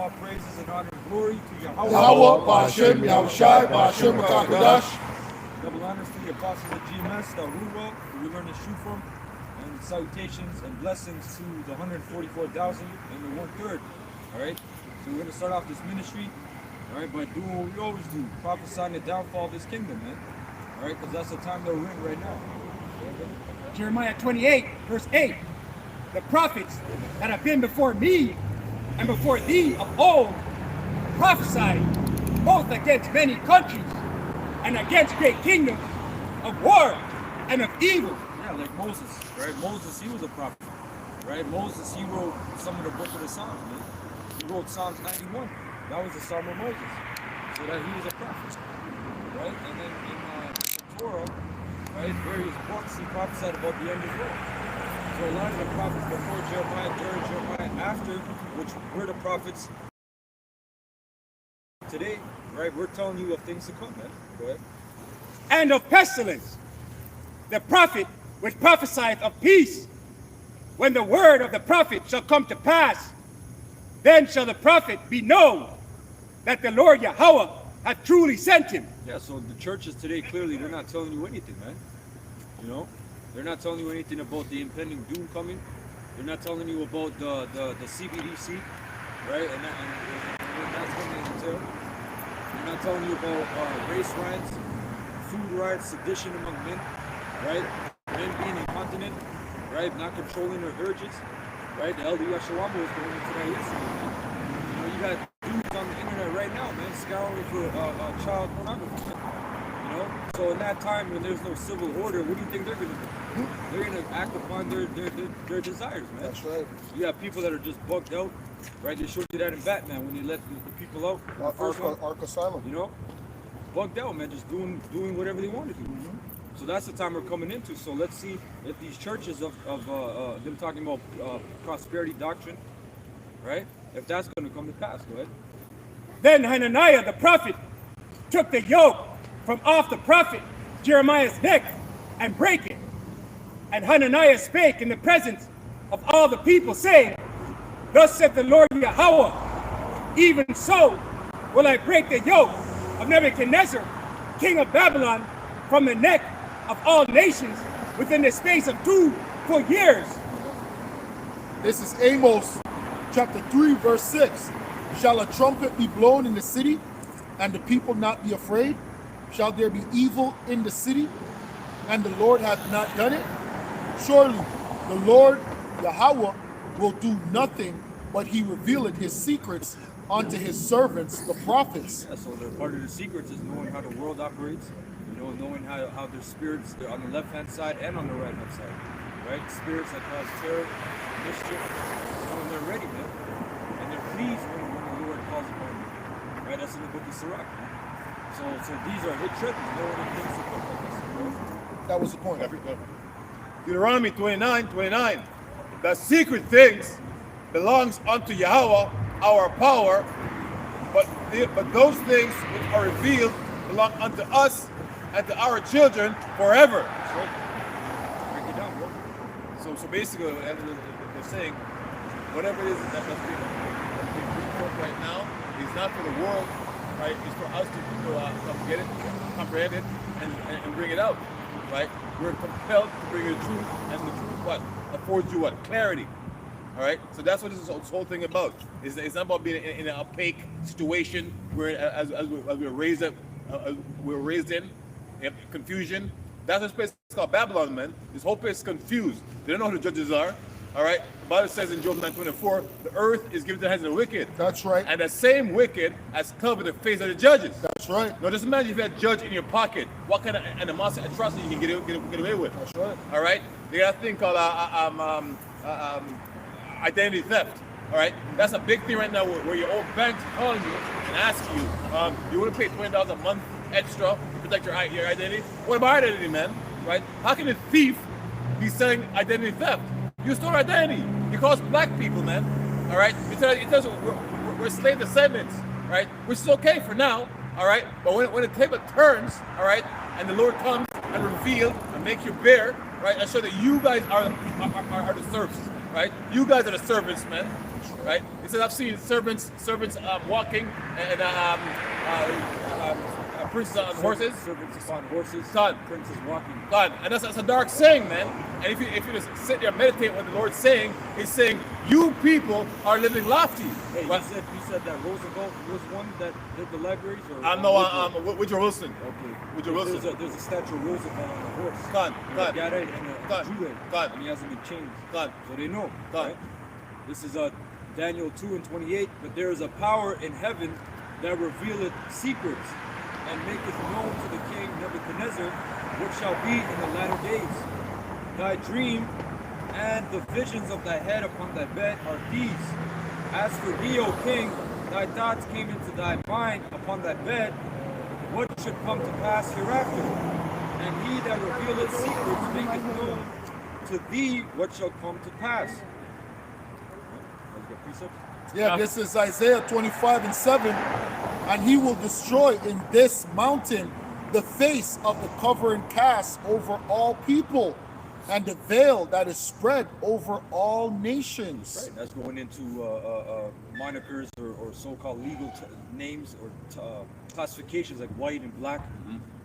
all praises and honor and glory to Yahweh. Yahweh, Ba'ashem, Yahushai, Ba'ashem, Rakakadash. Double honors to the apostles of GMS, the Ruwa, who we learn the shoe from, and salutations and blessings to the 144,000 and the 1/3. All right, so we're going to start off this ministry, all right, by doing what we always do, prophesying the downfall of this kingdom, man. All right, because that's the time that we're in right now. Jeremiah 28, verse 8. The prophets that have been before me and before thee of old prophesied both against many countries and against great kingdoms of war and of evil. Yeah, like Moses, right? Moses, he was a prophet, right? Moses, he wrote some of the book of the Psalms, man. He wrote Psalms 91. That was the Psalm of Moses. So that he was a prophet, right? And then in the Torah, right, various books, he prophesied about the end of the world. So a lot of the prophets before Jeremiah, during Jeremiah, after, which were the prophets today, right? We're telling you of things to come, man. Go ahead. And of pestilence, the prophet which prophesieth of peace. When the word of the prophet shall come to pass, then shall the prophet be known that the Lord Yahweh hath truly sent him. Yeah, so the churches today, clearly, they're not telling you anything, man. You know? They're not telling you anything about the impending doom coming. They're not telling you about the CBDC, right? And what that's going to entail. They're not telling you about race riots, food riots, sedition among men, right? Men being incontinent, right? Not controlling their urges, right? The Elder Yashawama was going into that yesterday, man. You know, you got dudes on the internet right now, man, scouring for child pornography, man. You know? So in that time when there's no civil order, what do you think they're going to do? They're going to act upon their desires, man. That's right. You have people that are just bugged out, right? They showed you that in Batman when they let the people out. Ark Asylum. You know? Bugged out, man, just doing whatever they want to do. So that's the time we're coming into. So let's see if these churches of them talking about prosperity doctrine, right? If that's going to come to pass. Go ahead. Then Hananiah the prophet took the yoke from off the prophet Jeremiah's neck and brake it. And Hananiah spake in the presence of all the people, saying, Thus saith the Lord Yahweh, even so will I break the yoke of Nebuchadnezzar, king of Babylon, from the neck of all nations within the space of 2 full years. This is Amos chapter 3, verse 6. Shall a trumpet be blown in the city, and the people not be afraid? Shall there be evil in the city, and the Lord hath not done it? Surely the Lord Yahweh will do nothing, but he revealeth his secrets unto his servants, the prophets. Yeah, so part of the secrets is knowing how the world operates, you know, knowing how their spirits, they're on the left-hand side and on the right-hand side, right? Spirits that cause terror, mischief, when they're ready, man. And they're pleased when the Lord calls upon them, right? That's in the book of Sirach, man. So these are hit treasures, knowing the things to come like this, you know? That was the point. Deuteronomy 29:29. The secret things belongs unto Yahweh, our power, but those things which are revealed belong unto us and to our children forever. That's right. Break it down, bro. So basically, what they're saying, whatever it is that's being brought right now is not for the world, right? It's for us to get it, comprehend it, and bring it out, right? We're compelled to bring you the truth, and the truth what affords you what clarity. All right, so that's what this whole thing about. It's not about being in an opaque situation where, as we're raised up, we're raised in confusion. That's what this place is called Babylon, man. This whole place is confused. They don't know who the judges are. All right, the Bible says in Job 9:24, the earth is given to the hands of the wicked. That's right. And the same wicked has covered the face of the judges. That's right. Now, just imagine if you had a judge in your pocket, what kind of animosity, atrocity you can get away with. That's right. All right, they got a thing called identity theft. All right, that's a big thing right now where your old bank's calling you and asking you, you want to pay $20 a month extra to protect your identity? What about identity, man? Right? How can a thief be selling identity theft? You stole identity. You cause black people, man. All right, it tells we're slave descendants, right? Which is okay for now. All right, but when the table turns, all right, and the Lord comes and reveals and make you bear, right, and show that you guys are the serfs. Right? You guys are the servants, man. right? It says, I've seen servants walking and princes on horses. Servants upon horses. Son. Princes walking. God, and that's a dark saying, man. And if you just sit there and meditate what the Lord's saying, He's saying, you people are living lofty. Hey, But- you said that Roosevelt was one that did the libraries? Or Woodrow Wilson. Okay. Woodrow Wilson. There's a statue of Roosevelt on a horse. God. Yeah, right, and a God. Jew, God. and he hasn't been changed. God. So they know. God. Right? This is Daniel 2:28. But there is a power in heaven that revealeth secrets and maketh known to the king Nebuchadnezzar what shall be in the latter days. Thy dream and the visions of thy head upon thy bed are these. As for thee, O king, thy thoughts came into thy mind upon thy bed, what should come to pass hereafter. And he that revealeth secrets maketh known to thee what shall come to pass. Yeah, this is Isaiah 25:7. And he will destroy in this mountain the face of the covering cast over all people, and the veil that is spread over all nations. Right, that's going into monikers or so-called legal names or classifications like white and black,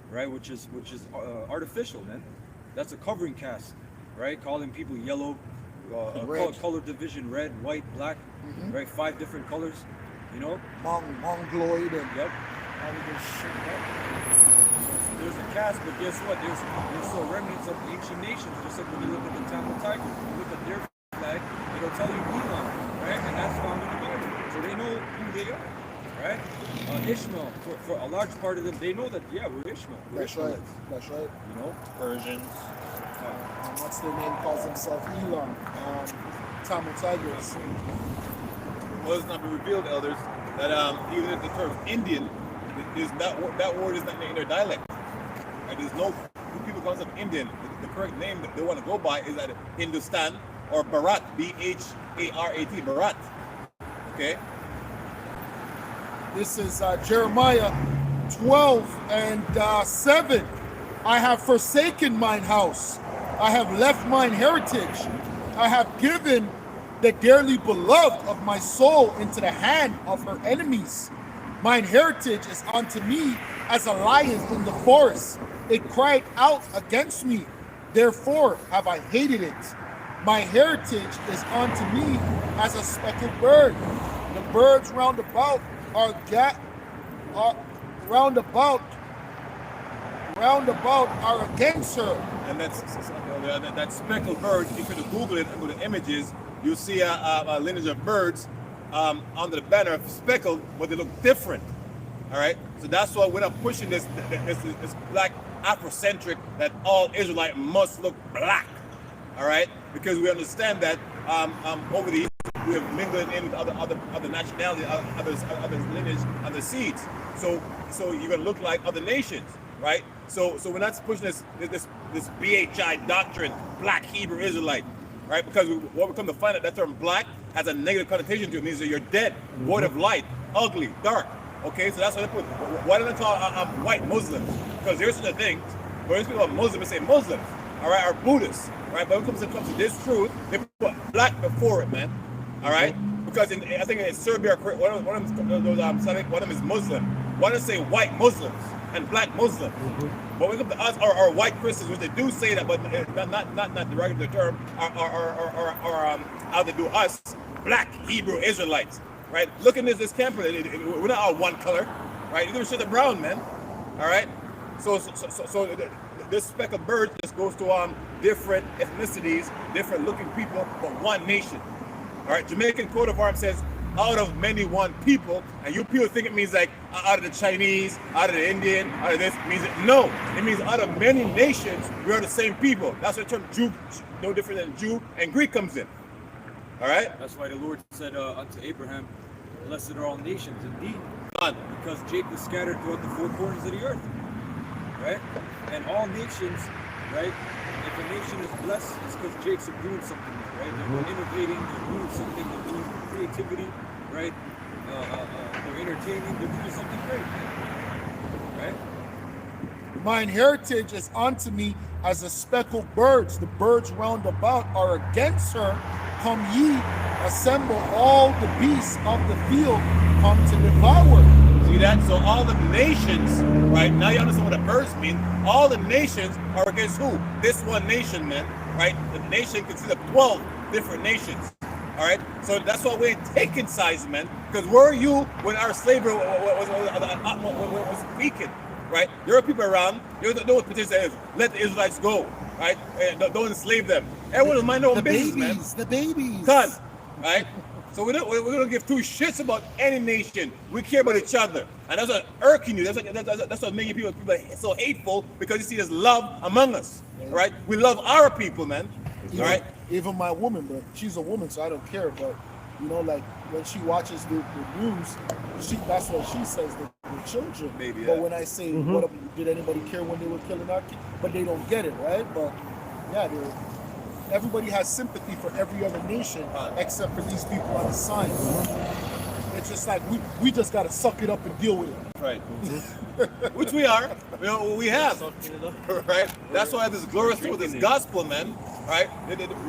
right? Which is artificial, man. That's a covering cast, right? Calling people yellow, color division red, white, black, right? 5 different colors, you know. Mongoloid and Yep. all of this shit. There's a cast, but guess what? There's still remnants of ancient nations. Just like when you look at the Tamil Tigers, when you look at their flag, it'll tell you Elam, right? And that's found in the Bible. So they know who they are, right? Ishmael, for a large part of them, they know that, yeah, we're Ishmael. We're That's right. Ishmaelites, That's right. you know? Persians. What's their name? Calls himself Elon. Tamil Tigers. Well, it's not been revealed, elders, that even if the term Indian, is that word is not in their dialect. Right? There's no people call themselves Indian. The correct name that they want to go by is either Hindustan or Bharat, B-H-A-R-A-T, Bharat. Okay? This is Jeremiah 12:7. I have forsaken mine house. I have left mine heritage. I have given the dearly beloved of my soul into the hand of her enemies. Mine heritage is unto me as a lion in the forest. It cried out against me. Therefore have I hated it. My heritage is unto me as a speckled bird. The birds round about are against her. And that speckled bird, if you were to Google it and go to images, you'll see a lineage of birds under the banner of speckled, but they look different. All right, so that's why we're not pushing this black Afrocentric that all Israelite must look black. All right, because we understand that over the years we have mingled in with other nationalities, other lineage, other seeds. So you're gonna look like other nations, right? So we're not pushing this BHI doctrine, Black Hebrew Israelite, right? Because what we come to find out, that term black has a negative connotation to it. It means that you're dead, void of light, ugly, dark. Okay, so that's what they put. Why do they call white Muslims? Because there's such a thing. When people are Muslims, they say Muslims, all right, or Buddhists, right? But when it comes to this truth, they put black before it, man. All right, because I think in Serbia, one of them is Muslim. Why don't they say white Muslims and black Muslims? But when it comes to us or white Christians, which they do say that, but not the regular term, or how they do us, Black Hebrew Israelites. Right? Look at this campus. We're not all one color, right? You're gonna shade the brown, man. All right. So this speckled bird just goes to different ethnicities, different looking people, but one nation. All right. Jamaican coat of arms says out of many one people, and you people think it means like out of the Chinese, out of the Indian, out of this. It means no. It means out of many nations we are the same people. That's where the term Jew, no different than Jew and Greek comes in. All right. That's why the Lord said unto Abraham, blessed are all nations, indeed. God. Because Jacob was scattered throughout the 4 corners of the earth. Right? And all nations, right? If a nation is blessed, it's because Jake's doing something, right? They're innovating, they're doing something, they're doing creativity, right? They're entertaining, they're doing something great. Right? Mine heritage is unto me as a speckled birds. The birds round about are against her. Come ye assemble all the beasts of the field come to devour. See that? So all the nations, right? Now you understand what the verse means. All the nations are against who? This one nation, man. Right? The nation consists of 12 different nations. All right? So that's why we ain't taking sides, man. Because where are you when our slavery was weakened? Right? There are people around. There was petition that is, let the Israelites go. Right? Don't enslave them. Everyone is mind their own business, man. The babies. Done. Right? So we don't give two shits about any nation. We care about each other, and that's what irking you. That's what making people so hateful, because you see there's love among us, right? We love our people, man. All right. Even my woman, but she's a woman, so I don't care. But you know, like when she watches the news, that's what she says, the children. Maybe, But yeah. when I say, what did anybody care when they were killing our kids? But they don't get it, right? But yeah, everybody has sympathy for every other nation except for these people on the sign. It's just like we just gotta suck it up and deal with it. Right. Which we are. You know, we have. Right? That's why this glorious thing with this gospel, man. Right?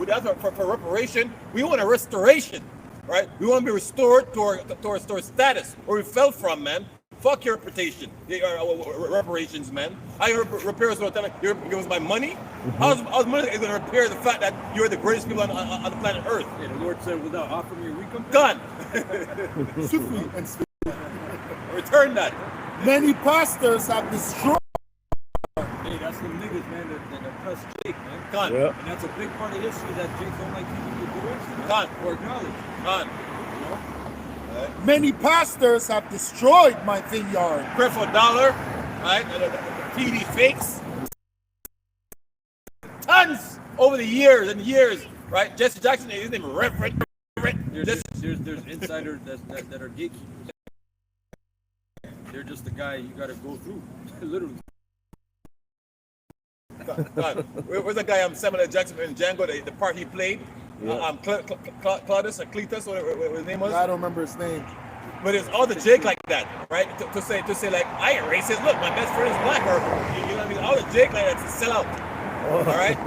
That's for reparation. We want a restoration. Right? We want to be restored to our status where we fell from, man. Fuck your reputation, reparations, man. I repair us all the time. You give us my money. How's money is going to repair the fact that you're the greatest people on the planet Earth? Yeah, the Lord said, without offering me a recompense. Done. Swiftly and Return that. many pastors have destroyed. Hey, that's the niggas, man, that oppress Jake, man. Done. Yeah. And that's a big part of history that Jake don't like people to direction, man. Done. Or acknowledge. Done. You know? Many pastors have destroyed my vineyard. Pray for a dollar, right? The TD fakes. Tons over the years and years, right? Jesse Jackson, his name is Reverend. There's insiders that are gatekeepers. They're just the guy you gotta go through, literally. God. Where's the guy Samuel L. Jackson in Django, the part he played? Claudius or Cletus, whatever his name was. I don't remember his name. But it's all the Jake like that, right? To say like, I ain't racist. Look, my best friend is black, or you know what I mean? All the Jake like that to sell out. All right.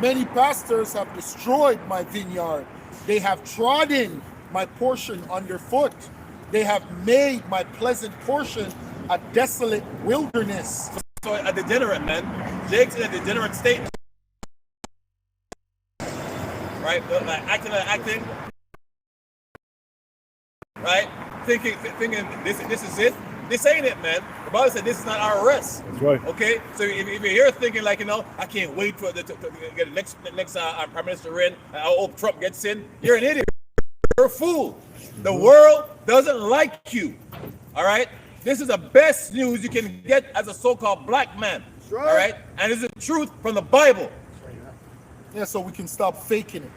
Many pastors have destroyed my vineyard. They have trodden my portion underfoot. They have made my pleasant portion a desolate wilderness. So a degenerate, man. Jake's in a degenerate state. Right? Like acting. Right? Thinking this is it. This ain't it, man. The Bible said this is not our rest. That's right. Okay? So if you're here thinking like, you know, I can't wait for to get the next Prime Minister in, I hope Trump gets in, you're an idiot. You're a fool. The world doesn't like you. All right? This is the best news you can get as a so-called black man. right. All right? And it's the truth from the Bible. Yeah, so we can stop faking it.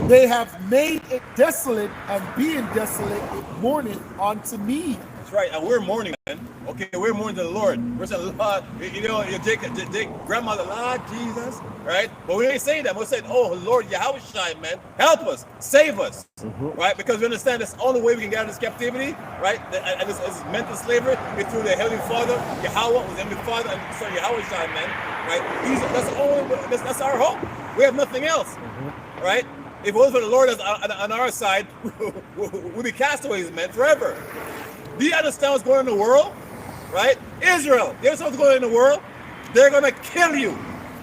They have made it desolate, and being desolate is mourning unto me. That's right. And we're mourning, man. Okay, we're mourning to the Lord. We're saying, Lord, you know, Jake, grandmother, Lord Jesus, right? But we ain't saying that. We're saying, oh, Lord, Yahushua, man, help us, save us, right? Because we understand that's the only way we can get out of this captivity, right? And this mental slavery is through the Heavenly Father. Yahweh was the Heavenly Father, and so Yahushua, man, right? That's the only. That's our hope. We have nothing else, right? If it was for the Lord on our side, we'd be castaways, man, forever. Do you understand what's going on in the world? Right? Israel, you understand what's going on in the world? They're going to kill you.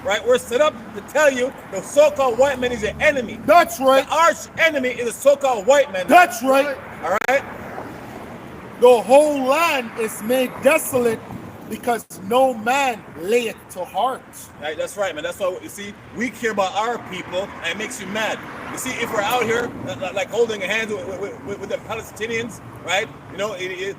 Right? We're set up to tell you the so-called white man is your enemy. That's right. The arch enemy is the so-called white man. That's right. All right? The whole land is made desolate because no man lay it to heart. Right, that's right, man. That's why, you see, we care about our people, and it makes you mad. You see, if we're out here, like holding hands with the Palestinians, right? You know,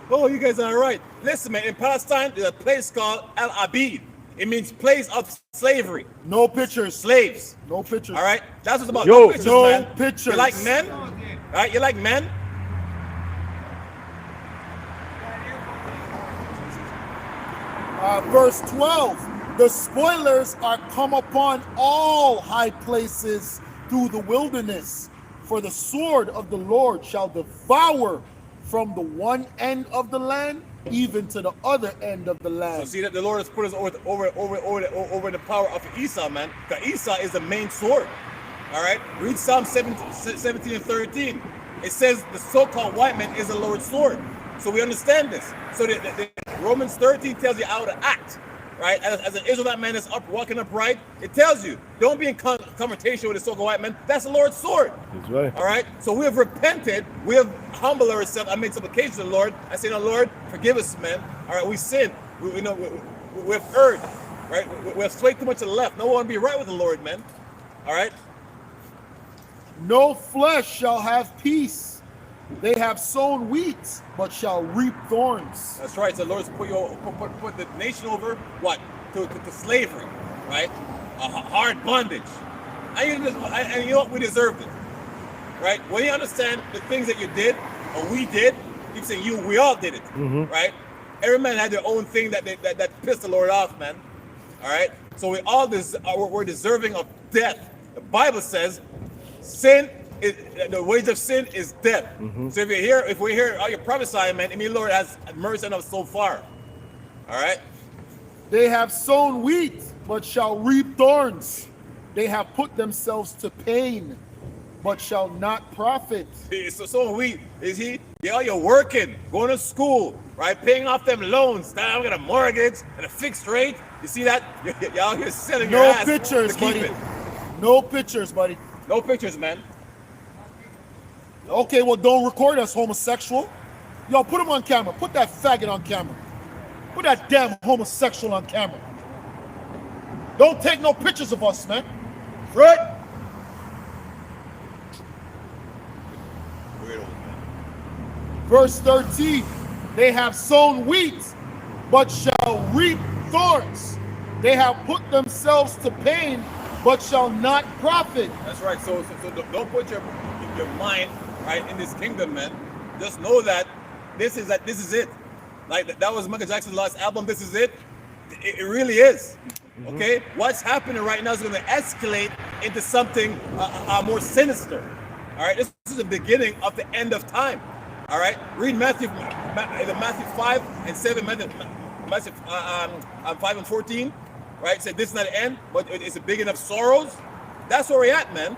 oh, you guys are all right. Listen, man, in Palestine, there's a place called Al Abid. It means place of slavery. No pictures. Slaves. No pictures. All right? That's what's about. Yo, no pictures, no man. pictures. You like men? All right? You like men? Verse 12, the spoilers are come upon all high places through the wilderness, for the sword of the Lord shall devour from the one end of the land even to the other end of the So land. see that the Lord has put us over the power of Esau, man. Because Esau is the main sword. All right, read Psalm 17 and 13. It says the so-called white man is the Lord's sword. So we understand this. So the Romans 13 tells you how to act, right? As an Israelite man that's walking upright, it tells you, don't be in confrontation with the so-called white man. That's the Lord's sword. That's right. All right? So we have repented. We have humbled ourselves. I made supplication to the Lord. I say, no, Lord, forgive us, man. All right, we sinned. We have erred, right? We have swayed too much to the left. No one be right with the Lord, man. All right? No flesh shall have peace. They have sown wheat, but shall reap thorns. That's right. So the Lord's put the nation over what? To slavery, right? A hard bondage. And you know what? We deserved it, right? When you understand the things that you did or we did, keep saying you, we all did it, right? Every man had their own thing that pissed the Lord off, man. All right. So we all we're deserving of death. The Bible says, sin. The wage of sin is death. So if we're here, all you're prophesying, man, I mean, Lord has mercy on us so far. All right. They have sown wheat, but shall reap thorns. They have put themselves to pain, but shall not profit. So wheat is he? Yeah, you're working, going to school, right? Paying off them loans. Now I'm got a mortgage and a fixed rate. You see that? You're out here selling your ass. No pictures, to keep buddy. it. No pictures, buddy. No pictures, man. Okay, well, don't record us, homosexual. Yo, put him on camera. Put that faggot on camera. Put that damn homosexual on camera. Don't take no pictures of us, man. Right? Weirdo, man. Verse 13. They have sown wheat, but shall reap thorns. They have put themselves to pain, but shall not profit. That's right. So don't put your mind right in this kingdom, man. Just know that this is it. Like that was Michael Jackson's last album. This is it. It really is. Okay, what's happening right now is going to escalate into something more sinister. All right, this is the beginning of the end of time. All right, read Matthew 5 and 7, Matthew 5 and 14. Right, it said this is not the end, but it's a big enough sorrows. That's where we're at, man.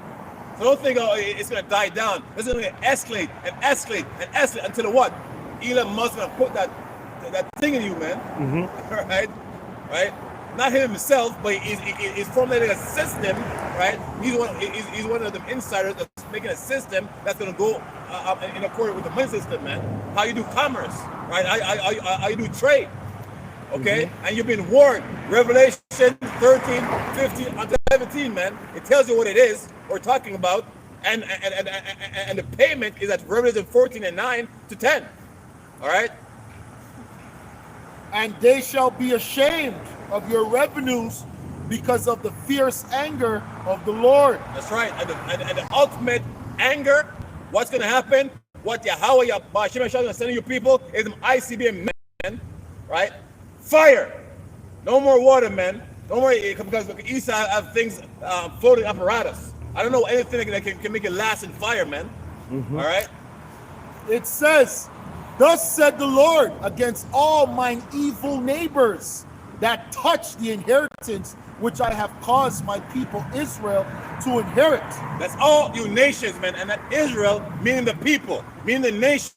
So don't think, oh, it's gonna die down. It's gonna escalate and escalate and escalate until the what? Elon Musk gonna put that thing in you, man. Right. Not him himself, but he's formulating a system, right? He's one of them insiders that's making a system that's gonna go in accordance with the money system, man. How you do commerce, right? How you do trade. Okay, and you've been warned. Revelation 13, 15, and 17, man. It tells you what it is we're talking about, and the payment is at Revelation 14 and 9 to 10. All right. And they shall be ashamed of your revenues because of the fierce anger of the Lord. That's right. And the ultimate anger, what's going to happen? What Yahweh, Yahshua is going to send to you people is an ICBM, man. Right? Fire. No more water, man. No more, because Esau have things floating apparatus. I don't know anything that can make it last in fire, man. All right. It says, thus said the Lord, against all mine evil neighbors that touch the inheritance which I have caused my people Israel to inherit. That's all you nations, man. And that Israel, meaning the people, meaning the nation,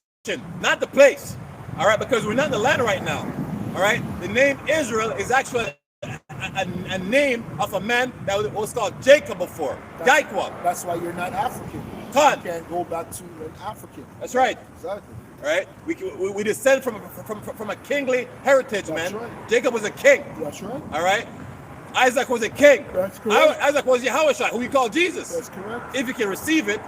not the place. All right, because we're not in the land right now. All right, the name Israel is actually a name of a man that was called Jacob before. Jacob. That's why you're not African. Ton. You can't go back to an African. That's right. Exactly. All right, we descend from a kingly heritage, That's man. right. Jacob was a king. That's right. All right, Isaac was a king. That's correct. Isaac was Yahweh, who we call Jesus. That's correct. If you can receive it.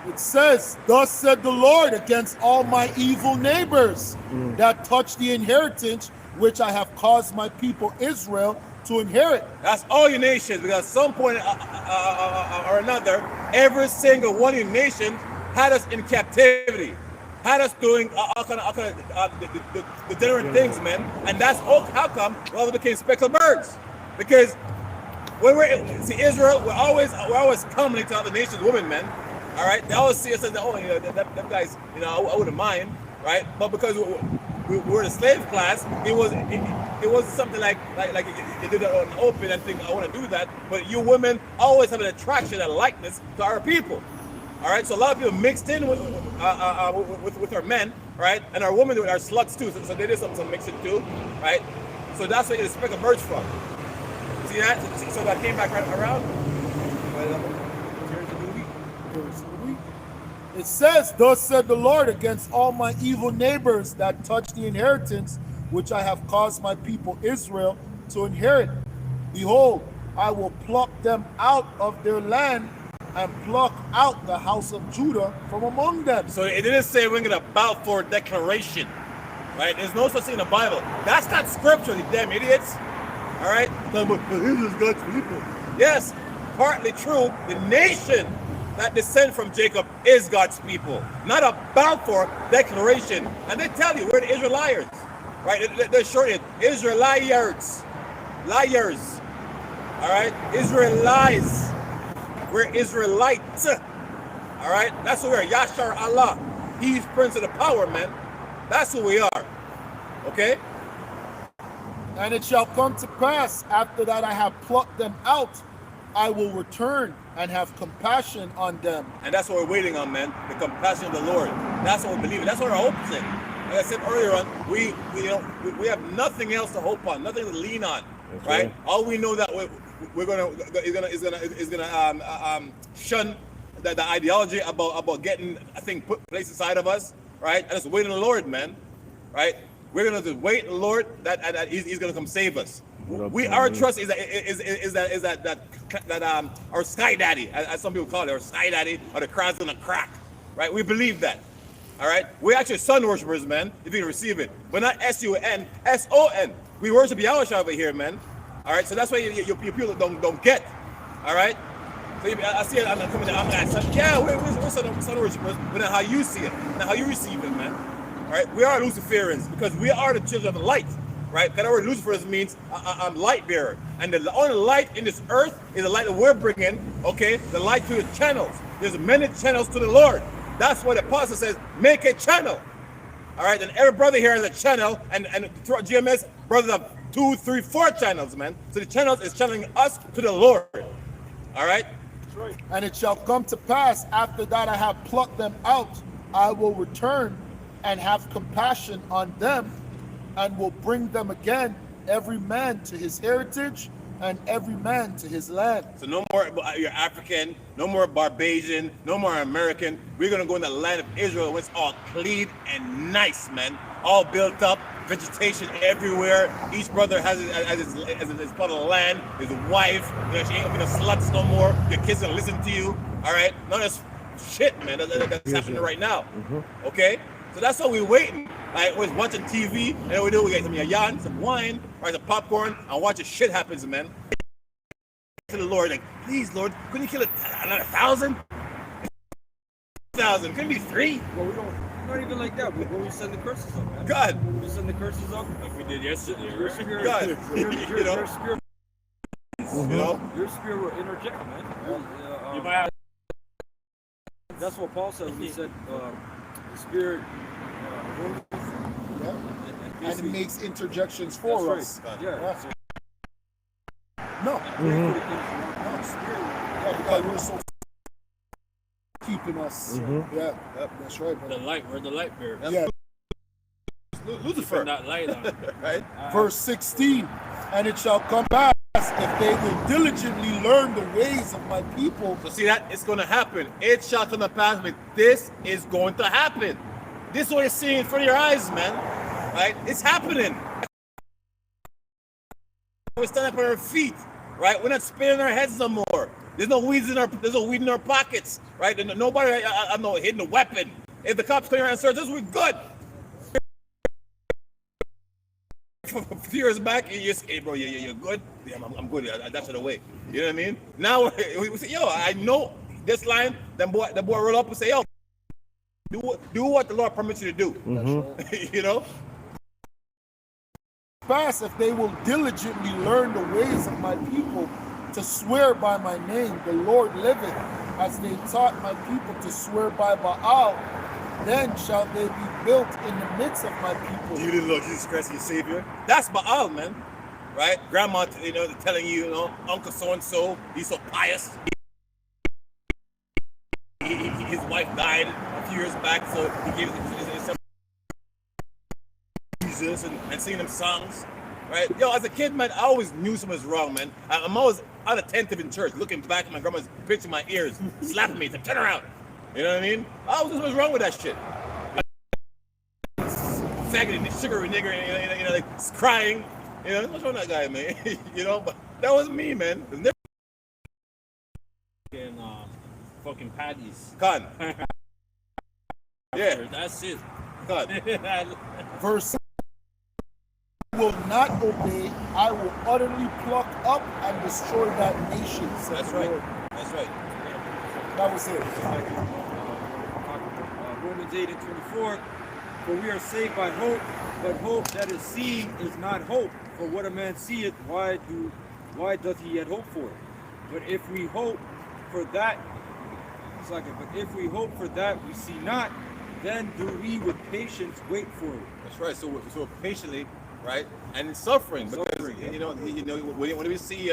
It says, thus said the Lord, against all my evil neighbors that touch the inheritance which I have caused my people Israel to inherit. That's all your nations, because at some point or another, every single one of your nations had us in captivity, had us doing all kind of the different things, man. And that's how come we all became speckled birds. Because when Israel, we're always coming to other nations, women, man. All right, they always see us as, oh, them guys, I wouldn't mind, right? But because we were the slave class, it was something like you did it on open and think I want to do that. But you women always have an attraction and likeness to our people. All right, so a lot of people mixed in with our men, right, and our women with our sluts too. So they did some mixing too, right? So that's where the speck emerged from. See that? So that came back right around. It says, "Thus said the Lord, against all my evil neighbors that touch the inheritance which I have caused my people Israel to inherit. Behold, I will pluck them out of their land and pluck out the house of Judah from among them." So it didn't say we're going to bow for declaration, right? There's no such thing in the Bible. That's not scripture, you damn idiots. All right? Israel's God's people. Yes, partly true. The nation that descend from Jacob is God's people, not a bow for declaration. And they tell you we're the Israelites, right? They're short it, Israelites, liars. All right, Israelites. We're Israelites. All right, that's who we are. Yashar Allah. He's Prince of the Power, man. That's who we are. Okay. And it shall come to pass, after that I have plucked them out, I will return and have compassion on them. And that's what we're waiting on, man. The compassion of the Lord. That's what we believe in. That's what our hope is in. Like I said earlier on, we have nothing else to hope on, nothing to lean on, right? All we know that we're gonna shun the ideology about getting a thing put place inside of us, right? And just wait on the Lord, man, right? We're gonna just wait on the Lord that he's gonna come save us. Our trust is that our sky daddy, as some people call it, our sky daddy, or the crown's gonna crack, right? We believe that. All right, we're actually sun worshipers, man. If you can receive it, we're not S-U-N, S-O-N. We worship Yahweh over here, man. All right, so that's why you people don't get. All right, so I see it. I'm coming. Yeah, we're sun worshipers, but not how you see it, not how you receive it, man. All right, we are Luciferians because we are the children of the light, right? Because the word Lucifer means I'm light bearer, and the only light in this earth is the light that we're bringing. Okay, the light to the channels. There's many channels to the Lord. That's why the apostle says, make a channel. All right, and every brother here has a channel, and throughout GMS, brothers have 2, 3, 4 channels, man. So the channels is channeling us to the Lord. All right? That's right. And it shall come to pass, after that I have plucked them out, I will return and have compassion on them, and will bring them again, every man to his heritage, and every man to his land. So no more you're African, no more Barbadian, no more American. We're gonna go in the land of Israel where it's all clean and nice, man. All built up, vegetation everywhere. Each brother has his plot of land, his wife. You know, she ain't gonna be no sluts no more. Your kids gonna listen to you. All right, none of this shit, man. That's happening right now. Okay. So that's why we're waiting. Like, we're watching TV, and then we get some yayan, some wine, or some popcorn, and watch shit happens, man. To the Lord, like, please, Lord, couldn't you kill another 1,000? 1,000, couldn't it be 3? Well, we don't. Not even like that. We send the curses up, man. God. We send the curses up. Like we did yesterday. Your spirit, God. your spirit, You know? your spirit will interject, man. That's what Paul says. He said, the spirit. And it makes interjections for us. Right. Yeah. No. No, spirit. Yeah, because we're so keeping us. Yeah, that's right, bro. The light, we're the light bearer. Yeah. Lucifer. Not light on. Right? Verse 16, and it shall come pass, if they will diligently learn the ways of my people. So see that? It's going to happen. It shall come to pass, but this is going to happen. This is what you're seeing in front of your eyes, man. Right? It's happening. We're standing up on our feet, right? We're not spinning our heads no more. There's no weed in our pockets, right? Nobody, I'm not hitting a weapon. If the cops come around and search us, we're good. A few years back, you just, hey, bro, you're good. Yeah, I'm good. That's the way. You know what I mean? Now we say, yo, I know this line. The boy roll up and say, yo, do what the Lord permits you to do. You know. Pass, if they will diligently learn the ways of my people, to swear by my name, the Lord liveth, as they taught my people to swear by Baal, then shall they be built in the midst of my people. You didn't know Jesus Christ is your Savior? That's Baal, man. Right? Grandma, telling you, Uncle so-and-so, he's so pious. His wife died a few years back, so he gave his Jesus and singing them songs. Right? Yo, as a kid, man, I always knew something was wrong, man. I'm always unattentive in church, looking back at my grandma's pinching my ears, slapping me, saying, turn around. You know what I mean? I always knew something was wrong with that shit. Sagging, sugar nigger, like crying. What's wrong with that guy, man? But that was me, man. Fucking patties. Con. Yeah. That's it. Con. Verse will not obey, I will utterly pluck up and destroy that nation. That's right. That's right. That was it. Romans 8:24. For we are saved by hope, but hope that is seen is not hope. For what a man seeth, why doth he yet hope for it? But if we hope for that, we see not, then do we with patience wait for it. That's right. So patiently, right, and in suffering, because when we see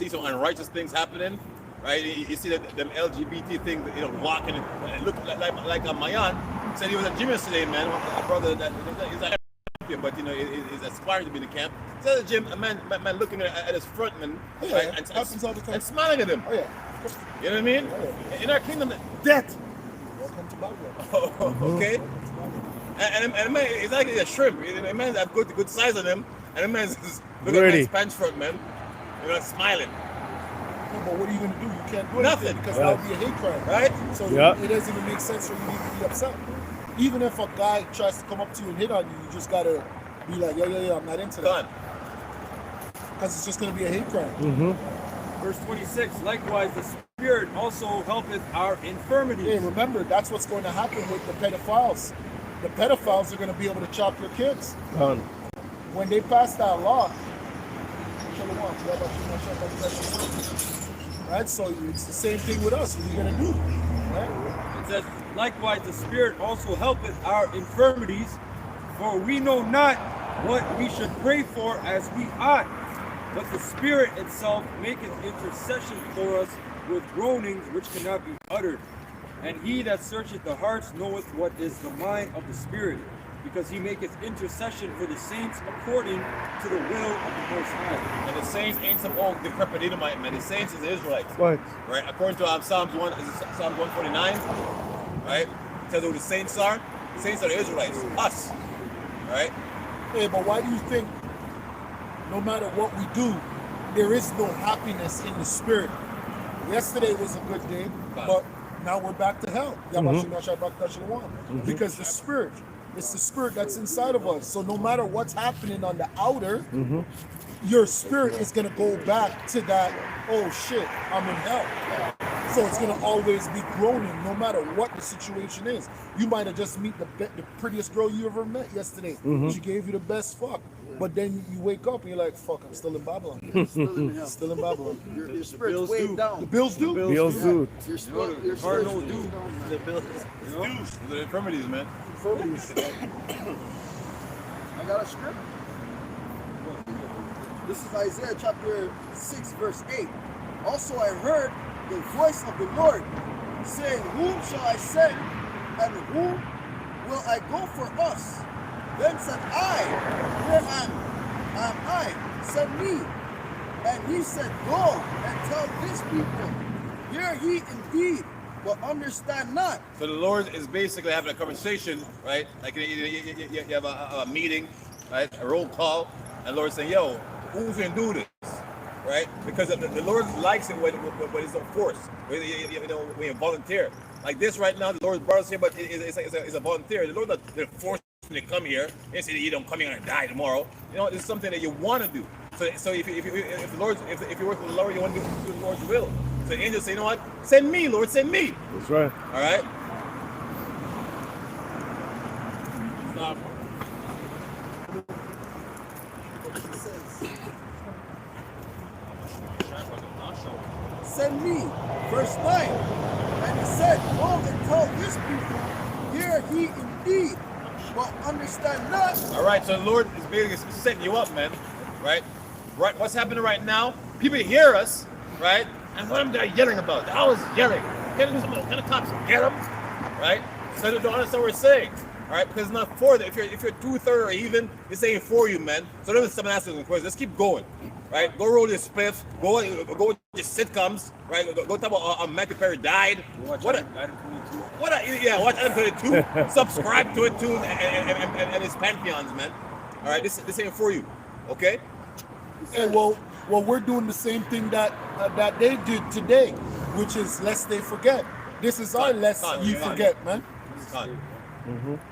some unrighteous things happening, right? You see that them LGBT things, walking and look like a Mayan said he was at gym yesterday, man. A brother that is a but he's aspiring to be in the camp. He's at the gym, a man looking at his front man, right, and smiling at him. Oh yeah. You know what I mean? Oh, yeah. In our kingdom, death. Welcome to Babylon. Okay. And a man, it's like a shrimp. A man that good size on him, and a man's looking at his pants front, man. Smiling. No, but what are you going to do? You can't do Nothing. anything because that would be a hate crime. Right? So it doesn't even make sense for you to be upset. Even if a guy tries to come up to you and hit on you, you just got to be like, yeah, I'm not into that. Because it's just going to be a hate crime. Mm-hmm. Verse 26, likewise the Spirit also helpeth our infirmities. Hey, remember, that's what's going to happen with the pedophiles. The pedophiles are going to be able to chop your kids. When they pass that law, right? So it's the same thing with us. What are you going to do? Right? It says, likewise the Spirit also helpeth our infirmities, for we know not what we should pray for as we ought. But the Spirit itself maketh intercession for us with groanings which cannot be uttered. And he that searcheth the hearts knoweth what is the mind of the Spirit, because he maketh intercession for the saints according to the will of the Most High. And the saints ain't some old decrepit Edomite, man. The saints is the Israelites. Right. Right? According to Psalm 149, right? It tells who the saints are. The saints are the Israelites. Us. Right? Hey, but why do you think no matter what we do, there is no happiness in the spirit? Yesterday was a good day, but now we're back to hell. Because the spirit, it's the spirit that's inside of us. So no matter what's happening on the outer, your spirit is going to go back to that, oh shit, I'm in hell. So it's going to always be groaning no matter what the situation is. You might have just met the prettiest girl you ever met yesterday. She gave you the best fuck. But then you wake up and you're like, fuck, I'm still in Babylon. Still in Babylon. Your spirit's way down. The bills do? Your Cardinal spirit's do. the bills. The infirmities, man. I got a script. This is Isaiah chapter 6, verse 8. Also I heard the voice of the Lord saying, whom shall I send, and whom will I go for us? Then said I, here am I, send me. And he said, go and tell this people, hear ye indeed, but understand not. So the Lord is basically having a conversation, right? Like you have a meeting, right? A roll call, and the Lord's saying, yo, who's going to do this? Right? Because the Lord likes it when it's on force, when you volunteer. Like this right now, the Lord brought us here, but it's a volunteer. The Lord doesn't force you to come here. They say you don't come here and die tomorrow. It's something that you want to do. So if you work with the Lord, you want to do the Lord's will. So the angels say, you know what? Send me, Lord, send me. That's right. All right. Stop. Send me. Verse 9. And he said, go and tell this people, hear he indeed, but understand not. All right, so the Lord is basically setting you up, man. Right? Right. What's happening right now? People hear us, right? And what am they yelling about? They're always yelling. Can the cops get them? Right? So they don't understand what we're saying. All right, because it's not for them. If you're 2/3 or even, it's saying for you, man. So don't stop asking them questions. Let's keep going. Right? Go roll your spliffs. Go with your sitcoms. Right? Go talk about Matthew Perry died. What? Yeah, watch Adam 22. Subscribe to it too, and his pantheons, man. All right, this ain't for you. Okay? And well, we're doing the same thing that they did today, which is lest they forget. This is our lest ye forget, man.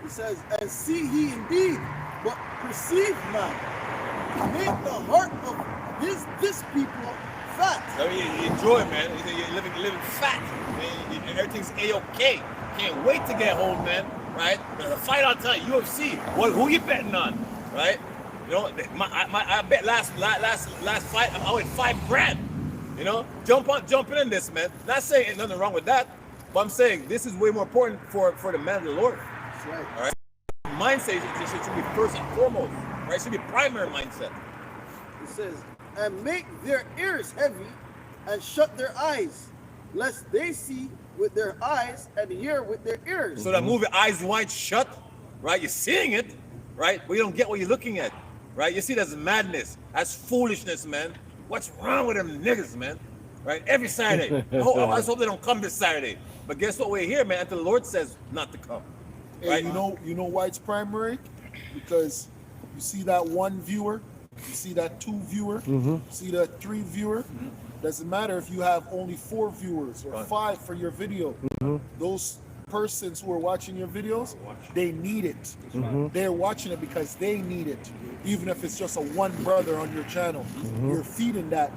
He says, and see he indeed, but perceive not. Make the heart of this people fat. I mean, you enjoy it, man. You're living fat. And everything's A-OK. Can't wait to get home, man. Right? The fight on time, UFC. Who you betting on? Right? You know, I bet last fight I went $5,000. You know, jumping in this, man. Not saying ain't nothing wrong with that, but I'm saying this is way more important for the man of the Lord. That's right. All right. Mindset should be first and foremost. Right? It should be primary mindset. He says, and make their ears heavy, and shut their eyes, lest they see with their eyes and hear with their ears. So that movie Eyes Wide Shut, right? You're seeing it, right? But you don't get what you're looking at, right? You see that's madness, that's foolishness, man. What's wrong with them niggas, man? Right? Every Saturday. I just hope they don't come this Saturday. But guess what? We're here, man. Until the Lord says not to come. Hey, Right? you know why it's primary? Because you see that one viewer, you see that 2 viewer, you see that 3 viewer. Doesn't matter if you have only 4 viewers or 5 for your video. Those persons who are watching your videos, they need it. They're watching it because they need it. Even if it's just a one brother on your channel, you're feeding that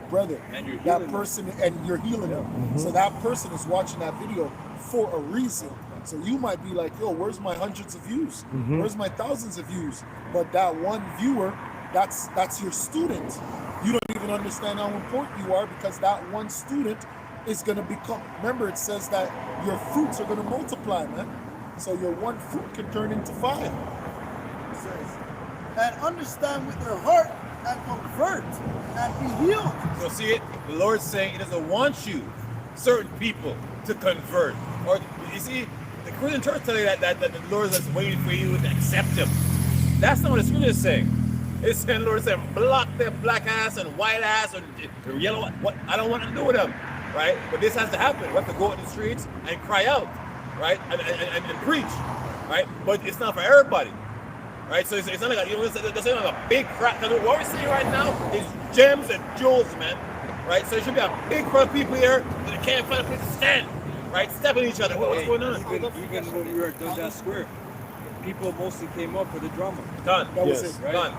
brother, And you're that healing person, and you're healing them. So that person is watching that video for a reason. So you might be like, yo, where's my hundreds of views? Where's my thousands of views? But that one viewer, that's your student. You don't even understand how important you are, because that one student is going to become, remember it says that your fruits are going to multiply, man. So your one fruit can turn into 5. He says, and understand with their heart and convert and be healed. So see it? The Lord's saying He doesn't want you, certain people, to convert. Or you see, the Christian church tell you that the Lord is waiting for you to accept Him. That's not what the Scripture is saying. It's saying, Lord said, block their black ass and white ass or yellow. What? I don't want to do with them, right? But this has to happen. We have to go in the streets and cry out, right, and preach, right? But it's not for everybody, right? So it's not like it's not like a big crowd. Because what we're seeing right now is gems and jewels, man, right? So it should be a big crowd of people here that can't find a place to stand, right? Stepping each other. What's going on? Even when we were at Dundas Square, people mostly came up for the drama. Done. That was Yes. it. Right? Done.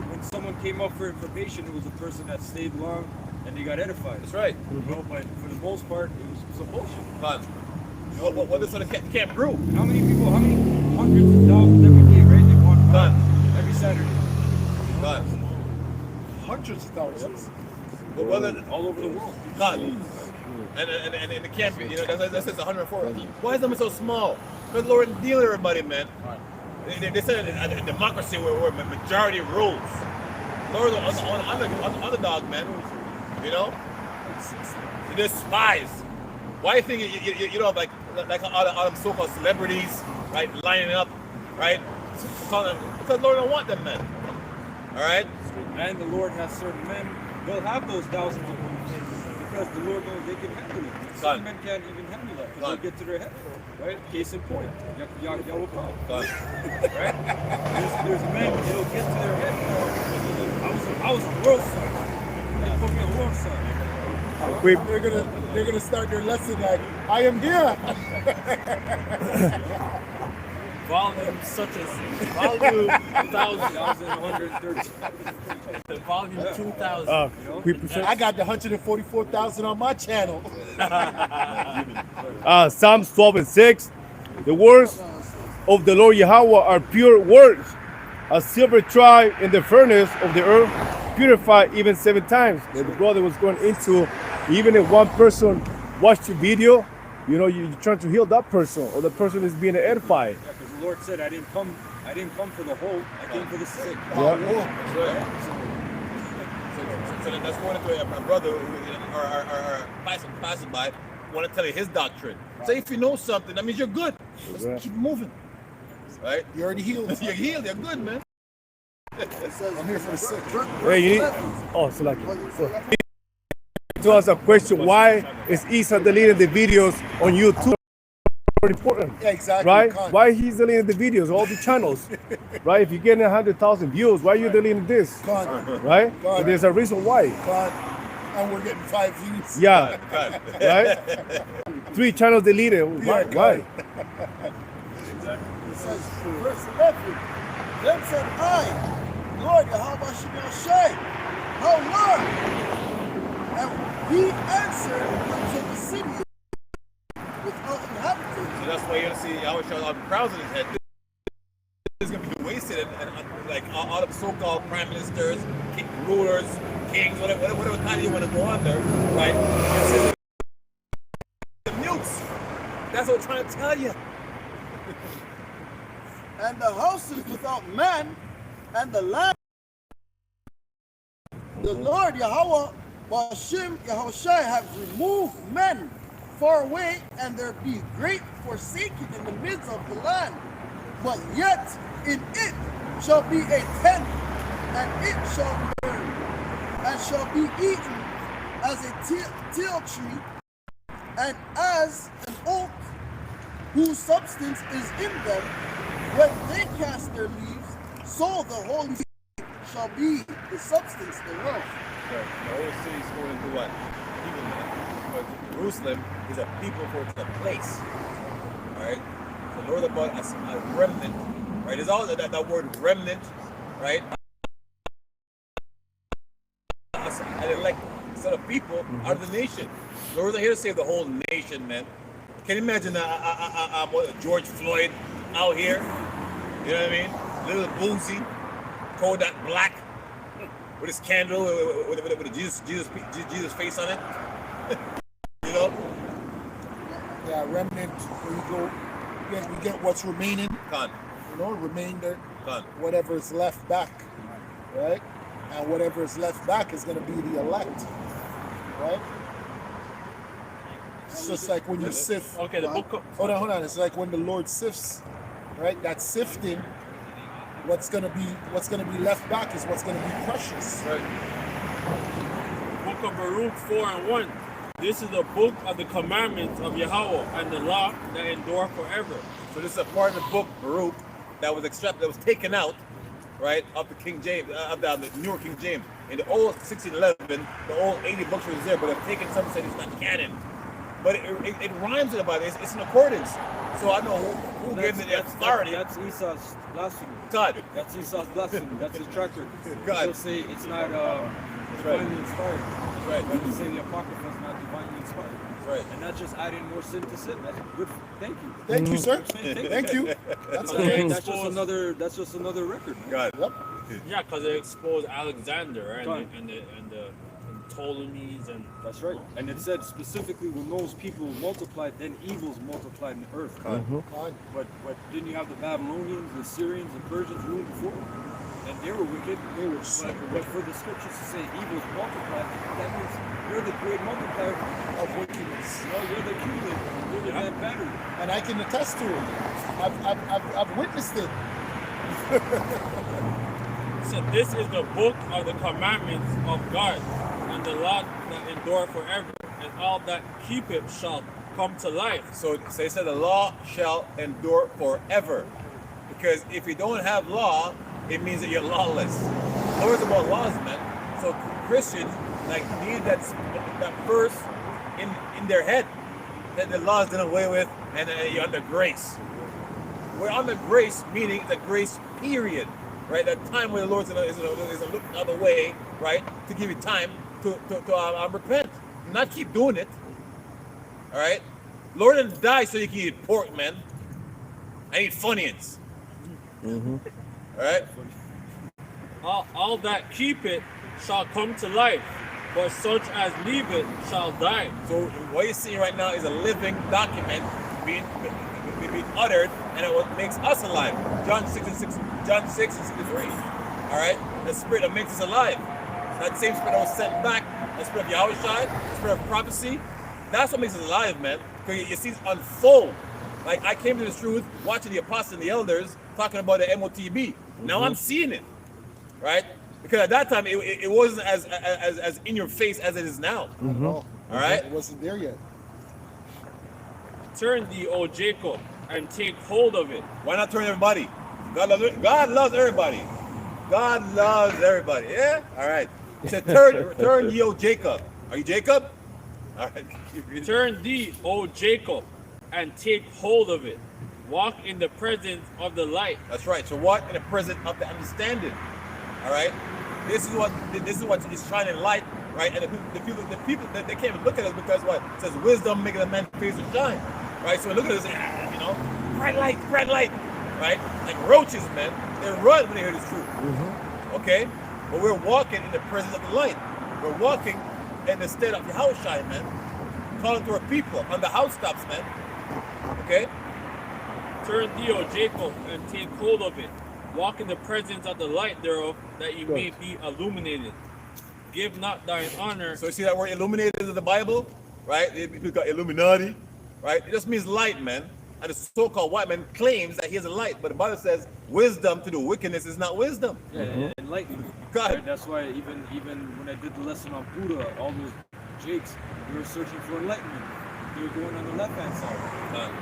When someone came up for information, it was a person that stayed long and they got edified. That's right. You know, but for the most part, it was a bullshit. Done. What this one can't prove? How many people, how many hundreds of thousands every day, right? They want Done. every Saturday. Done. Hundreds of thousands. But whether All over the world. done. And it can't be, you know, that says 104. Why is them so small? Because Lord deal with everybody, man. They said a democracy where majority rules. Lord on the underdog, man. You know? They're spies. Why do you think you know like all them so-called celebrities, right, lining up, right? Because Lord don't want them, man. Alright? And the Lord has certain men, they'll have those thousands of people because the Lord knows they can handle it. Some men can't even handle that because they'll get to their head. Right? Case in point. Yahweh Paul. Right? There's men, they'll get to their head. I was a world son. They put me a world son. They're gonna start their lesson like, I am here. Volume such as volume 1,130. volume 2000. We present I got the 144,000 on my channel. Psalms 12:6. The words of the Lord Yahweh are pure words, a silver tried in the furnace of the earth, purified even 7 times. The brother was going into, even if one person watched the video, you know, you're trying to heal that person, or the person is being edified. Yeah, because the Lord said, I didn't come for the whole. I came for the sick. Yeah. So that's going into a brother or passing by want to tell you his doctrine. Say if you know something, that means you're good. Let's Right. keep moving. Right? You already healed. You're healed. You're good, man. It says, I'm here for the sick. Hey, you need. Oh, so like. To ask a question: why is Isa deleting the videos on YouTube? Very important, Yeah, exactly. right? Con. Why he's deleting the videos, all the channels, right? If you're getting 100,000 views, why are you deleting this, Con. right? God. So there's a reason why. Con. And we're getting 5 views. Yeah, God. right? 3 channels deleted. Why? Yeah, Why? it says, verse 11. Then said I, Lord, Yahweh Shai, how long? And he answered until the city without inhabitants. So that's why you don't see Yahweh Shah all the crowns on his head. This is going to be wasted, and like all of the so-called prime ministers, rulers, kings, whatever title you want to go under, right? It's the mutes. That's what I'm trying to tell you. And the house is without man, and the land. The Lord Yahweh Hashem Yahushai have removed men far away, and there be great forsaken in the midst of the land. But yet in it shall be a tent, and it shall burn, and shall be eaten as a teal tree, and as an oak whose substance is in them. When they cast their leaves, so the holy shall be the substance thereof. The whole city is going into what? People, man. But Jerusalem is a people for it's a place. Alright? The Lord about a remnant. Right? There's all that word remnant, right? An elect set of people out of the nation. The Lord's not here to save the whole nation, man. Can you imagine George Floyd out here? You know what I mean? Little Boozy, Kodak Black, with his candle, with a Jesus face on it. You know? Yeah, remnant. Where you go, we get what's remaining. Con. You know, remainder. Con. Whatever is left back, right? And whatever is left back is going to be the elect, right? It's just like when you sift. Okay, the book of, Hold on. It's like when the Lord sifts, right? That sifting, what's gonna be left back is what's gonna be precious. Right. book of Baruch 4:1. This is the book of the commandments of Yahweh and the law that endure forever. So this is a part of the book, Baruch, that was taken out, right, of the King James, of the newer King James. In the old 1611, the old 80 books was there, but they've taken some and said it's not canon. But it rhymes with the Bible. It's in accordance. So I know who gave it the authority. That's Esau's blasphemy. God. That's Esau's blasphemy. That's his track record. God. He'll say it's not divinely inspired. Right. But he'll say the Apocrypha is not divinely inspired. Right. And not just adding more sin to sin. That's good. Thank you. Thank you, sir. Thank Thank you. That's okay. That's just another record. Man. God. Yep. Yeah, because it exposed Alexander Fine. and the Ptolemies and That's right. And it said specifically when those people multiplied, then evils multiplied in the earth. Fine. But didn't you have the Babylonians, the Syrians, the Persians ruled before? And they were wicked. They were but for the scriptures to say evils multiplied, that means you're the great multiplier of wickedness. No, you're the cumulative. You're the bad battery. And I can attest to it. I've witnessed it. so this is the book of the commandments of God and the law that endure forever, and all that keep it shall come to life. So they said the law shall endure forever. Because if you don't have law, it means that you're lawless. No words about laws, man. So Christians need that verse in their head that the law is done away with and you're under grace. We're under grace, meaning the grace period, right? That time where the Lord is going to look the other way, right? To give you time to repent, not keep doing it. All right, Lord didn't die so you can eat pork, man. I eat Funyuns. All right. All that keep it shall come to life. but such as leave it shall die. So what you're seeing right now is a living document being uttered, and it what makes us alive. John 6 and 63. All right, the spirit that makes us alive. That same spirit that was sent back, the spirit of Yahushua, the spirit of prophecy. That's what makes us alive, man. Because you see it unfold. Like I came to this truth watching the apostles and the elders talking about the MOTB. Now I'm seeing it, right? Because at that time it wasn't as in your face as it is now. All right. It wasn't there yet. Turn thee, O Jacob, and take hold of it. Why not turn everybody? God loves everybody. God loves everybody. Yeah? All right. He said, turn ye, O Jacob. Are you Jacob? All right. Turn thee, O Jacob, and take hold of it. Walk in the presence of the light. That's right. So walk in the presence of the understanding. All right. This is what is shining light, right? And the people that they can't even look at us because what? It says wisdom making a man's face to shine. Right? So look at us, you know, bright light, right? Like roaches, man. They run when they hear this truth. Okay? But we're walking in the presence of the light. We're walking in the state of Yahushua, man. Calling to our people on the housetops, man. Okay? Turn thee, O Jacob, and take hold of it. Walk in the presence of the light thereof, that you may be illuminated. Give not thine honor. So you see that word illuminated in the Bible, right? People got Illuminati, right? It just means light, man. And the so-called white man claims that he has a light, but the Bible says wisdom to do wickedness is not wisdom. Yeah, enlightenment. God. Right? That's why even when I did the lesson on Buddha, all those jakes, they were searching for enlightenment. They were going on the left-hand side, right?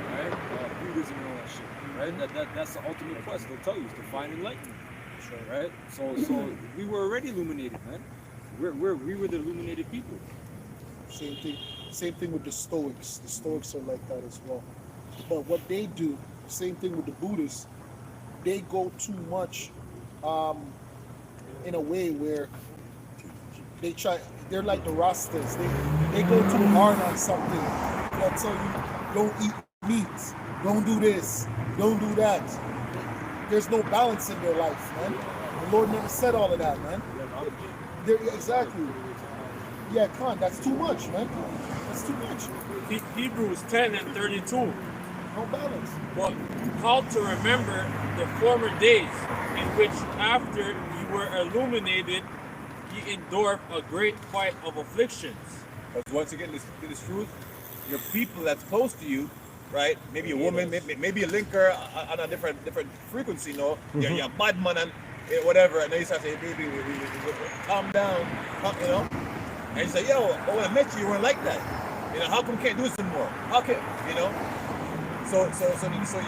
Buddhism and all that shit, right? That's the ultimate quest. They'll tell you is to find enlightenment, right? So we were already illuminated, man. We were the illuminated people. Same thing with the Stoics. The Stoics are like that as well. But what they do, same thing with the Buddhists, they go too much in a way where they're like the Rastas. They go too hard on something. They'll tell you, don't eat meat, don't do this, don't do that. There's no balance in their life, man. The Lord never said all of that, man. Exactly. Yeah, Khan, that's too much, man. That's too much. Hebrews 10 and 32. No balance. But called to remember the former days, in which after you were illuminated, ye endured a great fight of afflictions. Because once again, this truth, your people that's close to you, right? Maybe a woman, maybe a linker on a different frequency, you know? You're a bad man and whatever, and then you start saying, baby, calm down, you know? And you say, yo, when I met you weren't like that. You know, how come you can't do this anymore? How can, you know? So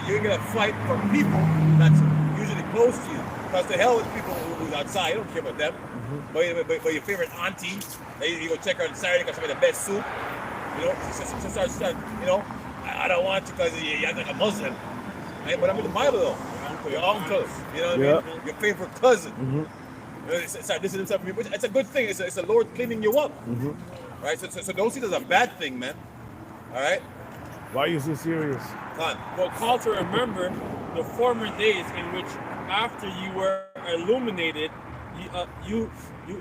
you're gonna fight for people that's usually close to you. Because to hell with people who's outside, you don't care about them. But your favorite auntie, you go check her on Saturday because she made the best soup. You know, she starts, you know, I don't want you because you're like a Muslim. Right? But I'm in the Bible though. Your uncle, you know what I mean? Your favorite cousin. Start listening to people. It's a good thing. It's the Lord cleaning you up. Right? So don't see it as a bad thing, man. All right? Why are you so serious? But call to remember the former days in which after you were illuminated, you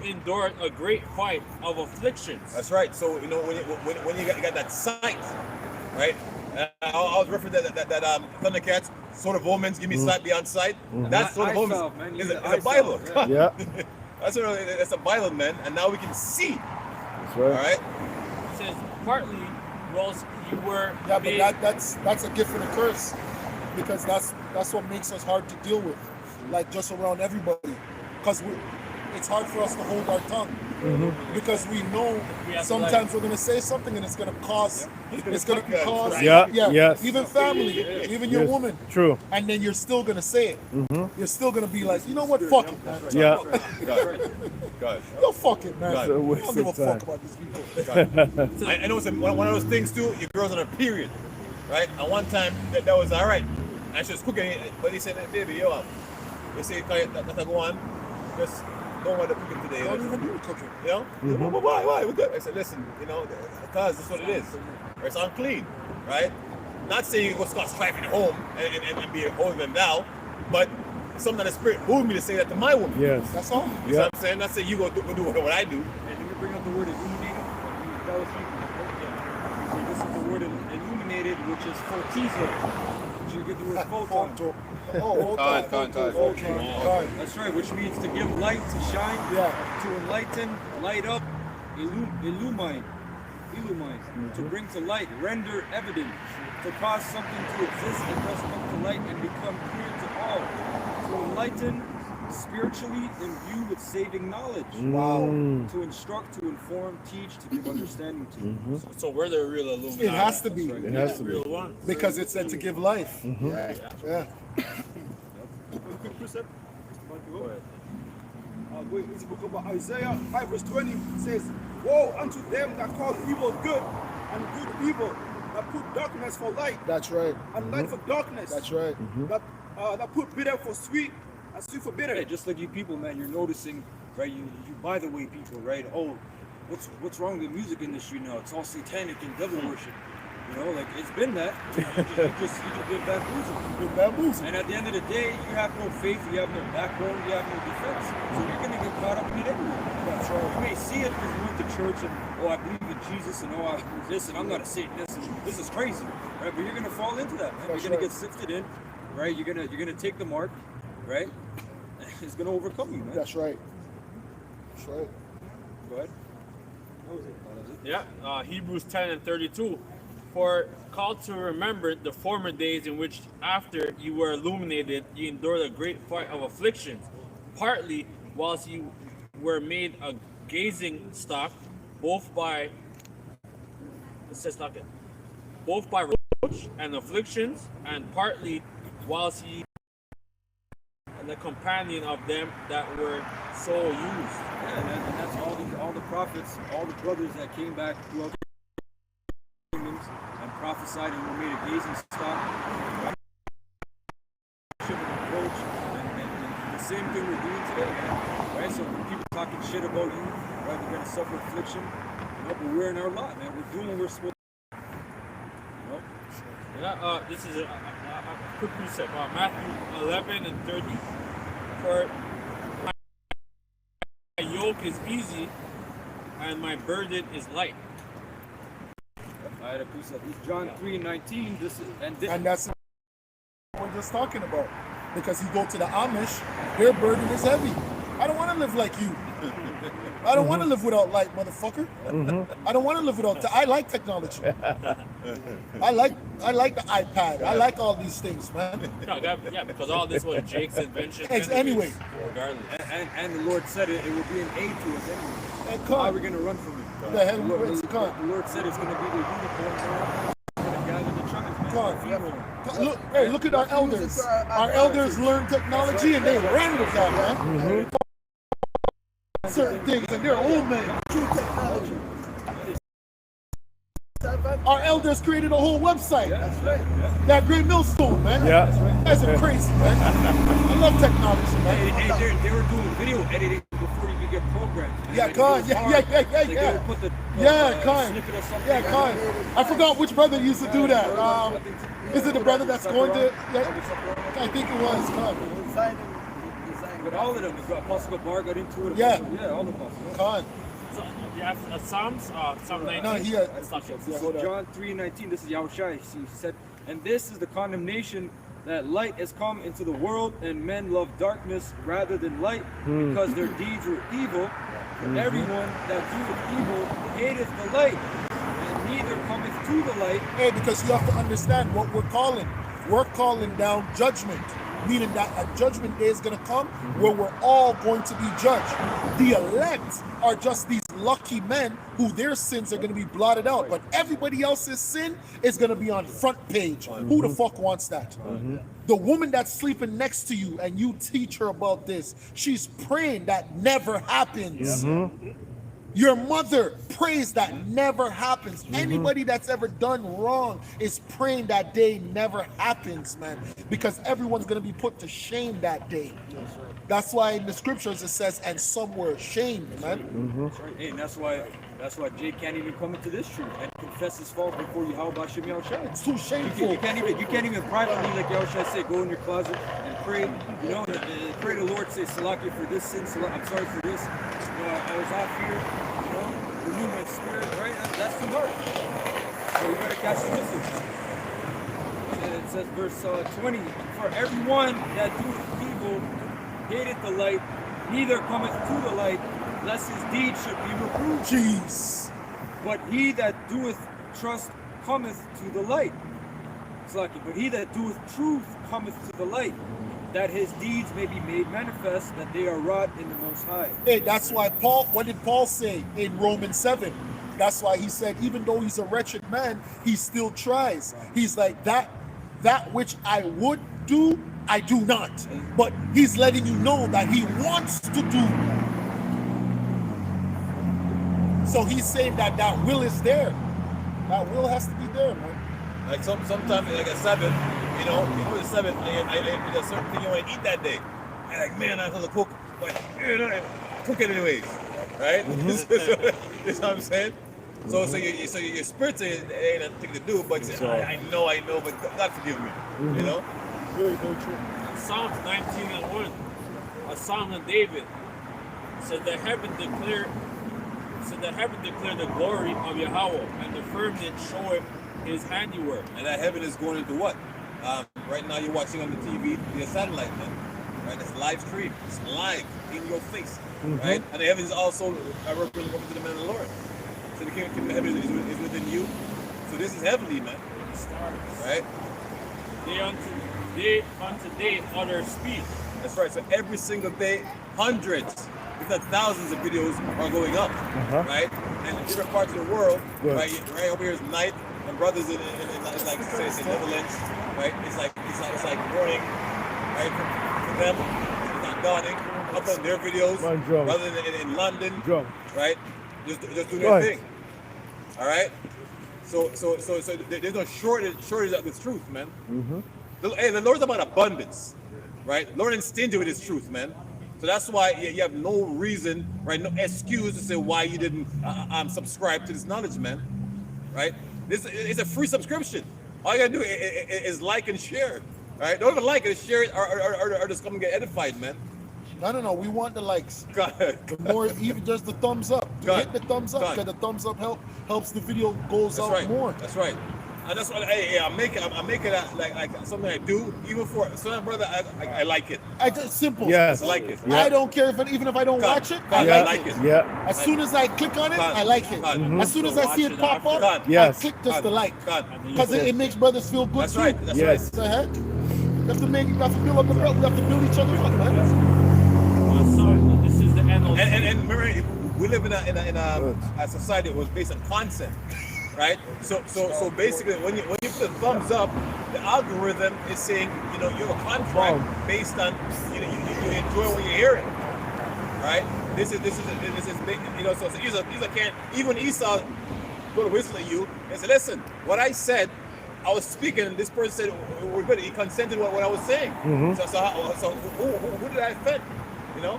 endured a great fight of afflictions. That's right. So you know when you got that sight, right? I was referring to that Thundercats, sort of omens, give me sight beyond sight. That sort of omens is a Bible. Yeah. That's a Bible, man. And now we can see. That's right. All right. It says partly whilst you were Yeah, made, but that's a gift and a curse, because that's what makes us hard to deal with, like just around everybody, because it's hard for us to hold our tongue, because we know sometimes we're gonna say something and it's gonna cause even family, even your woman. True. And then you're still gonna say it. You're still gonna be like, you know what, fuck it, man. Yeah. God. Yo, fuck it, man. I God. don't give a fuck about these people. I know it's one of those things too. Your girl's on a period, right? And one time that was all right, and she was cooking, but he said, "Baby, yo, they say that I go on, just don't want to cook it today." Don't even do cooking. You know? Why? We're good. I said, listen, you know, because this is what it is. It's unclean, right? Not saying you go start striving at home and be holding them now, but something that the Spirit moved me to say that to my woman. Yes. That's all. You know what I'm saying? Not saying you go do what I do. bring up the word illuminated? That was so this is the word illuminated, which is photizo. Did you get the word photon? That's right, which means to give light, to shine, to enlighten, light up, illumine, to bring to light, render evident, to cause something to exist and thus come to light and become clear to all, to enlighten spiritually, imbue with saving knowledge. Wow. To instruct, to inform, teach, to give understanding to. So we're the real Illuminati. It has to be. It has to Real be. one. Because it said to give life. Yeah. Quick precept. Going into the book of Isaiah 5 verse 20 says, woe unto them that call evil good and good evil, that put darkness for light That's right. and light for darkness, That's right. that put bitter for sweet and sweet for bitter. Yeah, just like you people, man, you're noticing, right? You by the way, people, right? Oh, what's wrong with the music industry now? It's all satanic and devil worship. You know, like it's been that. You just been bamboozled. Been bamboozled. And at the end of the day, you have no faith, you have no backbone, you have no defense. So you're gonna get caught up in it anyway. That's right. You may see it because you went to church and I believe in Jesus and I believe this and I'm not a Satanist and this is crazy, right? But you're gonna fall into that, man. That's You're gonna right. get sifted in, right? You're gonna take the mark, right? It's gonna overcome you, man. That's right. That's right. Go ahead. Yeah, Hebrews 10 and 32. For called to remember the former days in which after you were illuminated, you endured a great fight of afflictions, partly whilst you were made a gazing stock, both by reproach and afflictions, and partly whilst ye and the companion of them that were so used. Yeah, and that's all the prophets, all the brothers that came back throughout the kingdoms and prophesied and were made a gazing stock. Approach, and the same thing we're doing today, man. Right? So when people talking shit about you, right, we're gonna suffer affliction, you know, but we're in our lot, man. We're doing what we're supposed to. You know? Yeah, this is a quick precept. Matthew 11 and 30. For my yoke is easy and my burden is light. I had a precept. It's John 3:19. And that's what we're just talking about. Because you go to the Amish, their burden is heavy. I don't want to live like you. I don't want to live without light, motherfucker. I don't want to live without. I like technology. I like the iPad. I like all these things, man. No, yeah, because all this was Jake's invention. Anyway. Regardless. And the Lord said it will be an aid to us anyway. And How are come, we going to run from it? the hell, The it's come. Lord said it's going to be the unicorn. It's going to gather the tribes, man. Come. Look, hey, look at our elders. Our elders learned technology and they ran with that, man. Certain things, and they're old men. True technology. Our elders created a whole website. That's right. That great millstone, man. Yeah. That's crazy, man. I love technology, man. Hey, they were doing video editing before you could get programmed. man. Yeah, Like, Khan. it was Yeah, hard. yeah. Like, they would put the Khan. snippet of something. Yeah, Khan. I forgot which brother used to do that. Is it the brother that's going to? Yeah, I think it was Khan. Design. But all of them, Apostle Bar got into it. Yeah. Yeah, all of us. Yeah. Khan. So, you have Psalms 19. No, he. That's not it. So John 3:19, this is Yahushua. He said, and this is the condemnation that light has come into the world, and men love darkness rather than light, because their deeds were evil. For everyone that doeth evil hateth the light, and neither cometh to the light. Hey, because you have to understand what we're calling. We're calling down judgment, meaning that a judgment day is going to come where we're all going to be judged. The elect are just these lucky men who their sins are going to be blotted out, but everybody else's sin is going to be on front page. Who the fuck wants that? The woman that's sleeping next to you and you teach her about this, she's praying that never happens. Your mother prays that never happens. Anybody that's ever done wrong is praying that day never happens, man. Because everyone's going to be put to shame that day. That's why in the scriptures it says, and some were ashamed, man. Hey, and that's why Jake can't even come into this truth and confess his fault before Yahweh Shem Yahushua. It's too shameful. You can't even privately, like Yahushua say, go in your closet and pray. You know, and pray to the Lord, say Salakia for this sin. I'm sorry for this. You know, I was off here. You know, renew my spirit, right? That's too hard. So you gotta catch the message. And it says verse 20, for everyone that doeth evil hateth the light, neither cometh to the light, lest his deeds should be reproved. Jeez. But he that doeth trust cometh to the light. It's lucky. But he that doeth truth cometh to the light, that his deeds may be made manifest, that they are wrought in the Most High. Hey, that's why Paul, what did Paul say in Romans 7? That's why he said, even though he's a wretched man, he still tries. He's like, that which I would do, I do not. But he's letting you know that he wants to do. So he's saying that that will is there. That will has to be there, man. Like sometimes, like at 7, you know the 7, there's a certain thing you want to eat that day. And like, man, I have to cook, but cook it anyways, right? That's what I'm saying. So your spirit says it ain't nothing to do, but you say, I know, but God forgive me, you know. Very, very true. Psalms 19:1, a Psalm of David, said that heaven declare the glory of Yahweh, and the firmament showeth his handiwork. And that heaven is going into what? Right now you're watching on the TV, your satellite, man. Right? It's live stream. It's live in your face. Right? And the heaven is also representing to the man of the Lord. So the kingdom of heaven is within you. So this is heavenly, man. Right? Day unto day utter speech. That's right. So every single day, hundreds, if not thousands of videos are going up. Right? And in different parts of the world, right over here is night. And brothers in like say in Netherlands, right? It's like morning, right? For them, it's not dawning. Upload their videos, rather than in London, right? Just doing their thing. All right. So there's no shortage of this truth, man. Hey, the Lord's about abundance, right? The Lord ain't stingy with His truth, man. So that's why you have no reason, right? No excuse to say why you didn't subscribe to this knowledge, man. Right? This is a free subscription. All you gotta do is like and share. Right? Don't even like it, share it, or just come and get edified, man. No. We want the likes. God. The more, even just the thumbs up. Hit the thumbs up, because the thumbs up helps the video goes out more. That's right. And that's what I'm making it like something I do, even for some brother. I like it. I just simple. Yes. I like it. I don't care even if I don't watch it. I like it. Yeah. As soon as I click on it, I like it. As soon as I see it pop up, I click just the like. Because it makes brothers feel good That's too. right. That's right. So, you have to build up the belt. We have to build each other up, man. So this is the NLT. And remember, we live in a society that was based on consent. Right, so basically, when you put a thumbs up, the algorithm is saying, you have a contract based on you enjoy what you're hearing, right? This is so Esau can't, even Esau go to whistle at you and say, listen, what I said, I was speaking, and this person said we're good. He consented what I was saying. So who did I offend? The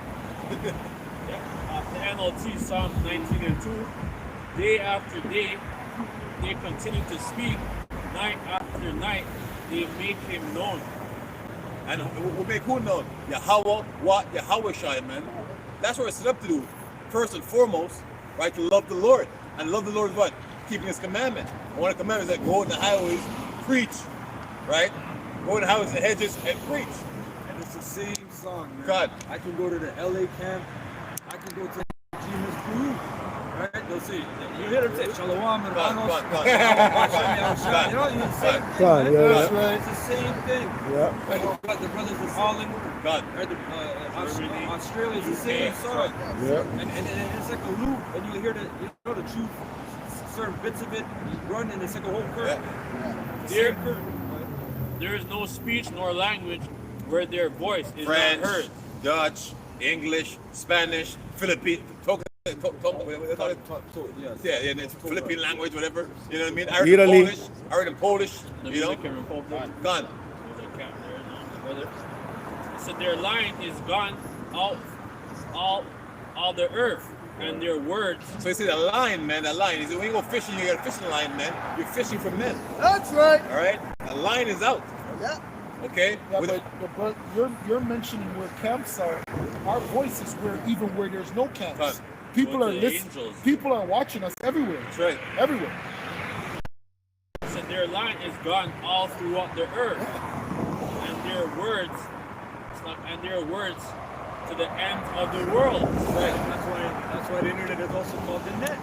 NLT Psalm 19:2, day after day. They continue to speak, night after night, they make him known. And we make who known? Yahweh, what? Yahweh Shai, man. That's what we're set up to do. First and foremost, right, to love the Lord. And love the Lord is what? Keeping His commandment. And one of the commandments is that go in the highways, preach, right? Go in the highways and hedges and preach. And it's the same song, man. God. I can go to the LA camp. I can go to Jesus Peru. Right? They'll say, you hear them say, Shalom, hermanos. That's right. It's the same thing. Yeah. Right? The brothers in Holland, right? Australia is the same song. Yeah. And it's like a loop, and you hear the truth, certain bits of it run, and it's like a whole curve. There is no speech nor language where their voice is French, not heard. Dutch, English, Spanish, Philippine, it's Philippine language, whatever. You know what I mean? I read in Polish. Dominican Republic. Gone. So their line is gone out all the earth, and their words. So you see the line, man. The line is when you go fishing, you got a fishing line, man. You're fishing for men. That's right. All right. The line is out. Yeah. Okay. Yeah, but you're mentioning where camps are. Our voice is where there's no camps. People with are the listening. angels. People are watching us everywhere. That's right. Everywhere. So their line is gone all throughout the earth, and their words to the ends of the world. Right. That's why the internet is also called the net.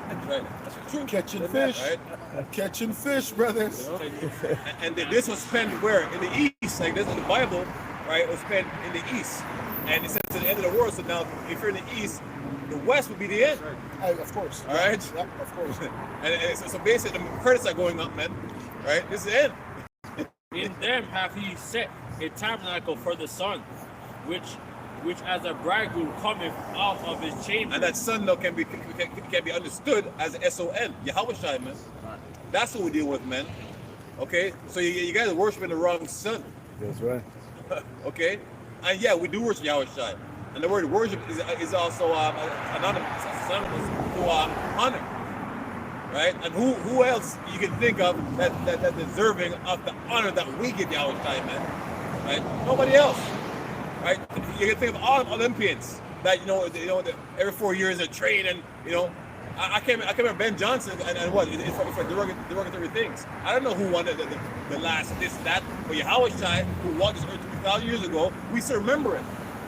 That's right. That's true. Catching fish. Right? Catching fish, brothers. And this was spent where? In the east. Like this in the Bible, right? It was spent in the east. And it says to the end of the world. So now, if you're in the east, the west would be the end. Of course. All right? Yep, of course. And so basically, the credits are going up, man. Right? This is the end. In them hath he set a tabernacle for the sun, which as a bridegroom cometh out of his chamber. And that sun now can be understood as S-O-N. Yahweh Shai, man. That's what we deal with, man. Okay? So you guys are worshiping the wrong sun. That's right. Okay? And yeah, we do worship Yahweh Shai. And the word worship is also synonymous to honor. Right? And who else you can think of that deserving of the honor that we give Yahweh Shai, man? Right? Nobody else. Right? You can think of all Olympians that every 4 years they train, and I can't remember Ben Johnson and what it's for derogatory things. I don't know who won the last this that, but Yahweh Shai, who walked this earth 2,000 years ago, we still remember it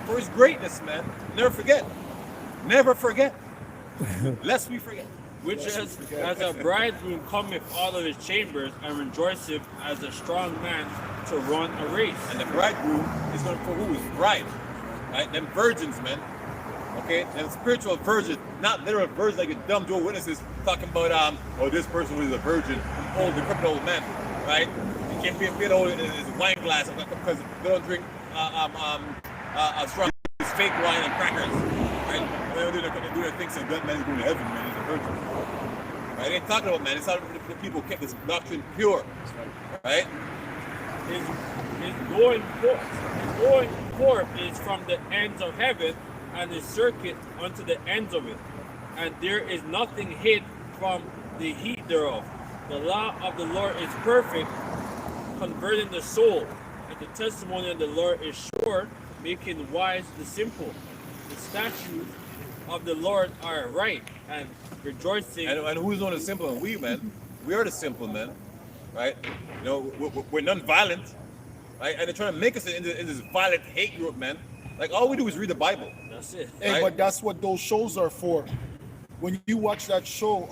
for his greatness, man. Never forget. Never forget. Lest we forget. Which as a bridegroom cometh out of his chambers and rejoiceth as a strong man to run a race. And the bridegroom is going for who? His bride. Right? Them virgins, man. Okay? And spiritual virgin, not literal virgin like a dumb Joe Witnesses talking about this person was a virgin, old decrepit old man. Right? He can't be a bit old in his wine glass because they don't drink strong fake wine and crackers. Right? When they do their things, so that man is going to heaven, man. He's a virgin. Right? They ain't talking about, man. It's not the people who kept this doctrine pure. Right? His going forth is from the ends of heaven, and his circuit unto the ends of it. And there is nothing hid from the heat thereof. The law of the Lord is perfect, converting the soul. And the testimony of the Lord is sure, making wise the simple. The statutes of the Lord are right, and rejoicing. And who's on the simple? And we, man. We are the simple, man. Right? We're non-violent. Right? And they're trying to make us into this violent hate group, man. Like, all we do is read the Bible. That's it. Hey, Right? but that's what those shows are for. When you watch that show,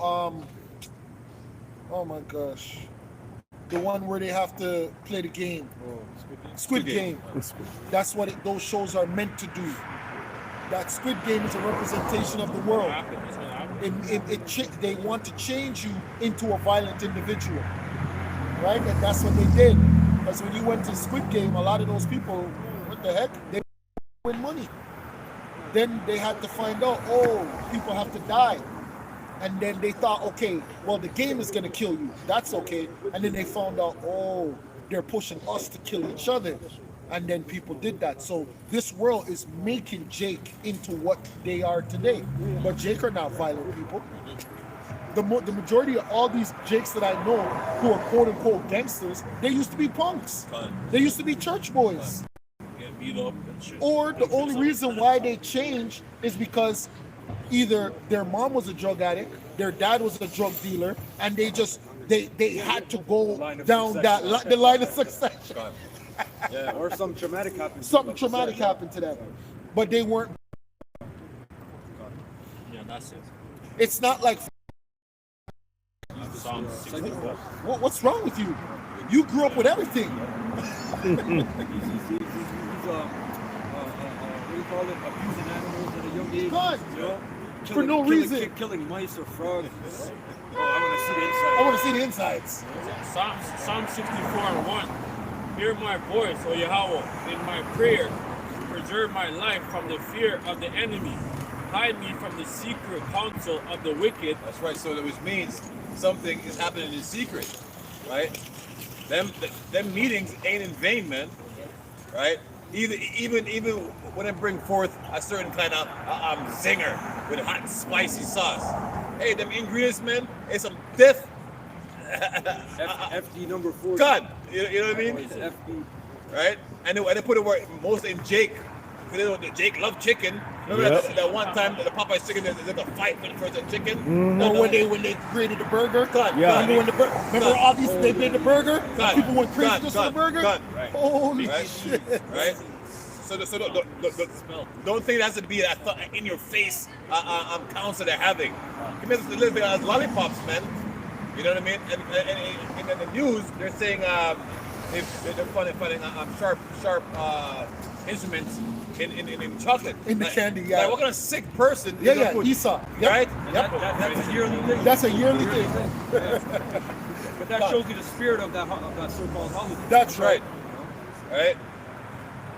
oh my gosh, the one where they have to play the game, Squid Game. That's what those shows are meant to do. That Squid Game is a representation of the world. They want to change you into a violent individual, right? And that's what they did. Because when you went to Squid Game, a lot of those people, what the heck, they win money. Then they had to find out, people have to die. And then they thought, okay, well, the game is going to kill you. That's okay. And then they found out, they're pushing us to kill each other. And then people did that. So this world is making Jake into what they are today. But Jake are not violent people. The majority of all these Jakes that I know who are quote-unquote gangsters, they used to be punks. They used to be church boys. Get beat up and shit. Or the only reason why they changed is because either their mom was a drug addict, their dad was a drug dealer, and they had to go down the line of succession. Yeah, or something traumatic happened. Something traumatic happened to them. But they weren't. Yeah, that's it. It's not like, Psalm 64. what's wrong with you? You grew up with everything. He's what do you call it? Abusing animals at a young age. God. You know? For no reason. Killing mice or frogs. I want to see the insides. Psalm 64:1. Hear my voice, O Yahweh, in my prayer. Preserve my life from the fear of the enemy. Hide me from the secret counsel of the wicked. That's right. So which means something is happening in secret, right? Them meetings ain't in vain, man. Right? Even when they bring forth a certain kind of zinger with hot and spicy sauce. Hey, them ingredients, man, it's some death. FD number 4. God, you know what I mean? FD. Right? And they put it where mostly in Jake. Because they know that Jake loved chicken, Remember Yep. that one time that the Popeye's chicken, there's like a fight for the chicken? Or when they created the burger. Cut, Yeah. Remember when remember all these they made the burger? Cut, People went crazy cut, just for the cut, burger. cut. Holy Right? shit! Right? So don't think that has to be that in your face counsel they're having. Give me a little bit of lollipops, man. You know what I mean? And in the news, they're saying they're finding sharp instruments in chocolate. In the Like- candy, yeah. Like, what kind of sick person? Yeah, is gonna yeah, put- Esau. Yep. Right? Yep. That's a yearly thing. That's a yearly thing. But that shows you the spirit of that so-called holiday. That's right. Right?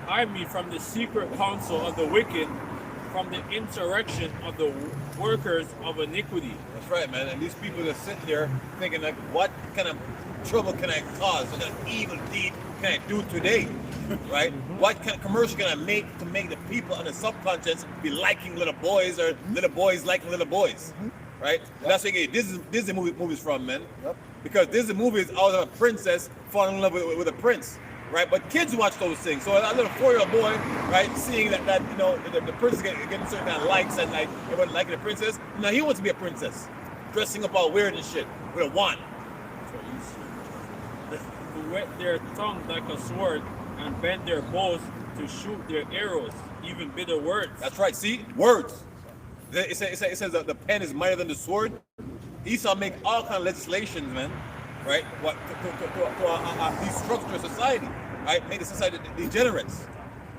Hide me from the secret counsel of the wicked, from the insurrection of the workers of iniquity. That's right, man. And these people are sitting there thinking, like, what kind of trouble can I cause? What kind of evil deed can I do today? Right? What kind of commercial can I make to make the people on the subconscious be liking little boys or little boys liking little boys? Right? And that's where you get Disney movies from, man. Yep. Because Disney movies out of a princess falling in love with a prince. Right, but kids watch those things. So a little 4-year-old boy, right, seeing that you know the princess getting certain kind of likes and like everyone liking the princess. Now he wants to be a princess, dressing up all weird and shit with a wand. Who whet their tongue like a sword and bend their bows to shoot their arrows, even bitter words. That's right. See, words. It says that the pen is mightier than the sword. Esau make all kind of legislations, man. Right? What to destructure society, right? Make the society degenerates,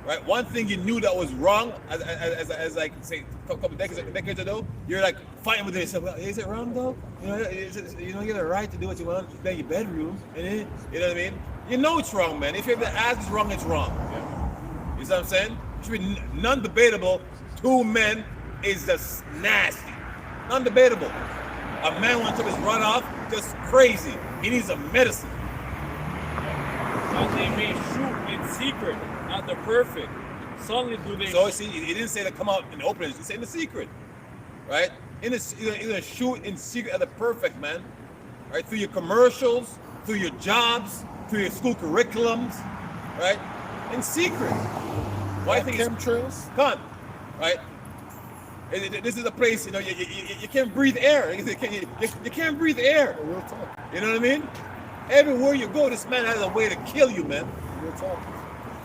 right? One thing you knew that was wrong, as like say a couple decades ago, you're like fighting with yourself. Well, is it wrong though? You know, you have the right to do what you want in your bedroom, and then, you know what I mean? You know it's wrong, man. If you have the ass is wrong, it's wrong. You see what I'm saying? It should be non-debatable. 2 men is just nasty, non-debatable. A man wants to his run off, just crazy. He needs a medicine. That they may shoot in secret at the perfect. Suddenly do they So see, he didn't say to come out in the open. He said in the secret, right? You're gonna shoot in secret at the perfect, man. Right? Through your commercials, through your jobs, through your school curriculums, right? In secret. Why think it's Chemtrails. Come, right? This is a place, you know, you can't breathe air. You can't breathe air. Real talk. You know what I mean? Everywhere you go, this man has a way to kill you, man. Real talk.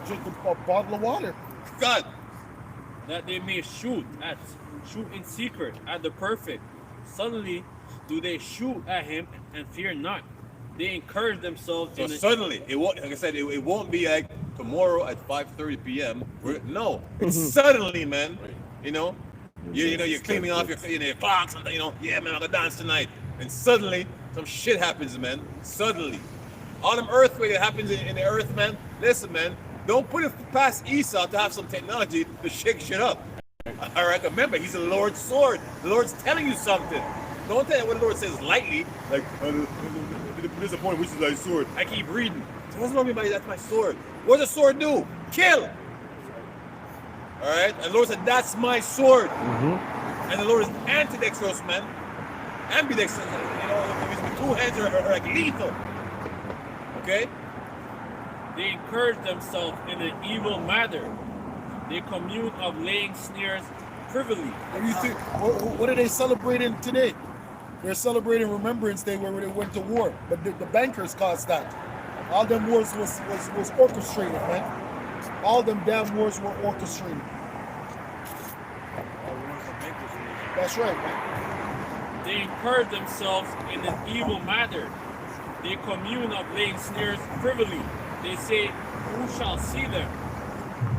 Drink a bottle of water. God. that they may shoot in secret at the perfect. Suddenly do they shoot at him and fear not. They encourage themselves So in suddenly, it won't. Like I said, it won't be like tomorrow at 5:30 p.m. No, it's suddenly, man. You know, you're cleaning off your clocks and yeah, man, I'm gonna dance tonight. And suddenly, some shit happens, man. Suddenly, all them earthquake that happens in the earth, man. Listen, man, don't put it past Esau to have some technology to shake shit up. All right, remember, he's the Lord's sword. The Lord's telling you something. Don't tell what the Lord says lightly, like, there's a point which is like sword. I keep reading. So what's wrong with me? That's my sword. What does a sword do? Kill. All right, and the Lord said, that's my sword. And the Lord is ambidextrous, man. Ambidextrous, with 2 hands are like lethal. Okay? They encourage themselves in an evil manner. They commune of laying snares privily. What do you think? What are they celebrating today? They're celebrating Remembrance Day where they went to war, but the bankers caused that. All them wars was orchestrated, man. All them damn wars were orchestrated. That's right, man. They encourage themselves in an evil manner. They commune of laying snares privily. They say, who shall see them?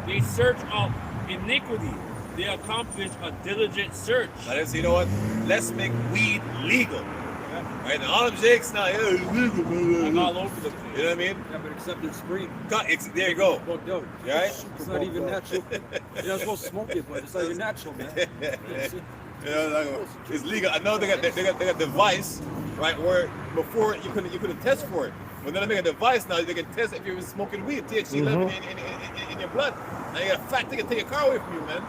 They search out iniquity. They accomplish a diligent search. Now let's, you know what? Let's make weed legal. Right now, all them jakes now, yeah, it's legal, Like man. all over the place. You know what I mean? Yeah, but except in spring. There you go. Fucked up. You right? It's not even natural. You're not supposed to smoke it, but it's not even natural, man. You know, like, it's legal. I know they got a device, right? Where before you couldn't test for it. But then they make a device now. They can test if you're smoking weed, THC level in your blood. Now you got a fact they can take your car away from you, man.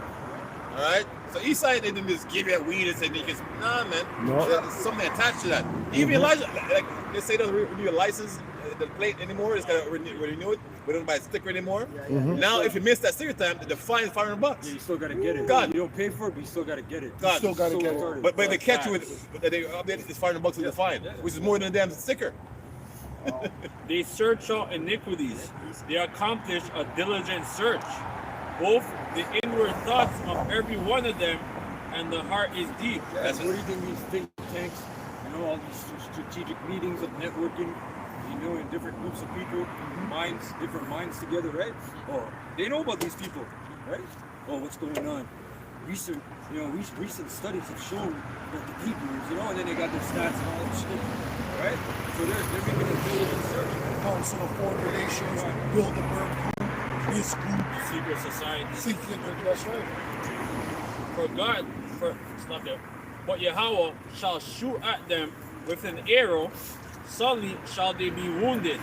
All right. So Eastside they didn't just give you that weed and say nah, man. No. There's something attached to that. Even your license, like they say they'll renew your license the plate anymore. It's got to renew it. We don't buy a sticker anymore. Now, if you miss that sticker time, the fine is $500. Yeah, you still gotta get it. God. You don't pay for it, but you still gotta get it. God. Still gotta So get it. retarded. But they catch you with, they update it's $500 with the fine, which is more than a damn sticker. They search out iniquities. They accomplish a diligent search. Both the inward thoughts of every one of them and the heart is deep. That's what do you think these think tanks, you know, all these strategic meetings of networking, you know, in different groups of people, minds, different minds together, right? Oh, they know about these people, right? Oh, what's going on? Recent studies have shown that the Hebrews, you know, and then they got their stats and all that shit, right? So they're making a diligent search. Council of Foreign Relations, Bilderberg Group, this group, Secret society. secret, that's right. But Yahweh shall shoot at them with an arrow, suddenly shall they be wounded.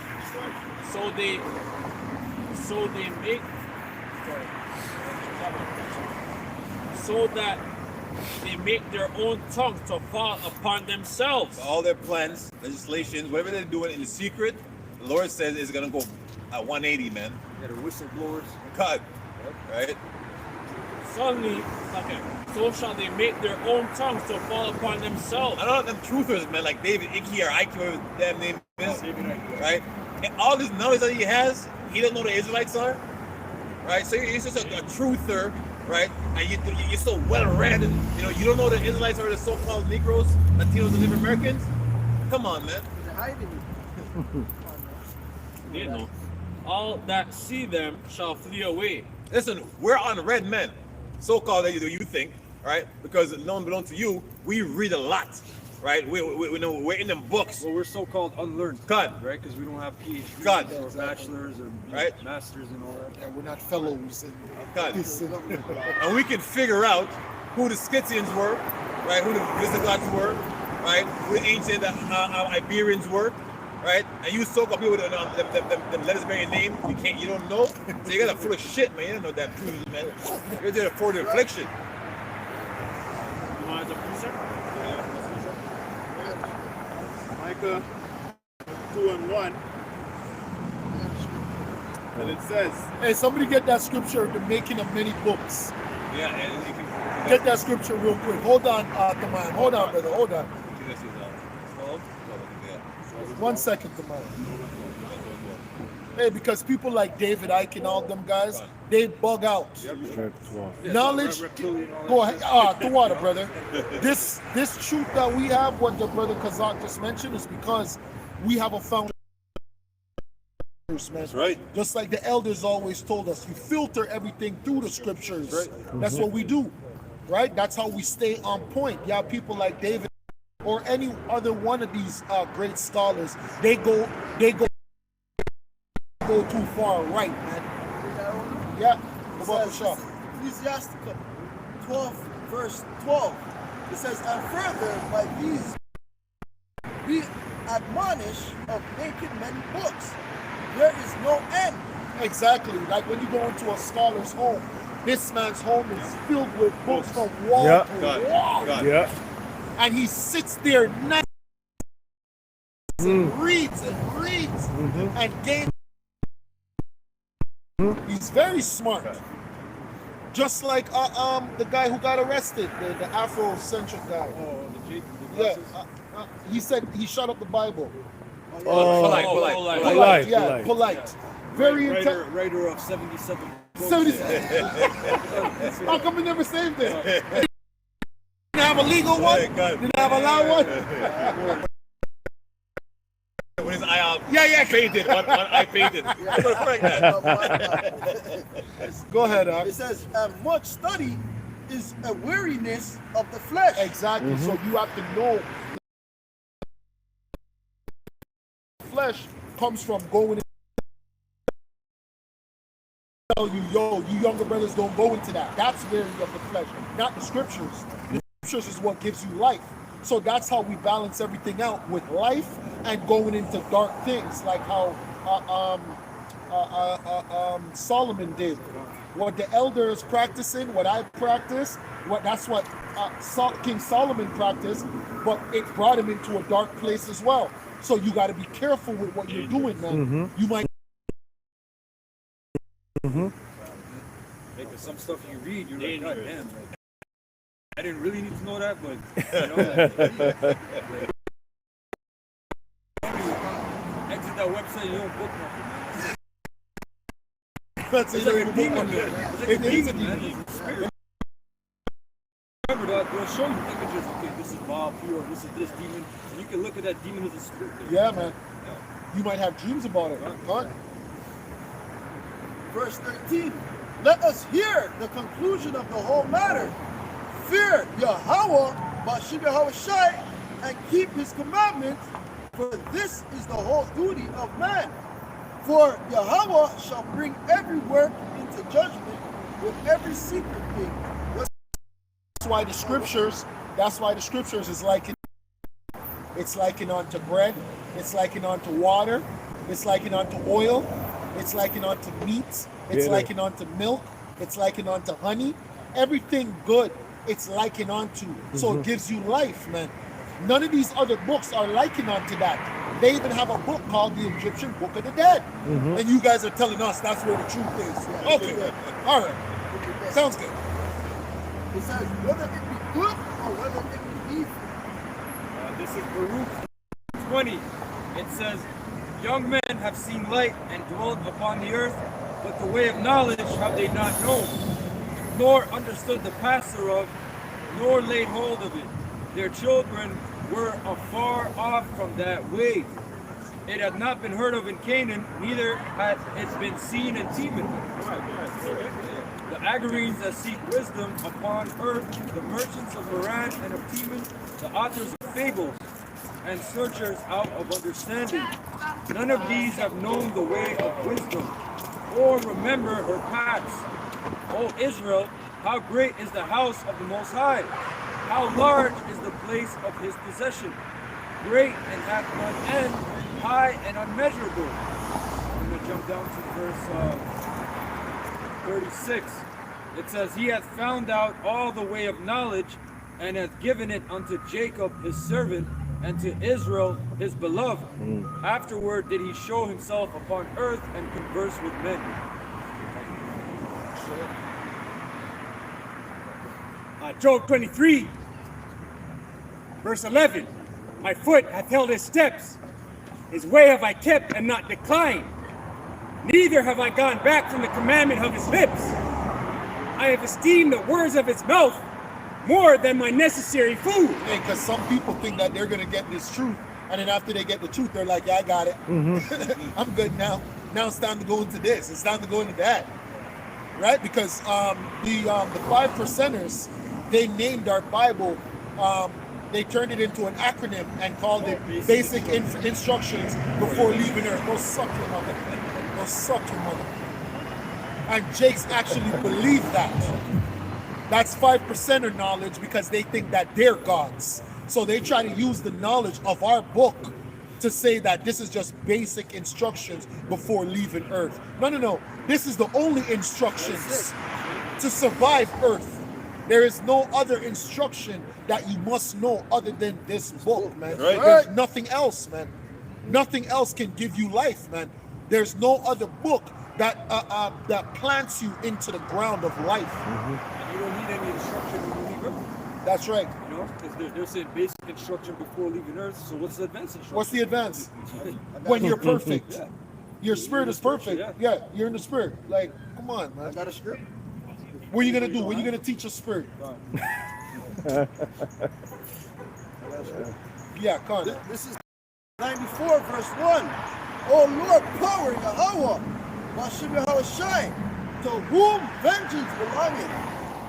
So they make so that they make their own tongues to fall upon themselves. All their plans, legislations, whatever they're doing in the secret, the Lord says it's gonna go at 180, man. Yeah, the whistleblowers. God, right? Suddenly, okay, so shall they make their own tongues to fall upon themselves. I don't know them truthers, man, like David Icke or Ike, whatever his damn name is, right? And all this knowledge that he has, he doesn't know the Israelites are, right? So he's just a truther, right? And you're so well read, and you know you don't know the Israelites are the so-called Negroes, Latinos, and Native Americans. Come on, man. They're hiding it. You know, all that see them shall flee away. Listen, we're unread men, so-called that you think, right? Because no one belongs to you. We read a lot, right? We know we're in them books. Well, we're so-called unlearned, God, right? Because we don't have PhDs God. or bachelors or Right. masters and all that. And we're not fellows in God. this. And we can figure out who the Scythians were, right? Who the Visigoths were, right? Who the ancient Iberians were, right? And you so-called people with them letters bearing name, you don't know. So you got a full of shit, man. You don't know that truth, man. You're there for the affliction. You want to preacher? Micah 2:1. And it says, Hey, somebody get that scripture, the making of many books. Yeah, and you can Get that scripture real quick. Hold on, Taman. Hold on, brother. Hold on. this is 1 second, Taman. Hey, because people like David Icke and all them guys, they bug out. Knowledge. Go ahead. The water, brother. This truth that we have, what the brother Kazak just mentioned, is because we have a foundation. That's right. Just like the elders always told us, you filter everything through the scriptures. That's what we do, right? That's how we stay on point. You have people like David or any other one of these great scholars. They go too far right, man. Yeah. It Go says, shop. Ecclesiasticus 12, verse 12. It says, and further by these we admonish of making many books. There is no end. Exactly. Like when you go into a scholar's home, this man's home is filled with books from wall Yeah. to God. wall. God. Yeah. And he sits there nights and reads and reads and gains. He's very smart. Just like the guy who got arrested, the Afrocentric guy. Yeah. He said he shut up the Bible. Polite. Polite, yeah, polite. Very intelligent. Writer of 77 books. 77. How come we never saved it? Didn't have a legal one? God. Didn't have a law one? When his eye out, Yeah. painted, one eye painted. I'm gonna correct that. Go ahead, Ak. It says, and much study is a weariness of the flesh. Exactly. So you have to know flesh comes from going in. Tell you, yo, you younger brothers don't go into that. That's wearing of the flesh, not the scriptures. The scriptures is what gives you life. So that's how we balance everything out with life and going into dark things, like how Solomon did. What the elders practicing, what I practice, that's what King Solomon practiced, but it brought him into a dark place as well. So you got to be careful with what you're doing, man. You might. Like, 'cause some stuff you read, you're like, God damn, like, I didn't really need to know that, but you know, exit that website, you don't book nothing, man. That's It's like a demon, man. It's like a demon, man. It's a spirit. Remember that they'll show you images. Okay, this is Bob here, or this is this demon, and you can look at that demon as a spirit. Yeah, man. You might have dreams about it. Huh? Verse 13. Let us hear the conclusion of the whole matter. Fear Yahweh, Bashim Yahweh Shai, and keep his commandments, for this is the whole duty of man. For Yahweh shall bring every work into judgment with every secret thing. That's why the scriptures is likened. It's likened unto bread. It's likened unto water. It's likened unto oil. It's likened unto meats. It's likened unto milk. It's likened unto honey. Everything good, it's likened unto. So it gives you life, man. None of these other books are likened unto that. They even have a book called the Egyptian Book of the Dead. And you guys are telling us that's where the truth is. Okay. All right. Sounds good. It says whether it be good or whether it be evil. This is Baruch 20. It says, young men have seen light and dwelt upon the earth, but the way of knowledge have they not known, nor understood the path thereof, nor laid hold of it. Their children were afar off from that way. It had not been heard of in Canaan, neither had it been seen in Teman. The Agarenes that seek wisdom upon earth, the merchants of Haran and of Teman, the authors of fables, and searchers out of understanding. None of these have known the way of wisdom, or remember her paths. O Israel, how great is the house of the Most High! How large is the place of his possession! Great and hath none end, high and unmeasurable. I'm going to jump down to verse 36. It says, he hath found out all the way of knowledge, and hath given it unto Jacob his servant, and to Israel his beloved. Afterward did he show himself upon earth and converse with men. Job 23, verse 11. My foot hath held his steps. His way have I kept and not declined. Neither have I gone back from the commandment of his lips. I have esteemed the words of his mouth more than my necessary food. Because some people think that they're going to get this truth, and then after they get the truth, they're like, yeah, I got it. I'm good now. Now it's time to go into this. It's time to go into that. Right? Because the 5%ers, they named our Bible, they turned it into an acronym and called it Basic Instructions Before Leaving Earth. Go suck your mother. Go suck your mother. And Jakes actually believe that. That's 5%er knowledge because they think that they're gods. So they try to use the knowledge of our book to say that this is just basic instructions before leaving Earth. No. This is the only instructions to survive Earth. There is no other instruction that you must know other than this book, man. Right. There's nothing else, man. Nothing else can give you life, man. There's no other book that plants you into the ground of life. You don't need any instruction when you leave Earth. That's right. You know, because they're saying basic instruction before leaving Earth. So what's the advanced instruction? What's the advance? When you're perfect. Yeah. Your spirit is perfect. Yeah. Yeah, you're in the spirit. Like, come on, man. I got a script. What are you gonna do? What are you gonna teach your spirit? Yeah, come on. This is 94 verse 1. O Lord, power Yahweh, Bashim Yahweh Shai, to whom vengeance belongeth.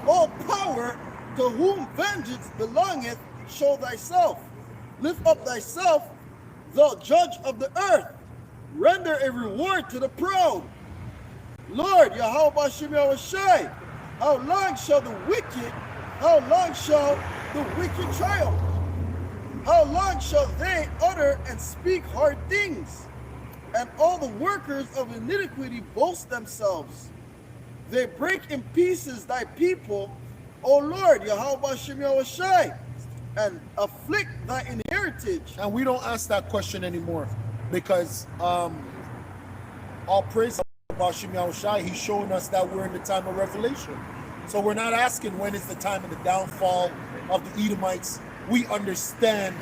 O power, to whom vengeance belongeth, show thyself. Lift up thyself, thou judge of the earth. Render a reward to the proud. Lord, Yahweh Bashim Yahweh Shai, how long shall the wicked triumph? How long shall they utter and speak hard things? And all the workers of iniquity boast themselves. They break in pieces thy people, O Lord, Yahweh Bashim Yahweh Shai, and afflict thy inheritance. heritage. And we don't ask that question anymore because all praise about Shem Yahushai, he's showing us that we're in the time of revelation. So we're not asking when is the time of the downfall of the Edomites. We understand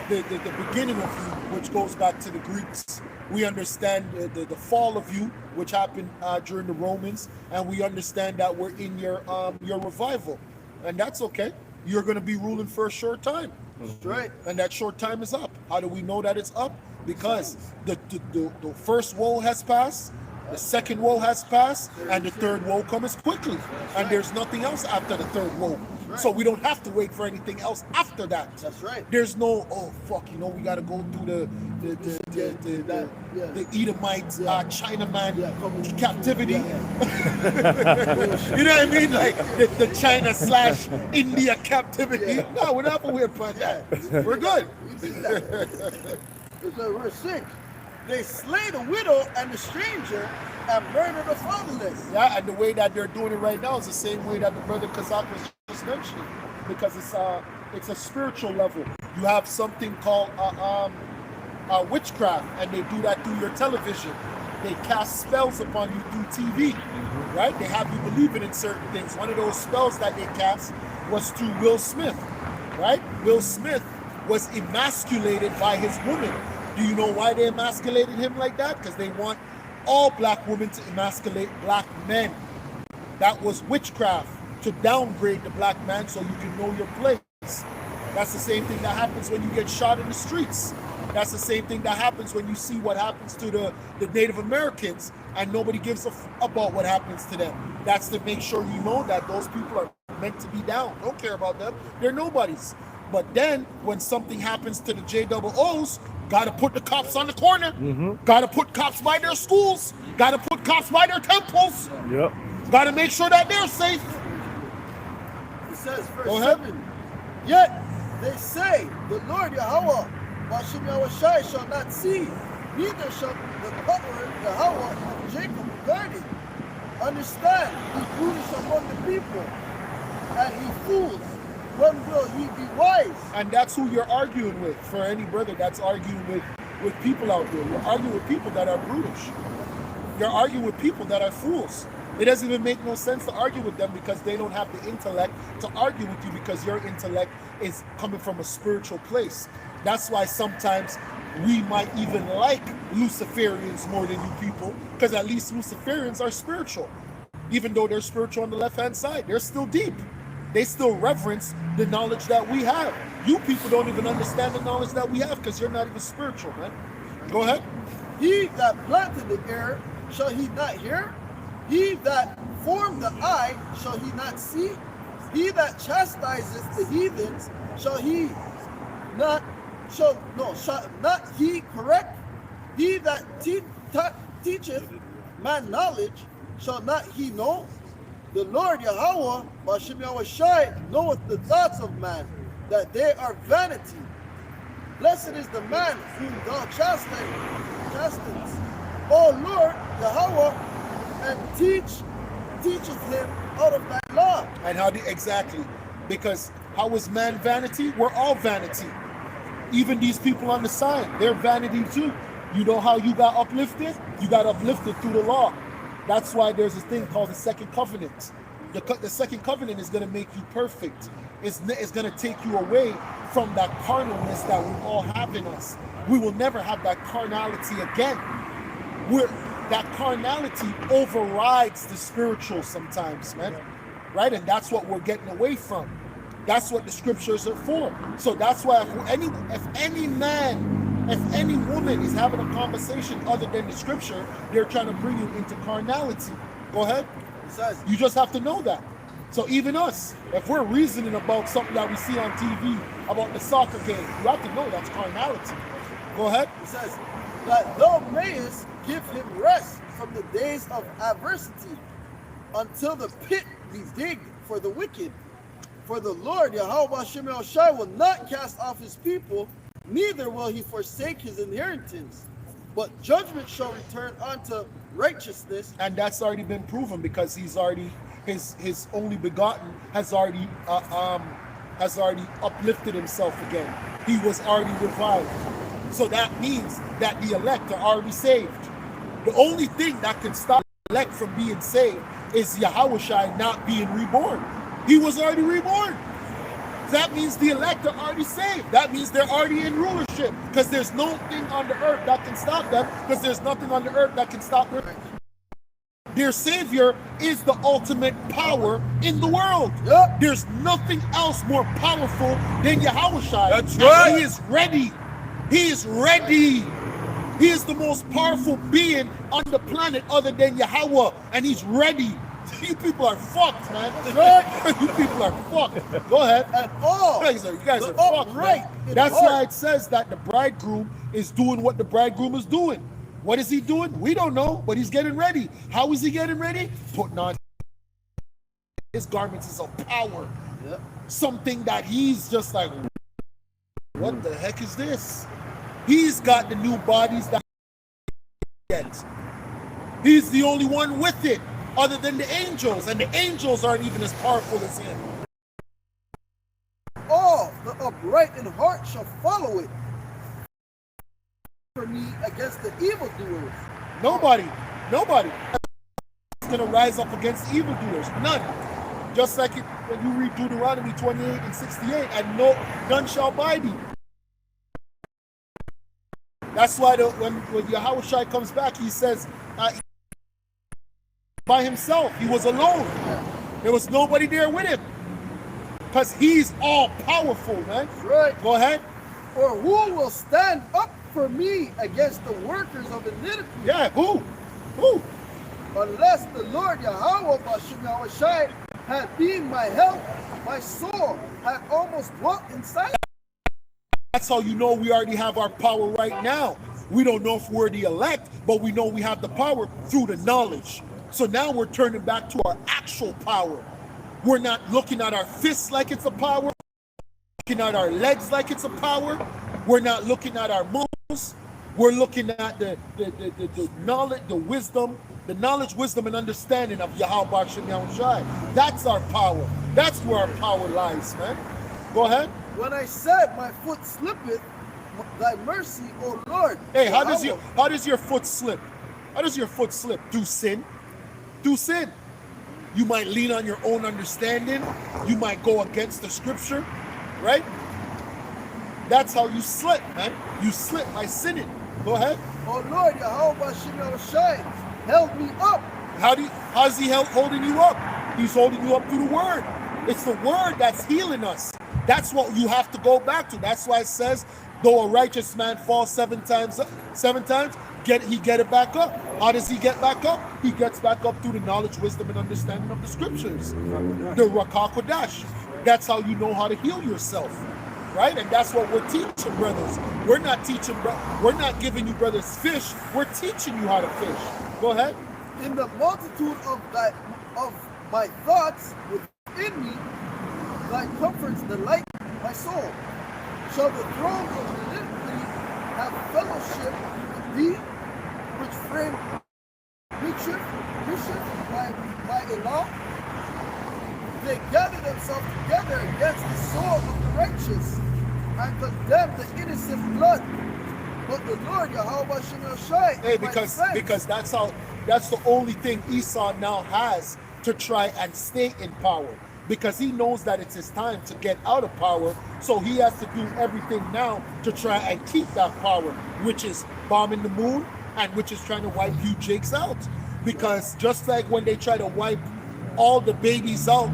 the beginning of you, which goes back to the Greeks. We understand the fall of you, which happened during the Romans, and we understand that we're in your revival, and that's okay. You're going to be ruling for a short time. That's right. And that short time is up. How do we know that it's up? Because the first woe has passed, the second woe has passed, and the third woe comes quickly. And there's nothing else after the third woe. So we don't have to wait for anything else after that. That's right. There's no, oh fuck, you know, we got to go through the Edomite, Chinaman captivity. You know what I mean? Like the China/India captivity. No, we're not worried about that. We're good. It's verse 6. They slay the widow and the stranger and murder the fatherless. Yeah, and the way that they're doing it right now is the same way that the brother Kazak was just mentioning, because it's a spiritual level. You have something called witchcraft, and they do that through your television. They cast spells upon you through TV, right? They have you believing in certain things. One of those spells that they cast was through Will Smith, right? Will Smith was emasculated by his woman. Do you know why they emasculated him like that? Because they want all black women to emasculate black men. That was witchcraft, to downgrade the black man so you can know your place. That's the same thing that happens when you get shot in the streets. That's the same thing that happens when you see what happens to the Native Americans and nobody gives a about what happens to them. That's to make sure you know that those people are meant to be down. Don't care about them. They're nobodies. But then when something happens to the JOOs, got to put the cops on the corner. Got to put cops by their schools. Got to put cops by their temples. Yep. Got to make sure that they're safe. It says, verse Go ahead. 7. Yet they say, the Lord Yahweh, Hashem Yahushai, shall not see, neither shall the power Yahweh of Jacob regard it. Understand, he foolish among the people, and he fools. When will he be wise? And that's who you're arguing with. For any brother that's arguing with people out there, you're arguing with people that are brutish. You're arguing with people that are fools. It doesn't even make no sense to argue with them because they don't have the intellect to argue with you, because your intellect is coming from a spiritual place. That's why sometimes we might even like Luciferians more than you people, because at least Luciferians are spiritual. Even though they're spiritual on the left-hand side, they're still deep. They still reverence the knowledge that we have. You people don't even understand the knowledge that we have because you're not even spiritual, man. Go ahead. He that planted the ear, shall he not hear? He that formed the eye, shall he not see? He that chastises the heathens, shall not he correct? He that teacheth man knowledge, shall not he know? The Lord Yahweh, Hashem Yahushai, knoweth the thoughts of man, that they are vanity. Blessed is the man whom thou chastens, O Lord Yahweh, and teacheth him out of thy law. And how exactly? Because how is man vanity? We're all vanity. Even these people on the side, they're vanity too. You know how you got uplifted? You got uplifted through the law. That's why there's this thing called the second covenant. The second covenant is going to make you perfect. It's going to take you away from that carnalness that we all have in us. We will never have that carnality again. That carnality overrides the spiritual sometimes, man. Right? And that's what we're getting away from. That's what the scriptures are for. So that's why if any man, if any woman is having a conversation other than the scripture, they're trying to bring you into carnality. Go ahead. You just have to know that. So even us, if we're reasoning about something that we see on TV, about the soccer game, you have to know that's carnality. Go ahead. It says, that thou mayest give him rest from the days of adversity, until the pit be digged for the wicked. For the Lord Yahweh Hashem Yahushai will not cast off his people, neither will he forsake his inheritance. But judgment shall return unto righteousness. And that's already been proven, because he's already his only begotten has already has already uplifted himself again. He was already revived. So that means that the elect are already saved. The only thing that can stop the elect from being saved is Yahushua not being reborn. He was already reborn. That means the elect are already saved. That means they're already in rulership, because there's nothing on the earth that can stop them, because there's nothing on the earth that can stop them. Their Savior is the ultimate power in the world. Yep. There's nothing else more powerful than Yahushua. That's And right. He is ready. He is ready. He is the most powerful being on the planet other than Yahweh, and he's ready. You people are fucked, man. You people are fucked. Go ahead. And all You guys are the fucked, upright man. in That's heart. why it says that the bridegroom is doing what the bridegroom is doing. What is he doing? We don't know, but he's getting ready. How is he getting ready? Putting on his garments of power. Yep. Something that he's just like, what the heck is this? He's got the new bodies that he gets. He's the only one with it, other than the angels, and the angels aren't even as powerful as him. all the upright in heart shall follow it. For me against the evildoers. Nobody is going to rise up against evildoers. None. Just like it, when you read Deuteronomy 28 and 68, and none shall buy thee. That's why when Yahushua comes back, he says, by himself, he was alone. There was nobody there with him. Because he's all powerful, man. That's right. Go ahead. Or who will stand up for me against the workers of iniquity? Yeah, who? Who? Unless the Lord Yahweh Bashem Yahushai had been my help, my soul had almost dwelt inside. That's how you know we already have our power right now. We don't know if we're the elect, but we know we have the power through the knowledge. So now we're turning back to our actual power. We're not looking at our fists like it's a power, looking at our legs like it's a power. We're not looking at our muscles. We're looking at the knowledge, the wisdom, the knowledge, wisdom, and understanding of Yahweh Shem Yahushai. That's our power. That's where our power lies, man. Go ahead. When I said my foot slippeth, thy mercy, O Lord. Hey, how does your foot slip? How does your foot slip? Through sin. Through sin. You might lean on your own understanding. You might go against the scripture, right? That's how you slip, man. You slip by sinning. Go ahead. O Lord Yahweh Bashem Yahushai held me up. How's he holding you up? He's holding you up through the word. It's the word that's healing us. That's what you have to go back to. That's why it says, though a righteous man falls seven times, he get it back up. How does he get back up? He gets back up through the knowledge, wisdom, and understanding of the scriptures. The Rakah Kodash. That's how you know how to heal yourself. Right? And that's what we're teaching, brothers. We're not giving you brothers fish. We're teaching you how to fish. Go ahead. In the multitude of my thoughts within me, thy comforts delight my soul. Shall the throne of iniquity have fellowship with thee, which frame mischief by a law? They gather themselves together against the soul of the righteous and condemn the innocent blood. But the Lord Yahweh Shem Yahushai, Hey, because that's the only thing Esau now has to try and stay in power. Because he knows that it's his time to get out of power, so he has to do everything now to try and keep that power, which is bombing the moon and which is trying to wipe you Jakes out. Because just like when they try to wipe all the babies out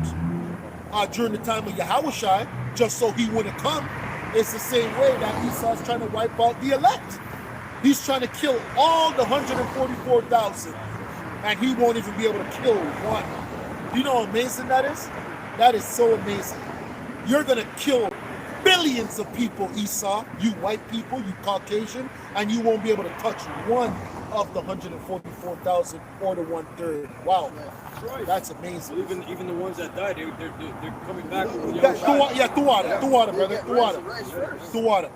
during the time of Yahushua, just so he wouldn't come, it's the same way that Esau's trying to wipe out the elect. He's trying to kill all the 144,000, and he won't even be able to kill one. You know how amazing that is? That is so amazing. You're going to kill billions of people, Esau, you white people, you Caucasian, and you won't be able to touch one of the 144,000 or the 1/3. Wow. That's amazing. Even the ones that died, they're coming back. Through water, brother. Through water.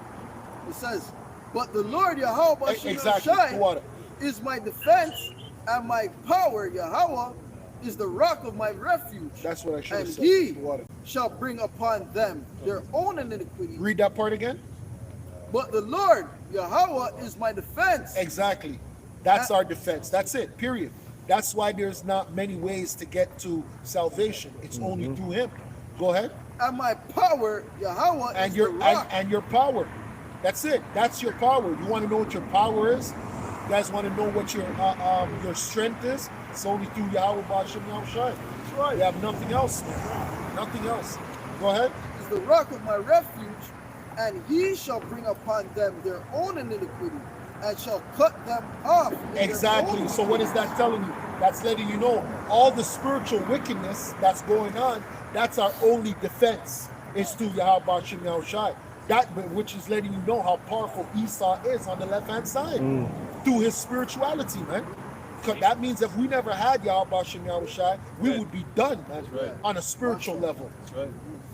It says, but the Lord Yahweh Bashem Exactly. Through Yahushai water. is my defense and my power, Yahweh, is the rock of my refuge. That's what I should have And said. he Water. shall bring upon them their own iniquity. Read that part again. But the Lord, Yahweh, is my defense. Exactly. That's our defense. That's it. Period. That's why there's not many ways to get to salvation. It's only through Him. Go ahead. And my power, Yahweh, And is your the rock. and your power. That's it. That's your power. You want to know what your power is? You guys want to know what your strength is? It's only through Yahweh Ba'ashem Yahushai. That's right. You have nothing else, man. Nothing else. Go ahead. Is the rock of my refuge, and he shall bring upon them their own iniquity, and shall cut them off. in their Exactly. own So what is that telling you? That's letting you know all the spiritual wickedness that's going on, that's our only defense. It's through Yahweh Ba'ashem Yahushai. That which is letting you know how powerful Esau is on the left-hand side. Through his spirituality, man. Because that means if we never had Yahweh Ba'ashem Yahushai, we would be done, man. right. On a spiritual level. That's right.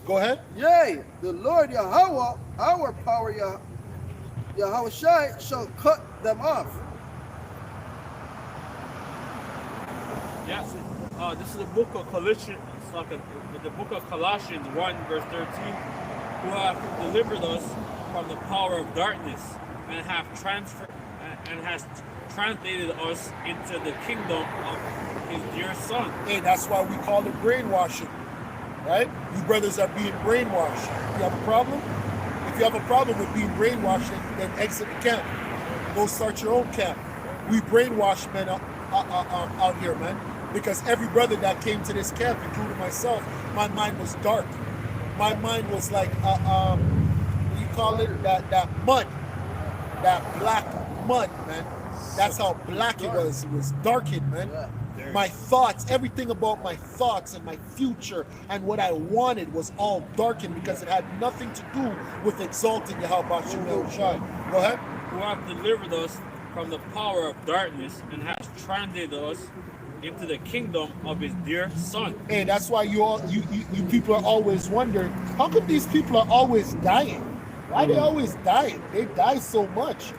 Go ahead. Yea, the Lord Yahweh, our power Yahweh shall cut them off. Yes. This is the book of Colossians, the book of Colossians 1 verse 13, who have delivered us from the power of darkness and have has translated us into the kingdom of his dear Son. Hey, that's why we call it brainwashing. Right? You brothers are being brainwashed. You have a problem? If you have a problem with being brainwashed, then exit the camp. Go start your own camp. We brainwash men out here, man. Because every brother that came to this camp, including myself, my mind was dark. My mind was like, what do you call it? That mud. That black mud, man. That's how black it was. It was darkened, man. My thoughts, everything about my thoughts and my future and what I wanted was all darkened because it had nothing to do with exalting Yahweh Ba'ashem Yahushai. Go ahead. Who have delivered us from the power of darkness and has translated us into the kingdom of his dear Son. Hey, that's why you people are always wondering, how come these people are always dying? Why they always dying? They die so much.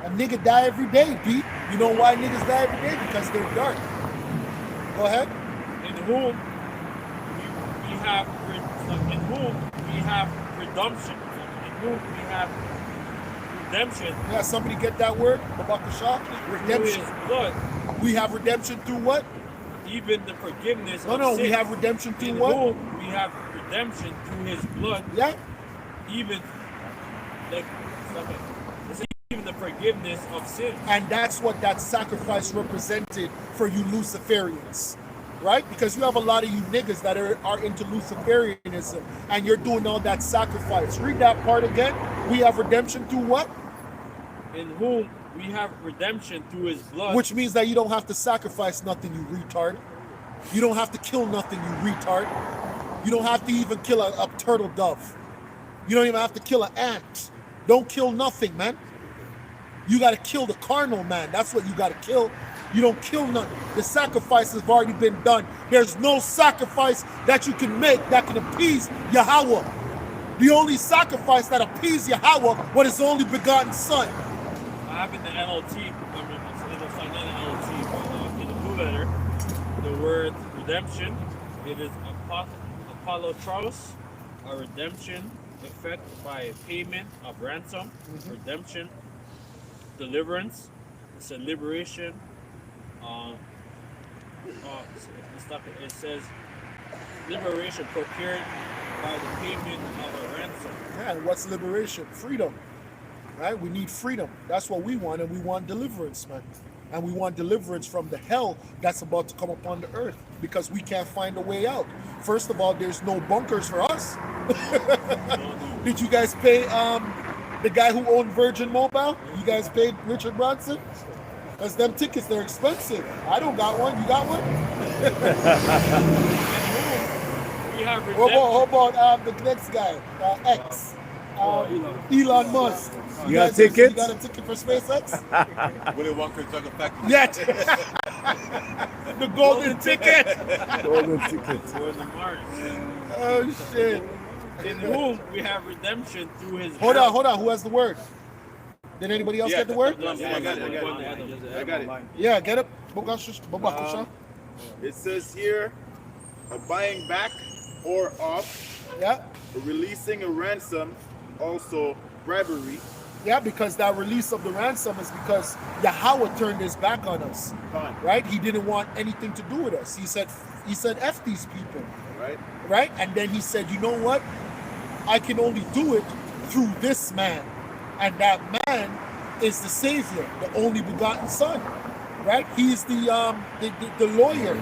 A nigga die every day, Pete. You know why niggas die every day? Because they're dark. Go ahead. In whom we have redemption. In whom we have redemption. Yeah, somebody get that word? Babakasha? Redemption. Through his blood, We have redemption through what? even the forgiveness of No, sins. we have redemption through In what? whom we have redemption through his blood, Yeah. even the forgiveness of sins. And that's what that sacrifice represented for you Luciferians, right? Because you have a lot of you niggas that are into Luciferianism and you're doing all that sacrifice. Read that part again. We have redemption through what? In whom we have redemption through his blood. Which means that you don't have to sacrifice nothing, you retard. You don't have to kill nothing, you retard. You don't have to even kill a turtle dove. You don't even have to kill an ant. Don't kill nothing, man. You got to kill the carnal man. That's what you got to kill. You don't kill nothing. The sacrifice has already been done. There's no sacrifice that you can make that can appease Yahweh. The only sacrifice that appeases Yahweh was his only begotten Son. I have in the NLT, it's not in the NLT, but in the blue letter, the word redemption, it is apolotros, a redemption effect by payment of ransom, redemption, deliverance, it's a liberation. It says liberation procured by the payment of a ransom. Man, what's liberation? Freedom, right? We need freedom. That's what we want, and we want deliverance, man. And we want deliverance from the hell that's about to come upon the earth because we can't find a way out. First of all, there's no bunkers for us. Did you guys pay the guy who owned Virgin Mobile? You guys paid Richard Branson? Because them tickets, they're expensive. I don't got one. You got one? We have How about the next guy, X? Elon Musk. You got a ticket? You got a ticket for SpaceX? Willy Wonka Chocolate Factory. Yet. The golden ticket. Golden ticket. Oh, shit. In whom we have redemption through his Hold on. Who has the word? Did anybody else get the word? Yeah, I got it. Yeah, get it. Babakusha. It says here, a buying back or off, Yeah. a releasing a ransom, also bribery. Yeah, because that release of the ransom is because Yahweh turned his back on us. Fine. Right? He didn't want anything to do with us. He said, F these people. Right? Right? And then he said, you know what? I can only do it through this man. And that man is the Savior, the only begotten Son. Right? He's the lawyer.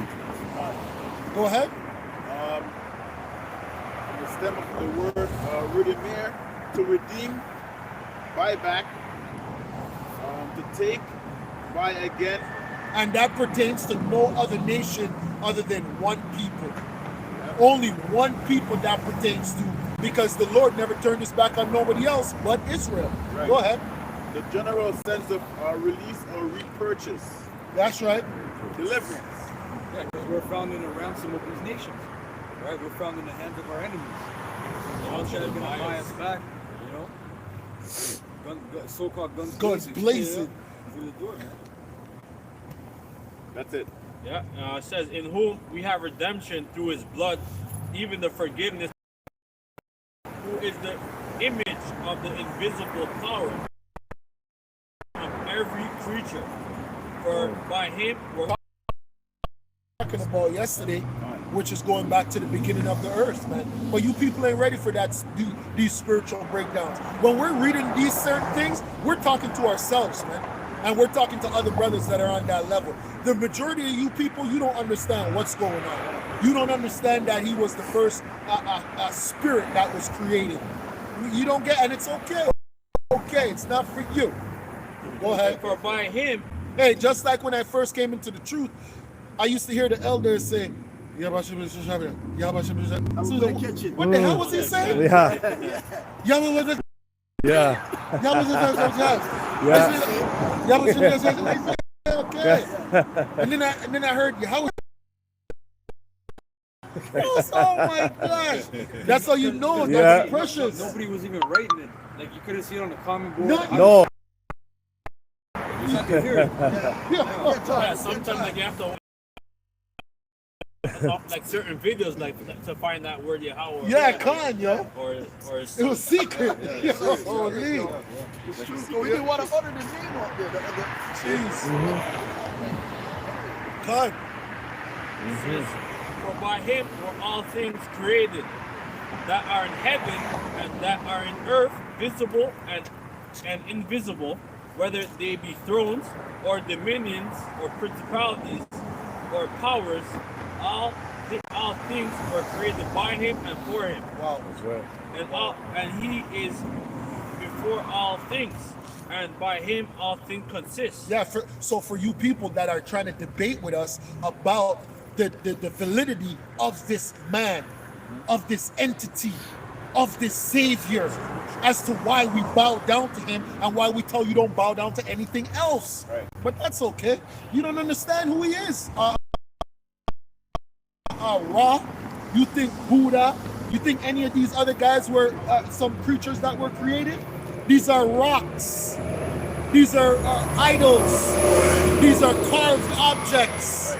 Go ahead. The stem of the word redimir, to redeem, buy back, to take, buy again. And that pertains to no other nation other than one people. Only one people that pertains to, because the Lord never turned his back on nobody else but Israel. Right. Go ahead. The general sense of release or repurchase, That's right. deliverance. Yeah, because we're found in a ransom of these nations, right? We're found in the hands of our enemies. The ones that are going to buy us back, you know? So-called guns Blazing. Through the door, man. That's it. Yeah, it says, in whom we have redemption through his blood, even the forgiveness, who is the image of the invisible power of every creature. For by him we're Talking about yesterday, which is going back to the beginning of the earth, man. But you people ain't ready for that. These spiritual breakdowns. When we're reading these certain things, we're talking to ourselves, man, and we're talking to other brothers that are on that level. The majority of you people, you don't understand what's going on. You don't understand that he was the first spirit that was created. You don't get, and it's okay. Okay, it's not for you. Go ahead. for by him. Hey, just like when I first came into the truth, I used to hear the elders say, what the hell was he saying? Yeah. Yeah. Okay. And then I heard Yahweh. Oh my gosh. That's how you know that's precious. Nobody was even writing it. Like, you couldn't see it on the common board. No. You just had to hear it. Yeah, sometimes like you have to like certain videos like to find that word Yahweh. Yeah, Khan, yo. Or It was secret. Yo, holy. It's true. So we didn't want to utter the name out there. Jeez. Khan. For by him were all things created that are in heaven and that are in earth, visible and invisible, whether they be thrones or dominions or principalities or powers. All things were created by him and for him. Wow. That's right. And he is before all things, and by him all things consist. Yeah, so for you people that are trying to debate with us about the validity of this man, of this entity, of this Savior, as to why we bow down to him and why we tell you don't bow down to anything else. Right. But that's okay. You don't understand who he is. Ra, you think Buddha, you think any of these other guys were some creatures that were created? These are rocks. These are idols. These are carved objects.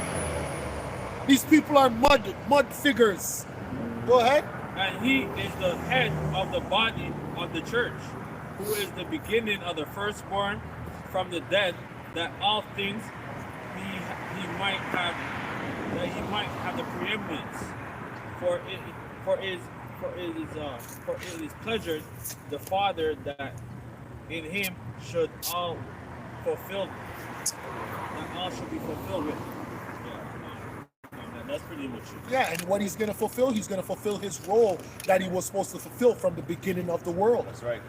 These people are mud figures. Go ahead. And he is the head of the body of the church, who is the beginning of the firstborn from the dead, that all things he might have the preeminence. For it is pleasure the Father that in him should all fulfill, that all should be fulfilled with. That's pretty much it. Yeah, and what he's going to fulfill his role that he was supposed to fulfill from the beginning of the world. That's right.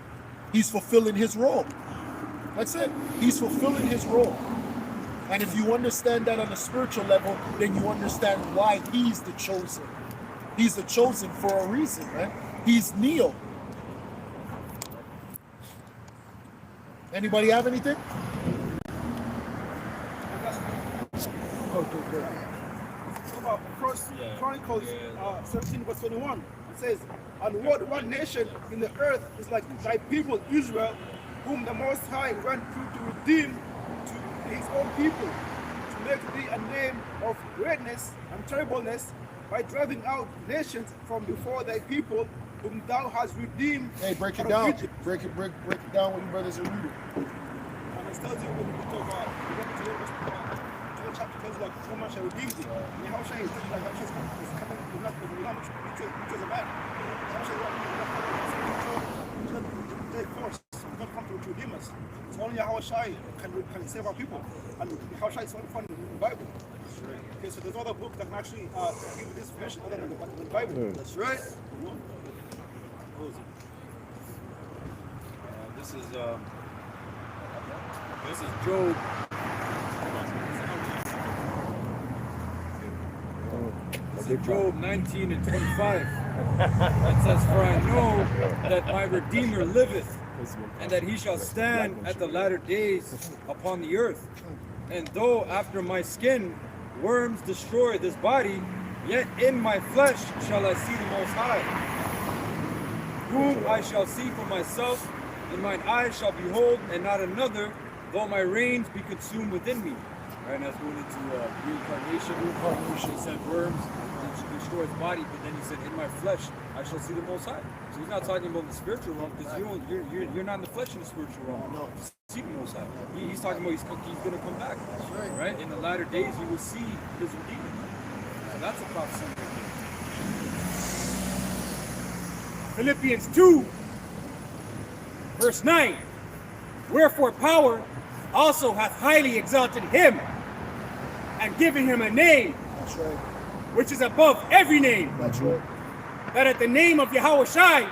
He's fulfilling his role. That's it. He's fulfilling his role. And if you understand that on a spiritual level, then you understand why he's the chosen. He's the chosen for a reason, man. He's Neo. Anybody have anything? Okay. About First Chronicles 17 verse 21. It says, and what one nation in the earth is like thy people Israel, whom the Most High went through to redeem to his own people, to make thee a name of greatness and terribleness by driving out nations from before thy people, whom thou hast redeemed. Hey, break it out of down. Egypt. Break it down when you brothers are reading. And it tells you in the book of Joel chapter tells you like how much I redeemed thee. And how shall he tell you like how much is coming because of that. How shall take force. God come to redeem us. It's only Yahweh Shai can save our people. And Yahweh Shai is only found in the Bible. Okay, so there's other book that can actually give you this information other than the Bible. That's right. This is Job. This is Job 19 and 25. That says, "For I know that my Redeemer liveth, and that he shall stand at the latter days upon the earth. And though after my skin worms destroy this body, yet in my flesh shall I see the Most High, whom I shall see for myself, and mine eyes shall behold, and not another, though my reins be consumed within me." Right, and that's going into reincarnation. He said worms destroy his body, but then he said, "In my flesh I shall see the Most High." So he's not talking about the spiritual realm, because you're not in the flesh in the spiritual realm. No, see the Most High. He's talking about he's going to come back. That's right. Right. In the latter days, you will see his Redeemer. So that's a prophecy. Philippians 2, verse 9. Wherefore power also hath highly exalted him, and given him a name, That's right. which is above every name, That's right. that at the name of Yahweh Shai,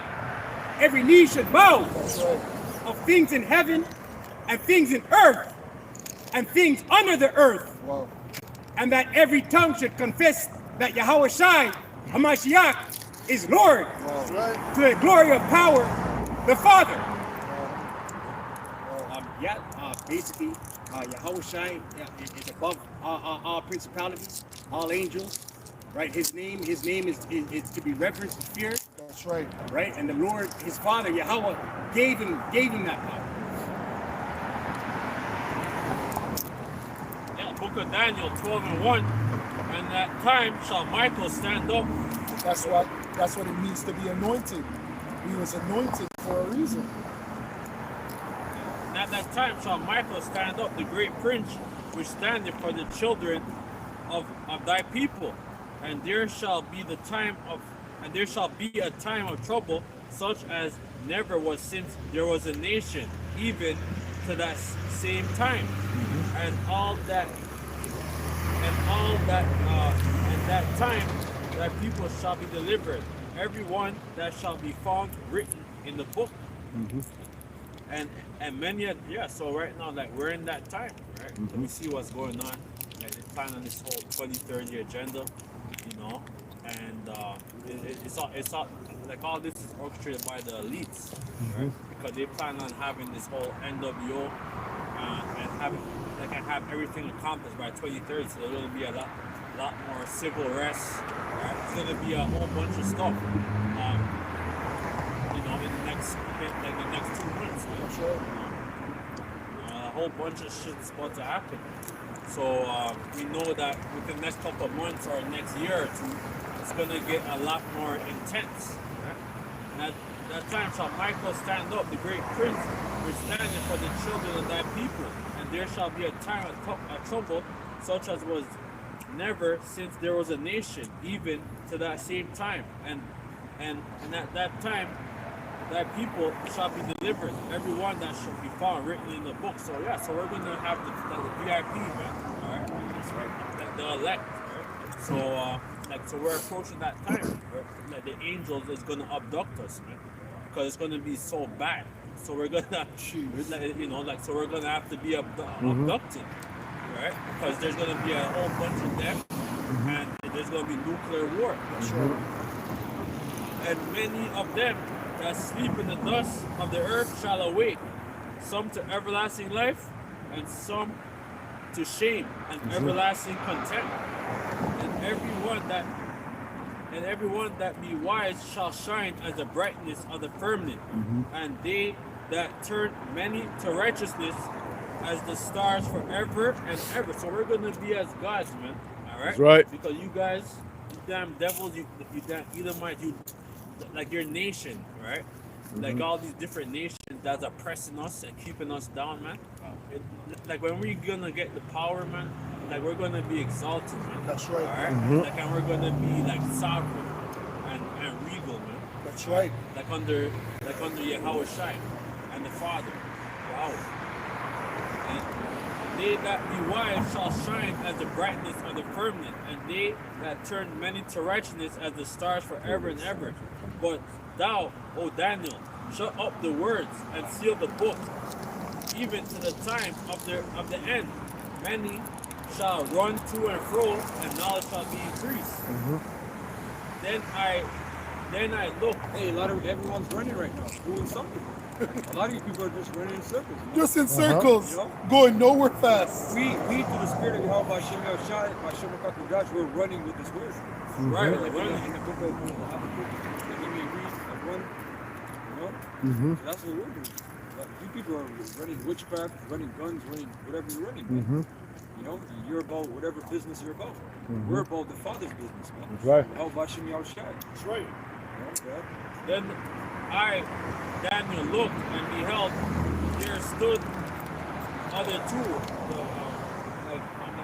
every knee should bow, That's right. of things in heaven, and things in earth, and things under the earth, Wow. and that every tongue should confess that Yahweh Shai, Hamashiach, is Lord, That's right. to the glory of power, the Father. Basically, Yahweh Shai is above all principalities, all angels, right? His name is to be reverenced and feared, That's right. right? And the Lord, his Father, Yahweh, gave him that power. Yeah, Book of Daniel 12 and 1. And that time shall Michael stand up. That's what it means to be anointed. He was anointed for a reason. And at that time shall Michael stand up, the great prince, which standeth for the children of thy people. And there shall be a time of trouble, such as never was since there was a nation, even to that same time. And that time that people shall be delivered, everyone that shall be found written in the book. And many, so right now, like, we're in that time, right? So we see what's going on. Like, they plan on this whole 2030 agenda, you know, and it's all like, all this is orchestrated by the elites, right? Because they plan on having this whole NWO and have everything accomplished by 2030. So there's going to be a lot more civil arrests. Right? There's going to be a whole bunch of stuff, you know, in the next 2 months. Right? A whole bunch of shit's about to happen. So we know that within the next couple of months or next year or two, it's going to get a lot more intense. Right? And at that time shall Michael stand up, the great prince, which standeth for the children of thy people. And there shall be a time of trouble, such as was never since there was a nation, even to that same time. And at that time, thy people shall be delivered, everyone that shall be found written in the book. So yeah, so we're gonna have the VIP, man. All right, that's right. The elect. Right? So so we're approaching that time. Right? Like, the angels is gonna abduct us, man, because it's gonna be so bad. So we're gonna, so we're gonna have to be abducted, right? Because there's gonna be a whole bunch of them, and there's gonna be nuclear war. And many of them that sleep in the dust of the earth shall awake, some to everlasting life, and some to shame and everlasting contempt. And everyone that be wise shall shine as the brightness of the firmament. And they that turn many to righteousness as the stars forever and ever. So we're gonna be as gods, man. All right. That's right. Because you guys, you damn devils, you damn Edomites, you like your nation, right? Like all these different nations that's oppressing us and keeping us down, man. Like when we're gonna get the power, man, like we're gonna be exalted, man. That's right. All right? Like, and we're gonna be like sovereign and regal, man. That's right. Like under Yahweh Shai and the Father, Yahweh. And they that be wise shall shine as the brightness of the firmament, and they that turn many to righteousness as the stars forever and ever. But thou, O Daniel, shut up the words and seal the book, even to the time of the end. Many shall run to and fro, and knowledge shall be increased. Then I looked. Hey, everyone's running right now, doing something. A lot of you people are just running in circles. Just in circles, You know? going nowhere fast. We through the spirit of Yahweh Hashem Yahushai, Hashem HaKadosh, we're running with this word. Right, Like running. in the book of Habakkuk, they give me a read, I run, you know? So that's what we're doing. But you people are running witchcraft, running guns, running whatever you're running, man. You know, you're about whatever business you're about. We're about the Father's business, man. That's right. Yahweh Hashem Yahushai. That's right. You know, yeah. Then I, Daniel, looked and beheld, there stood other two. So,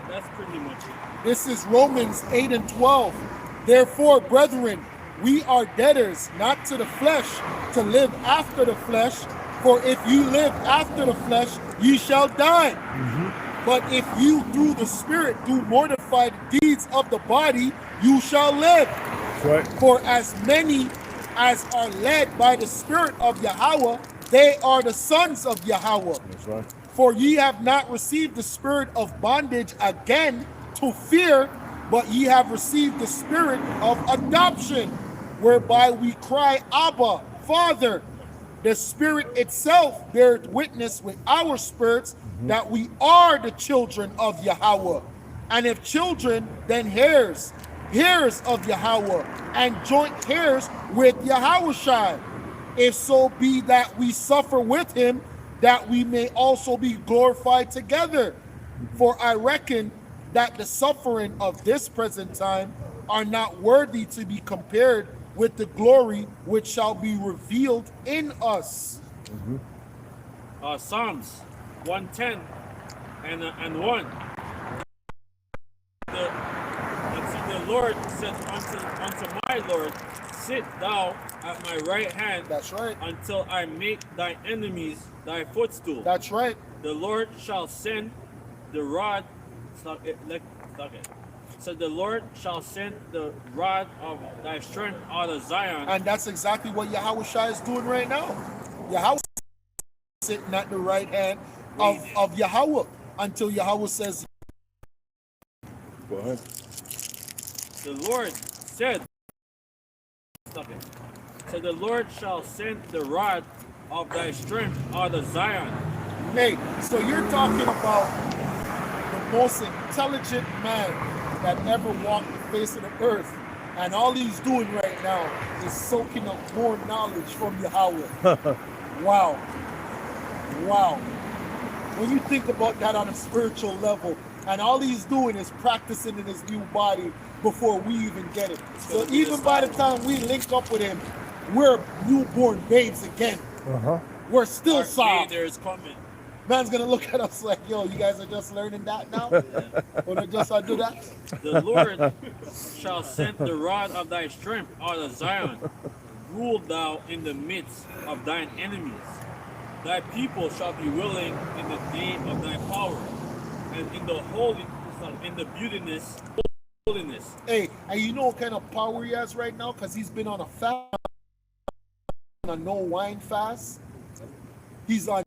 that's pretty much it. This is Romans 8 and 12. Therefore, brethren, we are debtors, not to the flesh, to live after the flesh. For if you live after the flesh, ye shall die. But if you through the Spirit do mortify the deeds of the body, you shall live. That's right. For as many as are led by the Spirit of Yahweh, they are the sons of Yahweh. That's right. For ye have not received the spirit of bondage again to fear, but ye have received the spirit of adoption, whereby we cry, Abba, Father. The Spirit itself bears witness with our spirits that we are the children of Yahweh. And if children, then heirs, heirs of Yahweh, and joint heirs with Yahushua. If so be that we suffer with him, that we may also be glorified together. For I reckon that the suffering of this present time are not worthy to be compared with the glory which shall be revealed in us. Psalms 110 and 1. The Lord said unto my Lord, sit thou at my right hand. That's right. Until I make thy enemies thy footstool. That's right. The Lord shall send the rod. Stop it. So the Lord shall send the rod of thy strength out of Zion. And that's exactly what Yahushua is doing right now. Yahweh is sitting at the right hand of Yahweh until Yahweh says. Go ahead. The Lord said, stop it. So the Lord shall send the rod of thy strength out of Zion. Hey, so you're talking about the most intelligent man that ever walked the face of the earth. And all he's doing right now is soaking up more knowledge from Yahweh. Wow. Wow. When you think about that on a spiritual level, and all he's doing is practicing in his new body before we even get it. So even by the time we link up with him, we're newborn babes again. We're still Our soft. Creator is coming. Man's gonna look at us like, yo, you guys are just learning that now? Or they just do that? The Lord shall send the rod of thy strength out of Zion. Rule thou in the midst of thine enemies. Thy people shall be willing in the name of thy power, and in the beautiness, holiness. Hey, and you know what kind of power he has right now? Because he's been on a fast, on a no wine fast. He's not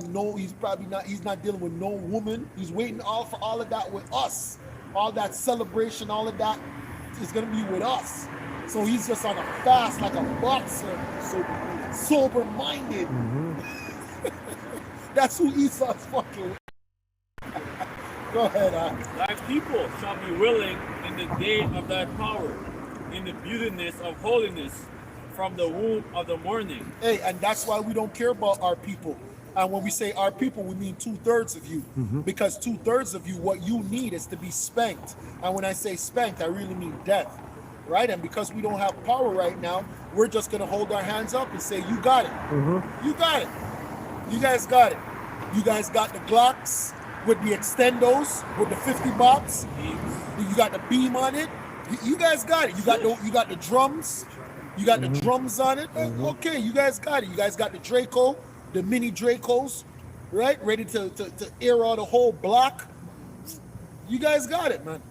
dealing with no woman. He's waiting for all of that with us. All that celebration, all of that is gonna be with us. So he's just on a fast like a boxer, sober-minded. That's who Esau's fucking with. Go ahead, Thy people shall be willing in the day of thy power, in the beautiness of holiness, from the womb of the morning. Hey, and that's why we don't care about our people. And when we say our people, we mean 2/3 of you, because 2/3 of you, what you need is to be spanked. And when I say spanked, I really mean death, right? And because we don't have power right now, we're just gonna hold our hands up and say, "You got it, you got it, you guys got it, you guys got the Glocks with the extendos with the 50 box, you got the beam on it, you guys got it. You got the drums, you got the drums on it. Okay, you guys got it. You guys got the Draco." The mini Dracos, right? Ready to air out a whole block. You guys got it, man.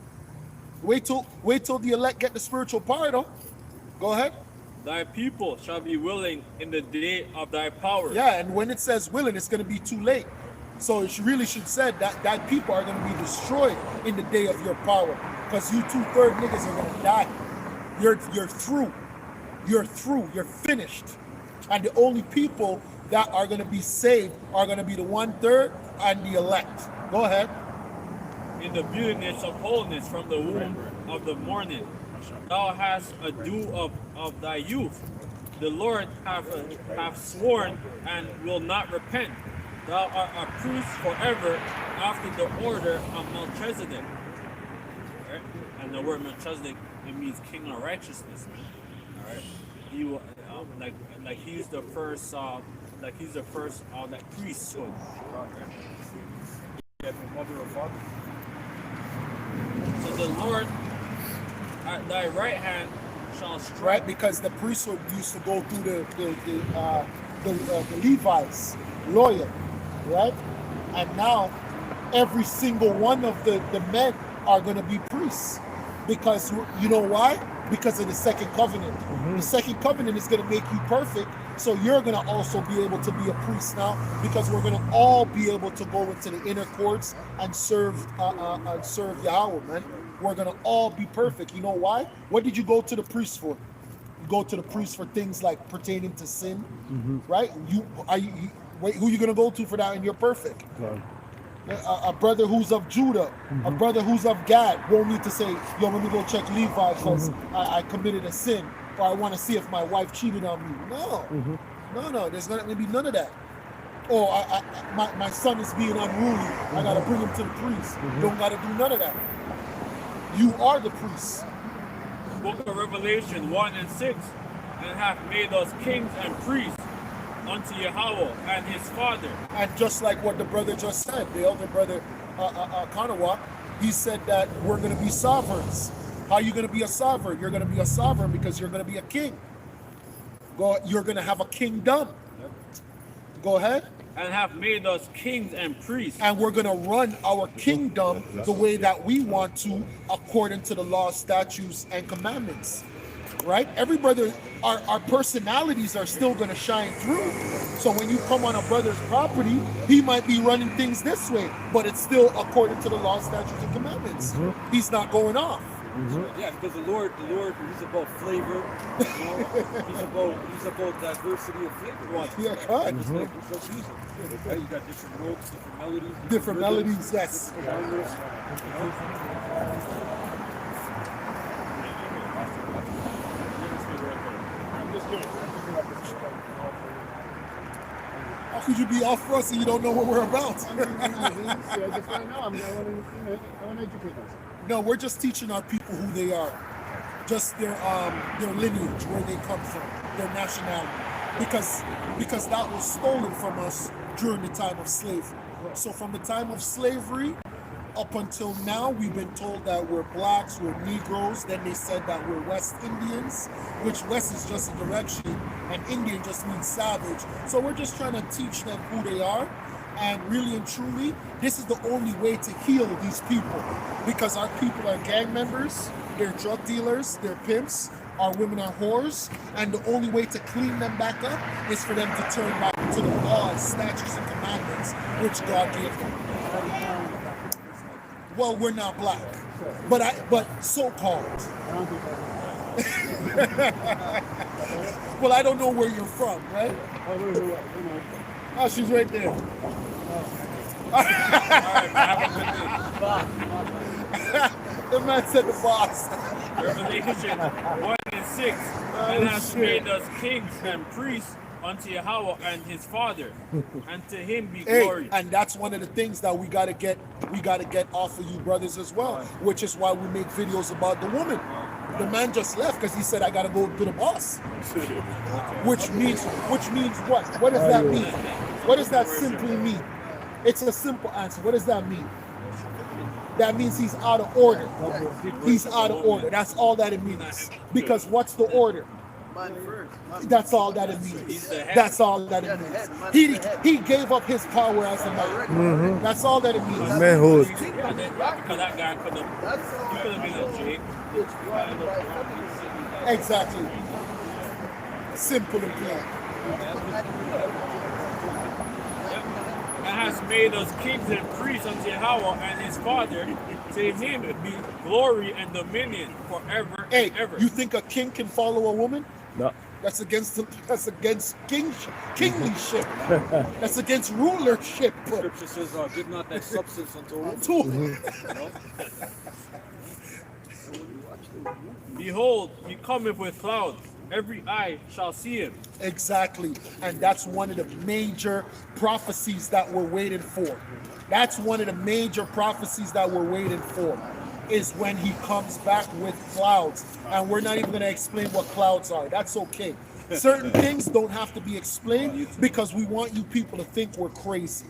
Wait till the elect get the spiritual power, though. Go ahead. Thy people shall be willing in the day of thy power. Yeah, and when it says willing, it's going to be too late. So it really should say that thy people are going to be destroyed in the day of your power, because you 2/3 niggas are going to die. You're through. You're through. You're finished. And the only people that are going to be saved are going to be the 1/3 and the elect. Go ahead. In the beautiness of holiness from the womb of the morning, thou hast a dew of thy youth. The Lord hath sworn and will not repent. Thou art a priest forever after the order of Melchizedek. Right? And the word Melchizedek, it means king of righteousness. All right. He will, like he's the first. Like he's the first that priesthood. Yeah, from mother or father. So the Lord at thy right hand shall strike. Right, because the priesthood used to go through the Levites, loyal, right? And now every single one of the men are going to be priests, because you know why? Because of the second covenant. The second covenant is going to make you perfect. So you're going to also be able to be a priest now, because we're going to all be able to go into the inner courts and serve Yahweh, man. We're going to all be perfect. You know why? What did you go to the priest for? You go to the priest for things like pertaining to sin, right? Wait, who are you going to go to for that? And you're perfect. A brother who's of Judah, a brother who's of Gad won't need to say, "Yo, let me go check Levi because I committed a sin, or I want to see if my wife cheated on me." No, there's not going to be none of that. Oh, my son is being unruly, I got to bring him to the priest. Don't got to do none of that. You are the priest. Book of Revelation 1 and 6, and hath made us kings and priests unto Yahweh and his Father. And just like what the brother just said, the elder brother Kanawa, he said that we're going to be sovereigns. How are you going to be a sovereign? You're going to be a sovereign because you're going to be a king. You're going to have a kingdom. Go ahead. And have made us kings and priests. And we're going to run our kingdom the way that we want to, according to the law, statutes, and commandments. Right? Every brother, our personalities are still going to shine through. So when you come on a brother's property, he might be running things this way, but it's still according to the law, statutes, and commandments. He's not going off. Yeah, because the Lord, he's about flavor. You know? he's about diversity of flavor. Yeah, God. Just like music. Right? You got different notes, different melodies. Different melodies, yes. How could you be off for us and you don't know what we're about? No, we're just teaching our people who they are, just their lineage, where they come from, their nationality, because that was stolen from us during the time of slavery. So from the time of slavery up until now, we've been told that we're blacks, we're Negroes. Then they said that we're West Indians, which West is just a direction, and Indian just means savage. So we're just trying to teach them who they are. And really and truly, this is the only way to heal these people, because our people are gang members, they're drug dealers, they're pimps, our women are whores, and the only way to clean them back up is for them to turn back to the laws, statutes, and commandments which God gave them. Well, we're not black, but so-called. Well, I don't know where you're from, right? Oh, she's right there. The man said the boss. Revelation 1 and 6. And has made us kings and priests unto Yahweh and his Father, and to him be Hey, glory. and that's one of the things that we gotta get off of you brothers as well, which is why we make videos about the woman. The man just left because he said I gotta go to the boss. Which means what? What does that mean? What does that simply mean? It's a simple answer. What does that mean? That means he's out of order. He's out of order. That's all that it means. Because what's the order? Man first. That's all that it means. That's all that it means. He gave up his power as a man. That's all that it means. Manhood. And then, because that guy could have been a Jake. Exactly. Simple and plain. And has made us kings and priests unto Yahweh and his Father. To him be glory and dominion forever Hey, and ever. you think a king can follow a woman? No. That's against kingship. That's against rulership. Scripture says, give not that substance unto a woman. Too. Behold, he cometh with clouds. Every eye shall see him. Exactly. And that's one of the major prophecies that we're waiting for. That's one of the major prophecies that we're waiting for, is when he comes back with clouds. And we're not even going to explain what clouds are. That's okay. Certain things don't have to be explained because we want you people to think we're crazy.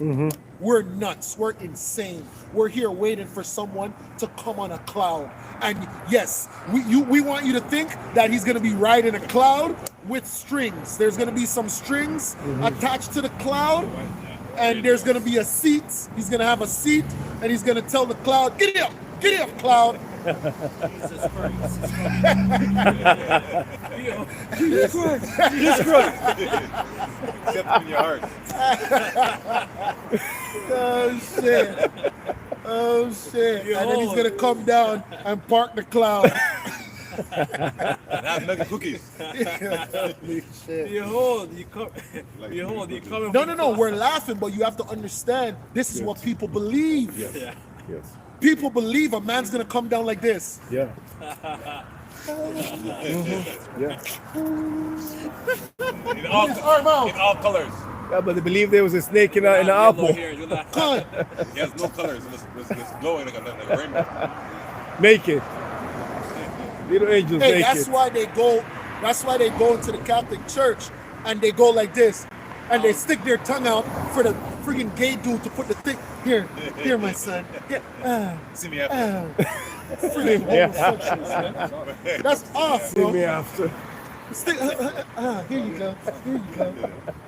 We're nuts. We're insane. We're here waiting for someone to come on a cloud. And yes, we want you to think that he's going to be riding a cloud with strings. There's going to be some strings attached to the cloud, and there's going to be a seat. He's going to have a seat, and he's going to tell the cloud, "Get up, cloud." Jesus Christ. Jesus Christ. Except in your heart. Oh shit. And then he's gonna come down and park the cloud. And have nugget cookies. Behold, he cometh. No, we're laughing, but you have to understand this is what people believe. Yeah. Yes. People believe a man's gonna come down like this. Yeah. Yeah. In all colors. Yeah, but they believe there was a snake in an apple. Come. He has no colors. It's glowing like a rainbow. Naked. Little angels Hey, naked. that's why they go into the Catholic Church and they go like this. And they stick their tongue out for the freaking gay dude to put the thing here, my son. Yeah, See me after. freaking homosexuals, man. That's off, See bro. me after. Stick, here you go.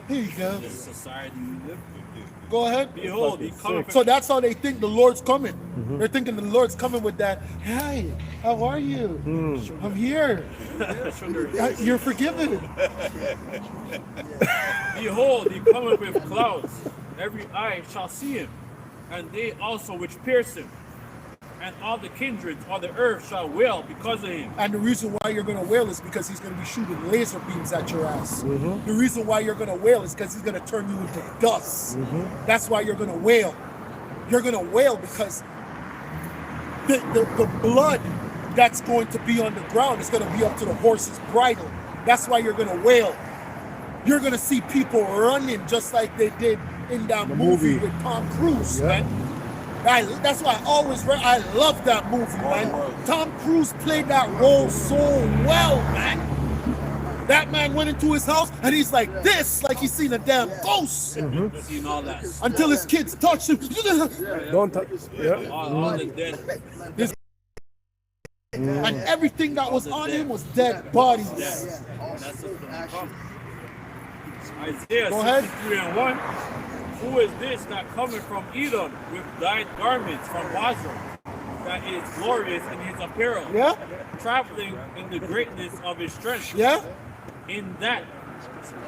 Here you go. Society we live in. Go ahead. Behold, he cometh. So that's how they think the Lord's coming. They're thinking the Lord's coming with that. Hi, how are you? I'm here. You're forgiven. Behold, he cometh with clouds. Every eye shall see him, and they also which pierce him. And all the kindreds of the earth shall wail because of him. And the reason why you're going to wail is because he's going to be shooting laser beams at your ass. The reason why you're going to wail is because he's going to turn you into dust. That's why you're going to wail. You're going to wail because the blood that's going to be on the ground is going to be up to the horse's bridle. That's why you're going to wail. You're going to see people running just like they did in that movie with Tom Cruise, man. That's why I love that movie, man. Tom Cruise played that role so well, man. That man went into his house and he's like this, like he's seen a damn ghost. Seen all that. Until his kids touched him. Don't touch. Yeah. All the dead. And everything that was on him was dead bodies. That's what's gonna come. Isaiah Go ahead. 63:1. Who is this that cometh from Edom with dyed garments from Basra, that is glorious in his apparel, Yeah? traveling in the greatness of his strength? Yeah? In that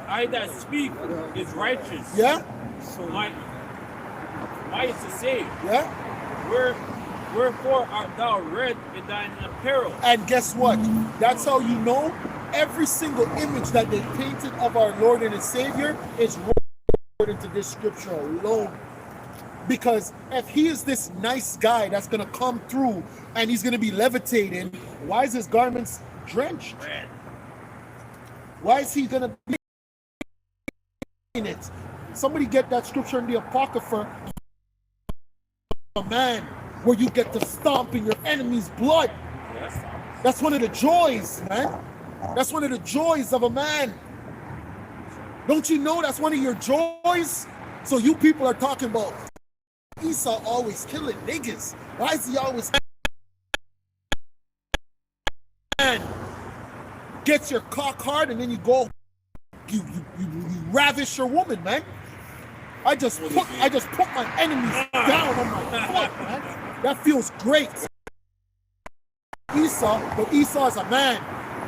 I that speak is righteous. Yeah? So my to say, Yeah? wherefore art thou red in thine apparel? And guess what? That's how you know every single image that they painted of our Lord and His Savior is according to this scripture alone. Because if he is this nice guy that's going to come through and he's going to be levitating, why is his garments drenched? Why is he going to be it. Somebody get that scripture in the Apocrypha. A man where you get to stomp in your enemy's blood. That's one of the joys, man. That's one of the joys of a man. Don't you know that's one of your joys? So you people are talking about Esau always killing niggas. Why is he always gets your cock hard and then you go you ravish your woman, man. I just put my enemies down on my foot, man. That feels great. Esau, but Esau is a man.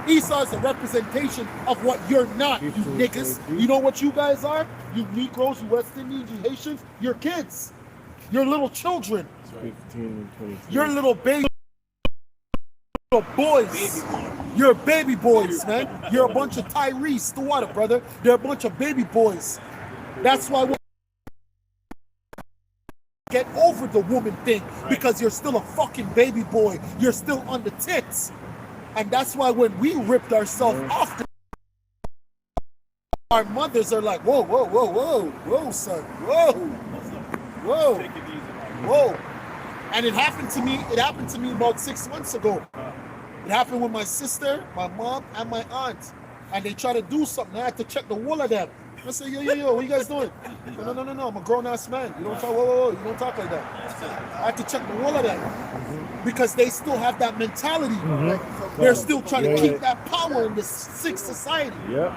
Esau is a representation of what you're not, you niggas. You know what you guys are? You Negroes, you West Indians, you Haitians, you're kids. You're little children. 15 and 23. You're little baby little boys. You're baby boys, man. You're a bunch of Tyrese, the water, brother. They're a bunch of baby boys. That's why we get over the woman thing, because you're still a fucking baby boy. You're still on the tits. And that's why when we ripped ourselves off, our mothers are like, whoa, whoa, whoa, whoa, whoa, son, whoa, whoa, whoa. And it happened to me about 6 months ago. It happened with my sister, my mom, and my aunt. And they tried to do something. I had to check the wool of them. I said, yo, what you guys doing? No, I'm a grown-ass man. You don't talk, whoa, you don't talk like that. I had to check the wool of them. Because they still have that mentality. They're still trying to keep that power in this sick society. Yeah.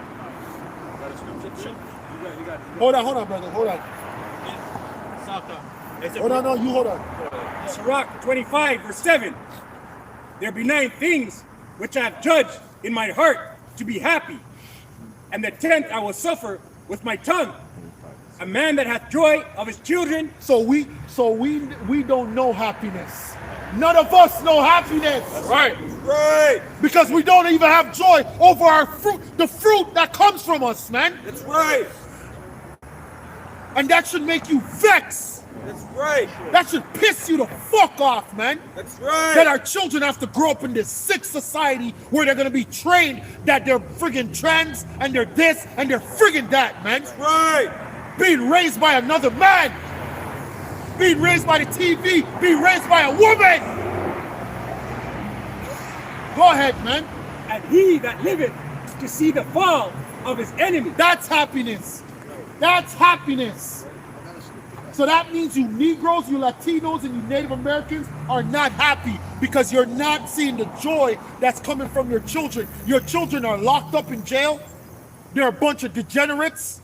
Hold on, brother, hold on. Hold on, no, you hold on. Sirach 25, verse 7. There be 9 things which I have judged in my heart to be happy, and the 10th I will suffer with my tongue. A man that hath joy of his children. So we don't know happiness. None of us know happiness. That's right. Right. Because we don't even have joy over our fruit, the fruit that comes from us, man. That's right. And that should make you vex. That's right. That should piss you the fuck off, man. That's right. That our children have to grow up in this sick society where they're gonna be trained that they're friggin' trans and they're this and they're friggin' that, man. That's right. Being raised by another man. Being raised by the TV. Being raised by a woman. Go ahead, man. And he that liveth to see the fall of his enemy. That's happiness. That's happiness. So that means you Negroes, you Latinos, and you Native Americans are not happy because you're not seeing the joy that's coming from your children. Your children are locked up in jail. They're a bunch of degenerates.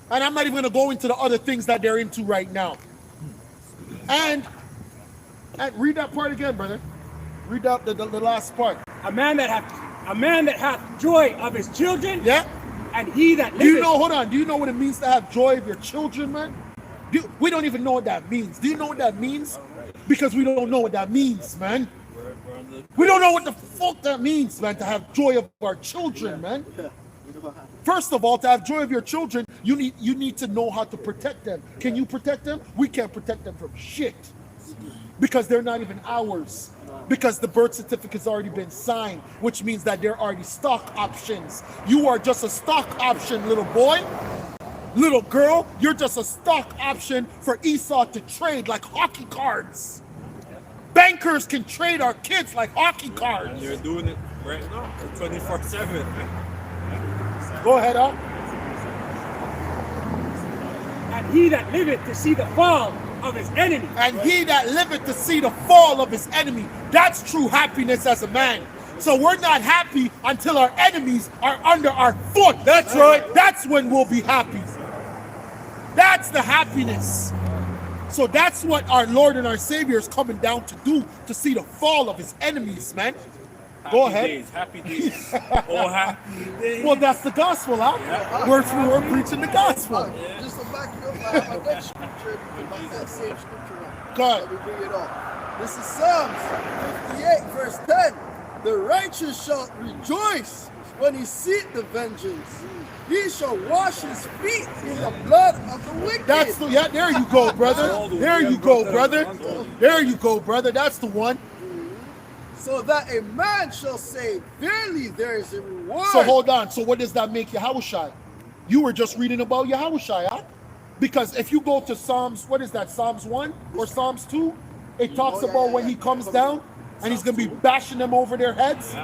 And I'm not even going to go into the other things that they're into right now. And read that part again, brother. Read out the last part. A man that hath joy of his children. Yeah. And he that liveth. Do you know, hold on, do you know what it means to have joy of your children, man? We don't even know what that means. Do you know what that means? Because we don't know what that means, man. We don't know what the fuck that means, man, to have joy of our children, man. First of all, to have joy of your children, you need to know how to protect them. Can you protect them? We can't protect them from shit. Because they're not even ours. Because the birth certificate's already been signed, which means that they're already stock options. You are just a stock option, little boy. Little girl, you're just a stock option for Esau to trade like hockey cards. Bankers can trade our kids like hockey cards. And they're doing it right now, 24/7. Go ahead, Al. And he that liveth to see the fall of his enemy. And he that liveth to see the fall of his enemy. That's true happiness as a man. So we're not happy until our enemies are under our foot. That's right. That's when we'll be happy. That's the happiness. So that's what our Lord and our Savior is coming down to do, to see the fall of his enemies, man. Go ahead. Happy days. Oh, happy days. Well, that's the gospel, huh? Yeah. We're preaching the gospel. Just to back it up, I have a next scripture, about that same scripture now. God. Let me bring it up. This is Psalms 58, verse 10. The righteous shall rejoice when he seeth the vengeance. He shall wash his feet in the blood of the wicked. That's the, yeah, there you go, brother. There you go, brother. There you go, brother. That's the one. So that a man shall say, verily there is a reward. So hold on. So what does that make you? How shy? You were just reading about Yahushua, huh? Because if you go to Psalms, what is that, Psalms 1 or Psalms 2? It talks yeah, about yeah, when yeah. he comes down and he's going to be bashing them over their heads.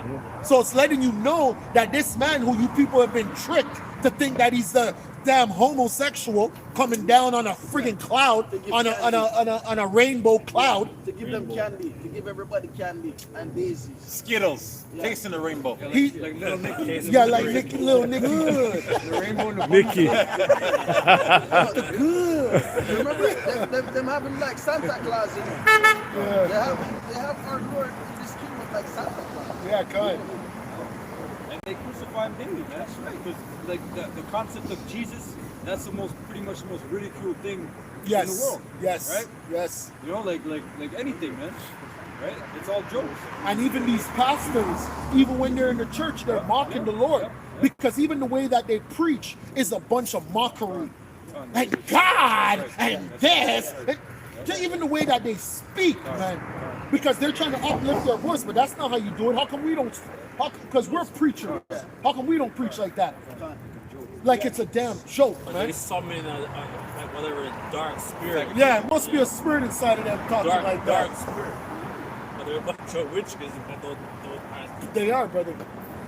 So it's letting you know that this man who you people have been tricked to think that he's the damn homosexual coming down on a friggin' cloud, on a rainbow cloud. To give them candy, to give everybody candy and daisies. Skittles, tasting the rainbow. He, Like little Nicky. yeah, like little Nicky. The rainbow and the Nicky. Good. Them having like Santa Claus in it. They have our Lord in this kingdom like Santa Claus. Yeah, good. And they crucify him daily, man. That's right. Because like the concept of Jesus, that's pretty much the most ridiculed thing in the Yes. world. Yes. Right? Yes. You know, like anything, man. Right? It's all jokes. And even these pastors, even when they're in the church, they're mocking the Lord. Because even the way that they preach is a bunch of mockery. And God and this. Even the way that they speak, man. Because they're trying to uplift their voice, but that's not how you do it. How come we don't? Because we're preachers. How come we don't preach like that? Like it's a damn joke, Like man. they summon like whatever dark spirit. Yeah, it must be a spirit inside of them talking like dark that. spirit. But they're a bunch of witches, but those pastors, They are, brother.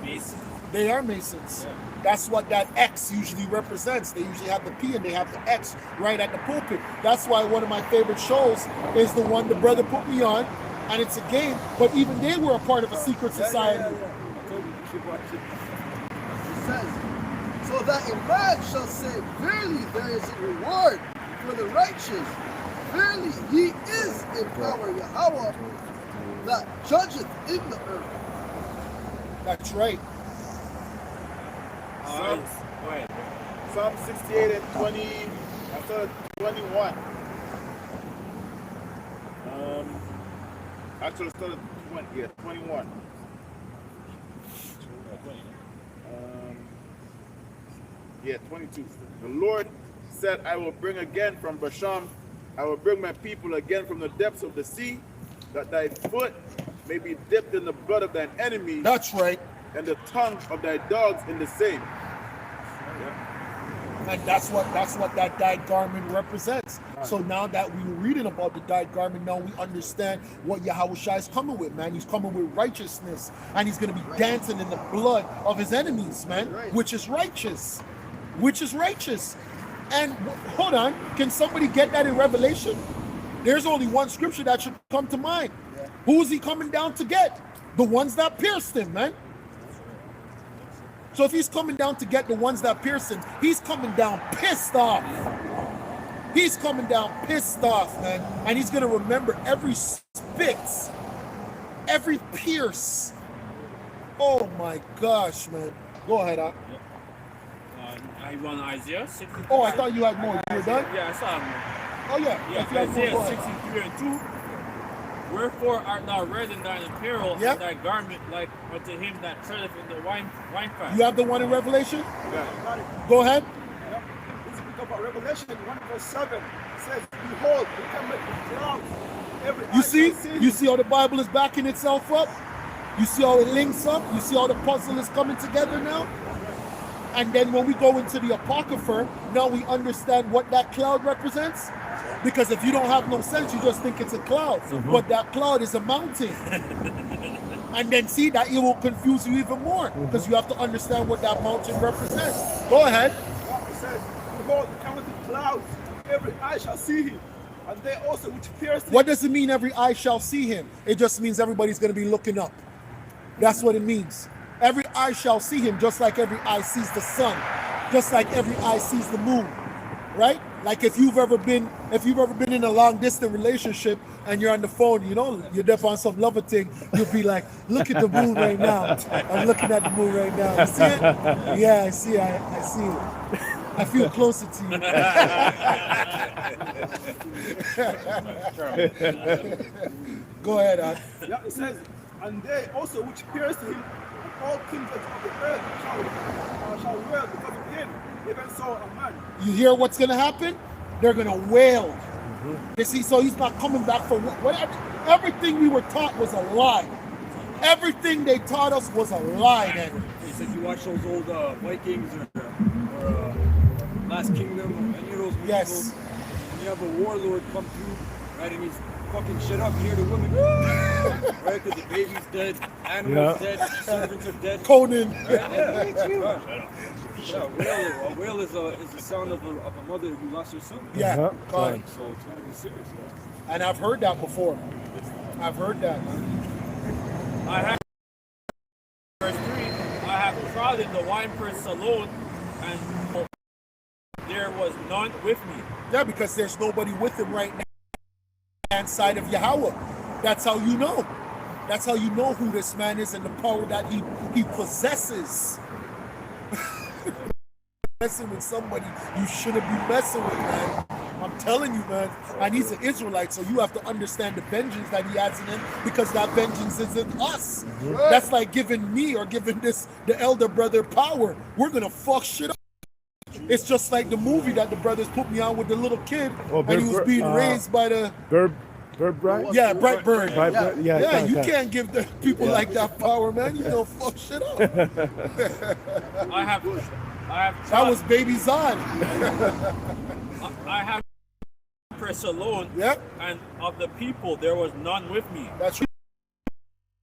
Masons. They are Masons. That's what that X usually represents. They usually have the P and they have the X right at the pulpit. That's why one of my favorite shows is the one the brother put me on, and it's a game, but even they were a part of a secret society. It says, so that a man shall say, verily there is a reward for the righteous. Verily he is in power, Yahweh, that judgeth in the earth. That's right. Wait. Psalm 68 and 20, I thought 21. Actually, it started 20, yeah, 21. Yeah, 22. The Lord said, I will bring again from Bashan, I will bring my people again from the depths of the sea, that thy foot may be dipped in the blood of thine enemies, That's right. and the tongue of thy dogs in the same. And that's what that dyed garment represents. So now that we're reading about the dyed garment, now we understand what Yahushua is coming with, man. He's coming with righteousness, and he's going to be dancing in the blood of his enemies, man, which is righteous. Which is righteous. And hold on, can somebody get that in Revelation? There's only one scripture that should come to mind. Who is he coming down to get? The ones that pierced him, man. So if he's coming down to get the ones that pierced him, he's coming down pissed off. He's coming down pissed off, man. And he's going to remember every spit, every pierce. Oh my gosh, man. Go ahead, Ak. I want Isaiah 63. Oh, I thought you had more. You were done? Yeah, I saw more. Oh, yeah. Yeah, If you have more, go Isaiah ahead. 63 and 2. Wherefore art thou red in thine apparel, Yep. and thy garment like unto him that treadeth in the wine fat? You have the one in Revelation? Got it. Go ahead. Yep. This book of Revelation 1 verse 7 says, behold, we come with clouds. Every eye You see? shall see You see how the Bible is backing itself up? You see how it links up? You see how the puzzle is coming together now? And then when we go into the Apocrypha, now we understand what that cloud represents. Because if you don't have no sense, you just think it's a cloud. But that cloud is a mountain. And then see that it will confuse you even more. Because you have to understand what that mountain represents. Go ahead. It says, behold, we come with the clouds. Every eye shall see him. And they also which pierced him. What does it mean every eye shall see him? It just means everybody's going to be looking up. That's what it means. Every eye shall see him, just like every eye sees the sun, just like every eye sees the moon, right? Like if you've ever been in a long distance relationship and you're on the phone, you know, you're there on some lover thing, you'll be like, look at the moon right now. I'm looking at the moon right now. You see it? Yeah, I see it. I see it. I feel closer to you. Go ahead, Ad. Yeah, it says, and they also which pierced him, and all kings of the earth shall wail because of him, even so a man. You hear what's going to happen? They're going to wail. You see, so he's not coming back for whatever. Everything we were taught was a lie. Everything they taught us was a lie, then. He said you watch those old Vikings or Last Kingdom, any of those movies. Yes. And you have a warlord come through, right, and he's fucking shit up. You hear the women, right? Because the baby's dead, animals dead, servants are dead. Conan. Yeah, a wail is the sound of a mother who lost her son. Yeah. Uh-huh. God. So it's gonna be serious. And I've heard that before. I've heard that. I have verse 3. I have trodden the winepress alone, and there was none with me. Yeah, because there's nobody with him right now inside of Yahweh. That's how you know. That's how you know who this man is and the power that he possesses. Messing with somebody you shouldn't be messing with, man. I'm telling you, man. And he's an Israelite, so you have to understand the vengeance that he has in him, because that vengeance is in us. That's like giving me or giving the elder brother power. We're gonna fuck shit up. It's just like the movie that the brothers put me on with the little kid, and he was being raised by the Bird Bright? yeah, Brightburn. Yeah, You can't give the people like that power, man. You gonna fuck shit up. I have That was Baby Zod. I have press alone, Yep. and of the people there was none with me. That's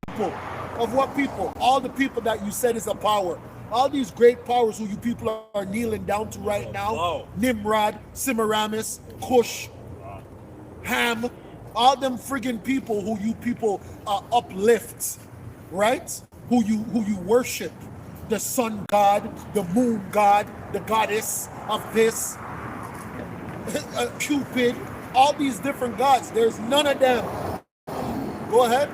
people. Of what people? All the people that you said is a power. All these great powers who you people are kneeling down to right now. Wow. Nimrod, Semiramis, Cush, Ham, all them friggin' people who you people uplift, right? Who you worship. The sun god, the moon god, the goddess of this, Cupid, all these different gods. There's none of them. Go ahead.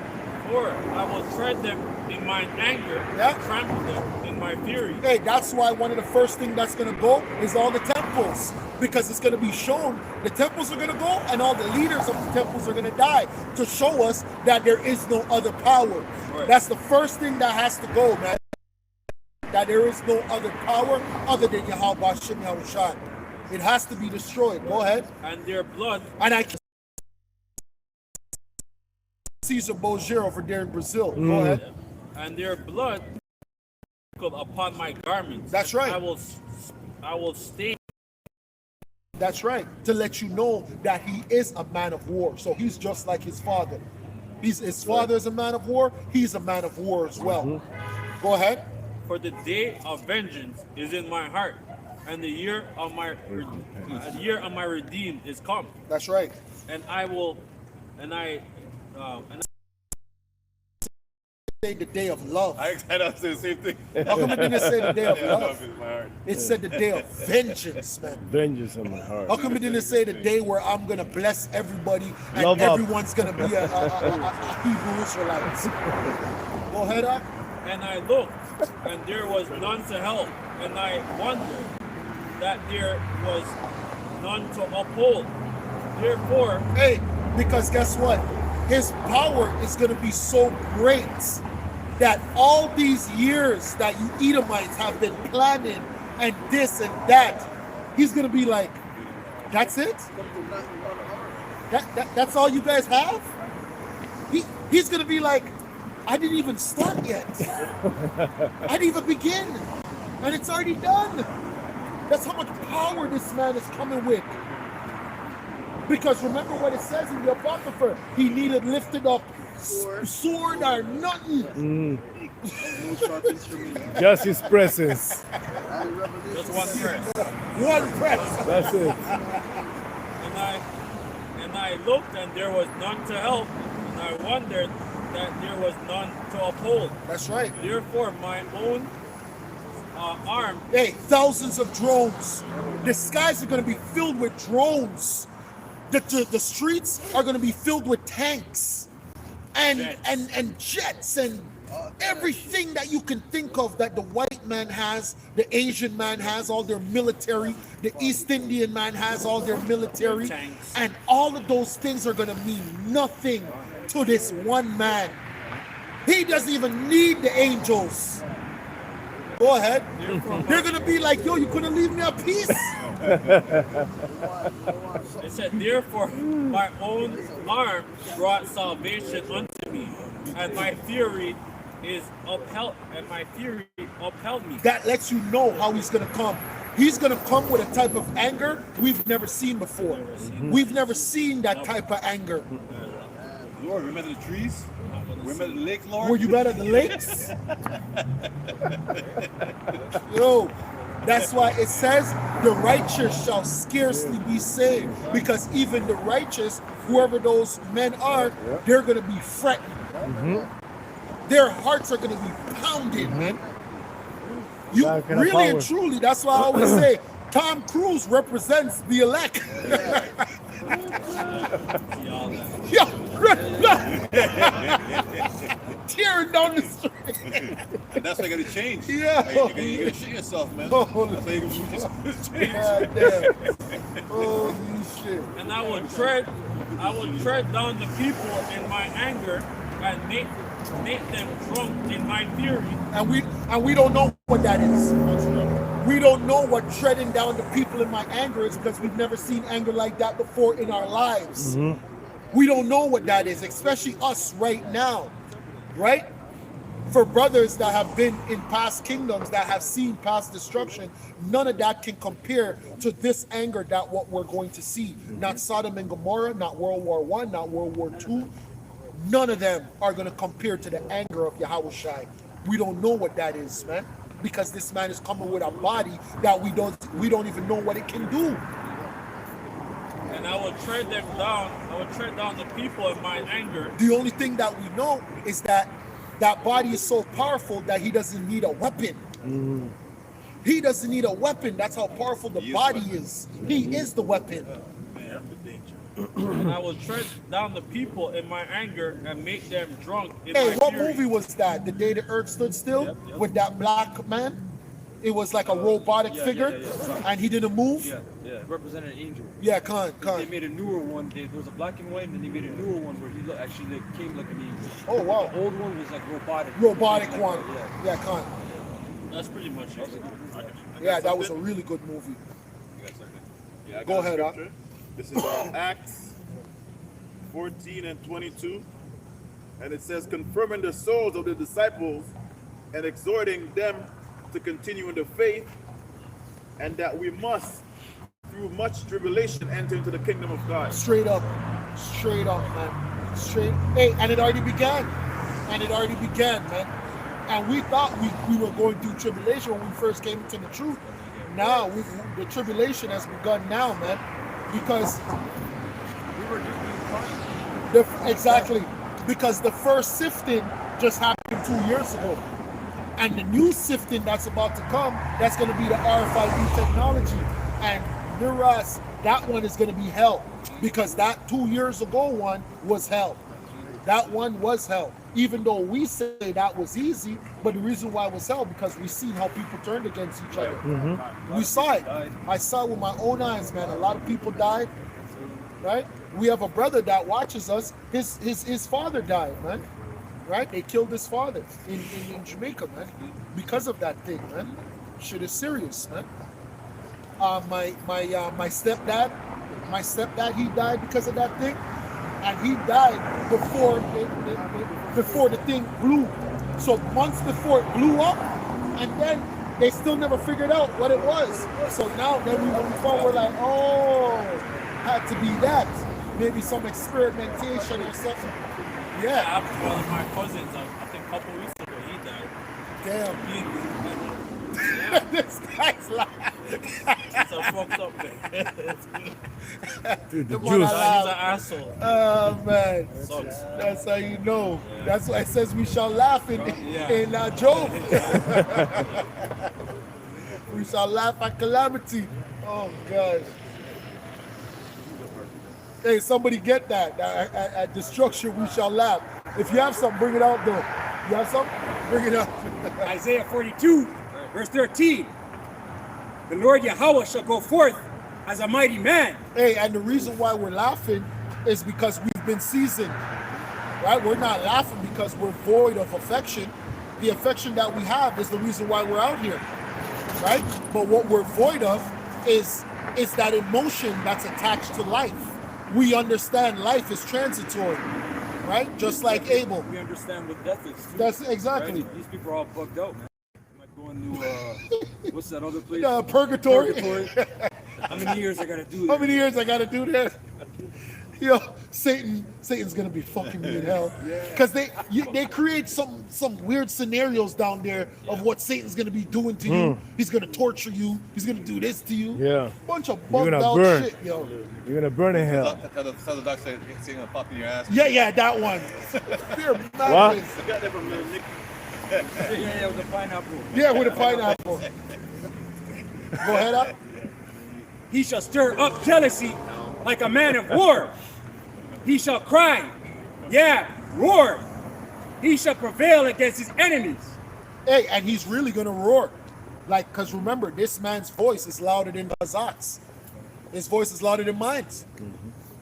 For I will tread them in mine anger, Yeah. trample them in my fury. Hey, that's why one of the first things that's going to go is all the temples, because it's going to be shown the temples are going to go and all the leaders of the temples are going to die, to show us that there is no other power. Right. That's the first thing that has to go, man. That there is no other power other than Yahweh Hashem Yahushua. It has to be destroyed. Go ahead. And their blood And I Cesar Borgia over there in Brazil. Go ahead. and their blood sprinkled upon my garments. That's right. I will stain. That's right. To let you know that he is a man of war. So he's just like his father. His father is a man of war. He's a man of war as well. Go ahead. For the day of vengeance is in my heart, and the year of my redeemed is come. That's right. And I Say the day of love. I said the same thing. How come it didn't say the day of Yeah, love love? is my heart. It said the day of vengeance, man. Vengeance on my heart. How come it didn't say the day where I'm gonna bless everybody and Love up. everyone's gonna be a Hebrew Israelite? Go ahead, Ak. And I looked, and there was none to help, and I wondered that there was none to uphold. Therefore, Hey, because guess what? His power is going to be so great that all these years that you Edomites have been planning and this and that, he's going to be like, that's it? That's all you guys have? He's going to be like, I didn't even start yet. I didn't even begin. And it's already done. That's how much power this man is coming with. Because remember what it says in the Apocrypha, he needed lifted up sword or nothing. Just his presence. just one press. One press. That's it. And I looked, and there was none to help, and I wondered that there was none to uphold. That's right. Therefore, my own arm. Hey, thousands of drones. The skies are going to be filled with drones. The streets are going to be filled with tanks and jets and everything that you can think of that the white man has, the Asian man has, all their military, the East Indian man has all their military, Tanks. and all of those things are going to mean nothing to this one man. He doesn't even need the angels. Go ahead. They're going to be like, yo, you couldn't leave me a piece? It said, therefore, my own arm brought salvation unto me, and my fury is upheld, and my fury upheld me. That lets you know how he's going to come. He's going to come with a type of anger we've never seen before. We've never seen that type of anger. Lord, remember the trees? Remember the lake, Lord? Were you mad at the lakes? Yo, that's why it says the righteous shall scarcely be saved. Because even the righteous, whoever those men are, they're going to be fretting. Their hearts are going to be pounded, man. You That kind of really and power. truly, that's why I always say Tom Cruise represents the elect. Yo, tearing down the street. And that's why you gotta change. Yeah. Like, you gotta shit yourself, man. Oh, That's why you just change. God damn. Holy shit. And I will tread down the people in my anger and make them drunk in my fury. And we don't know what that is. We don't know what treading down the people in my anger is because we've never seen anger like that before in our lives. We don't know what that is, especially us right now, right? For brothers that have been in past kingdoms, that have seen past destruction, none of that can compare to this anger that what we're going to see. Not Sodom and Gomorrah, not World War I, not World War II. None of them are going to compare to the anger of Yahushua. We don't know what that is, man, because this man is coming with a body that we don't even know what it can do. And I will tread them down. I will tread down the people in my anger. The only thing that we know is that that body is so powerful that he doesn't need a weapon. He doesn't need a weapon. That's how powerful the body is. He is the weapon. And I will tread down the people in my anger and make them drunk in Hey, my what fury. movie was that? The Day the Earth Stood Still? With that black man? It was like a robotic figure, and he didn't move? Yeah, represented an angel. Yeah, They made a newer one. There was a black and white, and then they made a newer one where he actually came like an angel. Oh, wow. The old one was like robotic. Robotic Like one. that, Yeah, Khan. That's pretty much it. Yeah, that was a really good movie. Yeah, I Go got a ahead, scripture. This is Acts 14 and 22. And it says, confirming the souls of the disciples and exhorting them to continue in the faith, and that we must, through much tribulation, enter into the kingdom of God. Straight up, man. Straight. Hey, and it already began. Man. And we thought we were going through tribulation when we first came into the truth. Now, the tribulation has begun now, man. Because we were just being punished. exactly. Because the first sifting just happened 2 years ago. And the new sifting that's about to come, that's going to be the RFID technology. And Miras, that one is going to be hell. Because that 2 years ago one was hell. That one was hell. Even though we say that was easy, but the reason why it was hell, because we seen how people turned against each other. We saw it. I saw it with my own eyes, man. A lot of people died, right? We have a brother that watches us. His father died, man. Right? They killed his father in Jamaica, man. Because of that thing, man. Shit is serious, man. My stepdad, he died because of that thing. And he died before the thing blew. So months before it blew up, and then they still never figured out what it was. So now then we thought, we're like, oh, had to be that. Maybe some experimentation or something. Yeah. After one of my cousins, I think a couple weeks ago, he died. Damn. This guy's laughing. It's a fucked up man. Dude, the The one juice. I He's an asshole. Oh man, Sucks. that's how you know. That's why it says we shall laugh in Job. We shall laugh at calamity. Oh gosh. Hey, somebody get that. At destruction we shall laugh. If you have something, bring it out though. You have something? Bring it up. Isaiah 42, verse 13. The Lord Yahweh shall go forth as a mighty man. Hey, and the reason why we're laughing is because we've been seasoned. Right? We're not laughing because we're void of affection. The affection that we have is the reason why we're out here. Right? But what we're void of is that emotion that's attached to life. We understand life is transitory. Right? Just like Abel. We understand what death is. Too, That's exactly. right? These people are all bugged out, man. going to what's that other place? Purgatory. Purgatory. How many years I gotta do that? How many years I gotta do that? Yo, Satan's gonna be fucking me in hell, because they create some weird scenarios down there of what Satan's gonna be doing to you. He's gonna torture you. He's gonna do this to you. Yeah. Bunch of You're bugged gonna out burn. shit, yo. You're gonna burn in hell. So the doctor said he's gonna pop in your ass. Yeah, that one. Fear What? madness. I got that from Little Nicky. Yeah, with the pineapple. Yeah, with a pineapple. Go ahead up. He shall stir up jealousy like a man of war. He shall cry, yeah, roar. He shall prevail against his enemies. Hey, and he's really gonna roar. Like, because remember, this man's voice is louder than Hazak's. His voice is louder than mine.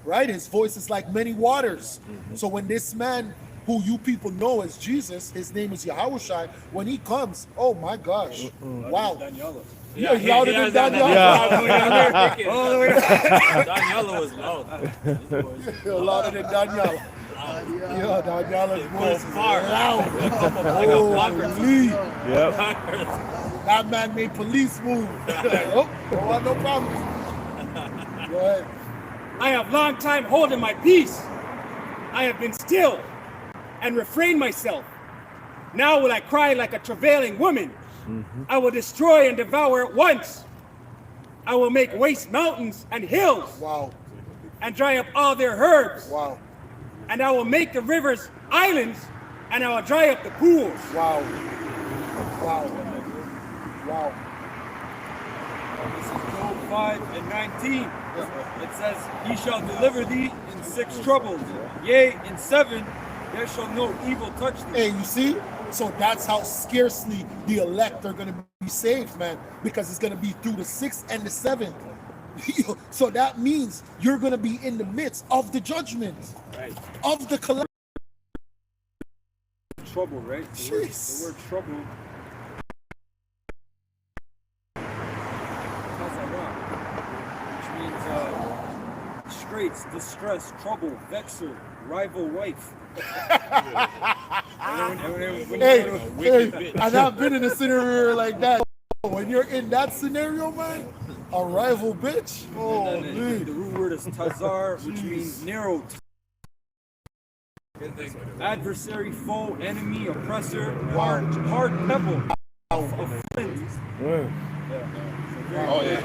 Right? His voice is like many waters. So when this man, who you people know as Jesus, his name is Yahushua, when he comes, oh my gosh. Wow. Daniela. Yeah, he's louder than Daniela. Yeah. All the way down. Daniela was loud. You're louder than Daniela. Yeah, Daniela's voice is far. loud. Like a blocker. Holy. Yep. That man made police move. Oh, don't want no problems. Go ahead. I have long time holding my peace. I have been still and refrained myself. Now will I cry like a travailing woman. I will destroy and devour at once. I will make waste mountains and hills Wow. and dry up all their herbs. Wow. And I will make the rivers islands and I will dry up the pools. Wow. Wow. Wow. This is Job 5:19. It says, He shall deliver thee in 6 troubles. Yea, in 7 there shall no evil touch thee. Hey, you see? So that's how scarcely the elect are going to be saved, man, because it's going to be through the 6th and the 7th. So that means you're going to be in the midst of the judgment, of the calamity. Trouble, right? Jeez. The word trouble. Which means straits, distress, trouble, vexer, rival wife. Hey, and I've been in a scenario like that. When you're in that scenario, man, a rival bitch. Oh, And then the root word is tazar, which means narrow. Adversary, foe, enemy, oppressor, hard pebble, of flint. Oh yeah.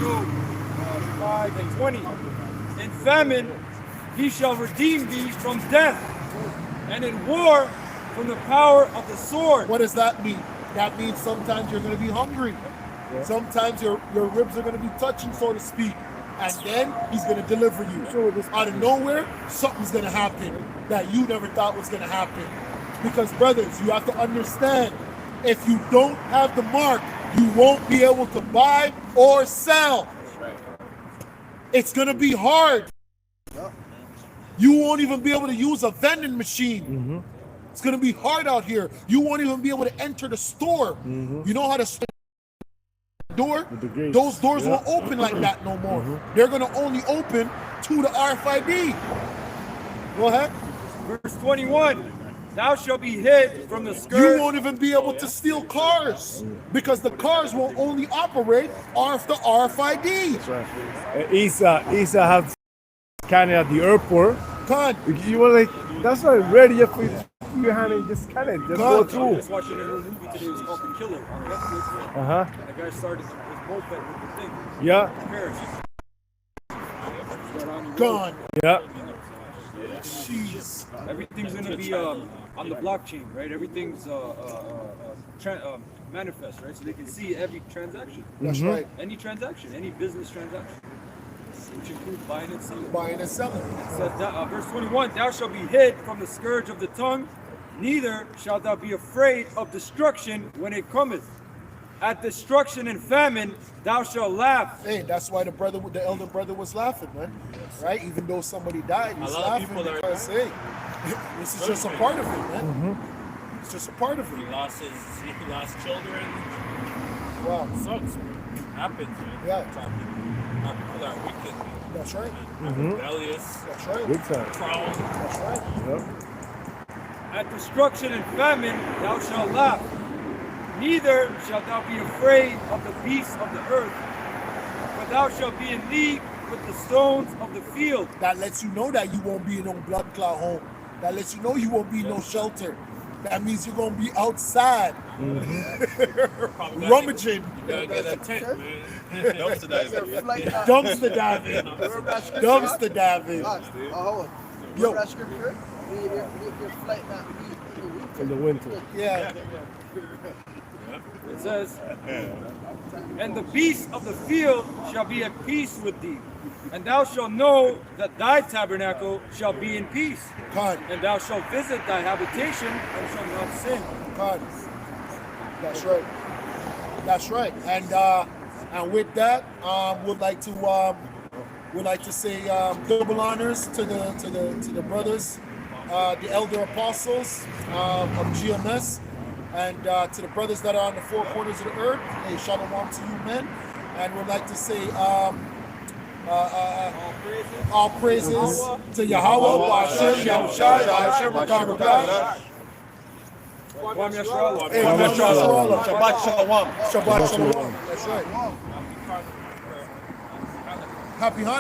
Job 5:20. In famine, he shall redeem thee from death, and in war, from the power of the sword. What does that mean? That means sometimes you're going to be hungry. Sometimes your ribs are going to be touching, so to speak. And then he's going to deliver you. Out of nowhere, something's going to happen that you never thought was going to happen. Because, brothers, you have to understand, if you don't have the mark, you won't be able to buy or sell. It's going to be hard. You won't even be able to use a vending machine. It's going to be hard out here. You won't even be able to enter the store. You know how to door? Those doors won't open like that no more. They're going to only open to the RFID. Go ahead. Verse 21. Thou shalt be hid from the scourge. You won't even be able to steal cars because the cars will only operate off the RFID. That's right. Isa has scanned at the airport. God, You were like, that's not ready yet for your hand and just scan it. Just go God. I through. was watching a movie today. It was called The Killer on Netflix. Uh-huh. And the guy started his moped with the thing. Yeah. Paris. Right on the road. gone. Yeah. Jeez. Everything's gonna be on the blockchain, right? Everything's manifest, right? So they can see every transaction, That's right. any transaction, any business transaction, which includes buying and selling. Buying and selling. So verse 21, thou shalt be hid from the scourge of the tongue, neither shalt thou be afraid of destruction when it cometh. At destruction and famine, thou shalt laugh. Hey, that's why the elder brother was laughing, man. Right? Even though somebody died, he's A lot of laughing people are because, hey, this is just a part of it, man. It's just a part of He it. lost children. Wow. Sucks. Happens, man. Yeah. Our people are wicked, That's right. rebellious, That's right. Big time. proud. That's right. Yep. At destruction and famine thou shalt laugh. Neither shalt thou be afraid of the beasts of the earth, for thou shalt be in league with the stones of the field. That lets you know that you won't be in no blood clot home. That lets you know you won't be in no shelter. That means you're gonna be outside, rummaging, Gotta get a tent, man. Dumpster diving. Your flight not- dumpster diving, Remember that scripture? dumpster diving. Hold on. Yo. Remember that scripture? May your flight not be In the winter. Yeah. It says, and the beasts of the field shall be at peace with thee, and thou shalt know that thy tabernacle shall be in peace, God, and thou shalt visit thy habitation and shalt not sin. God. That's right. That's right. And with that, we'd like to say double honors to the brothers, the elder apostles of GMS, and to the brothers that are on the four corners of the earth. Hey, shalom to you, men. And we'd like to say all praises to Yahweh, Ba'ashem, Yahushai, Ba'ashem, Rakam Rakam. Kwam Yashra'Allah. Hey, Kwam Yashra'Allah. Shabbat Shalom. Shabbat Shalom. That's right. Happy Hanukkah.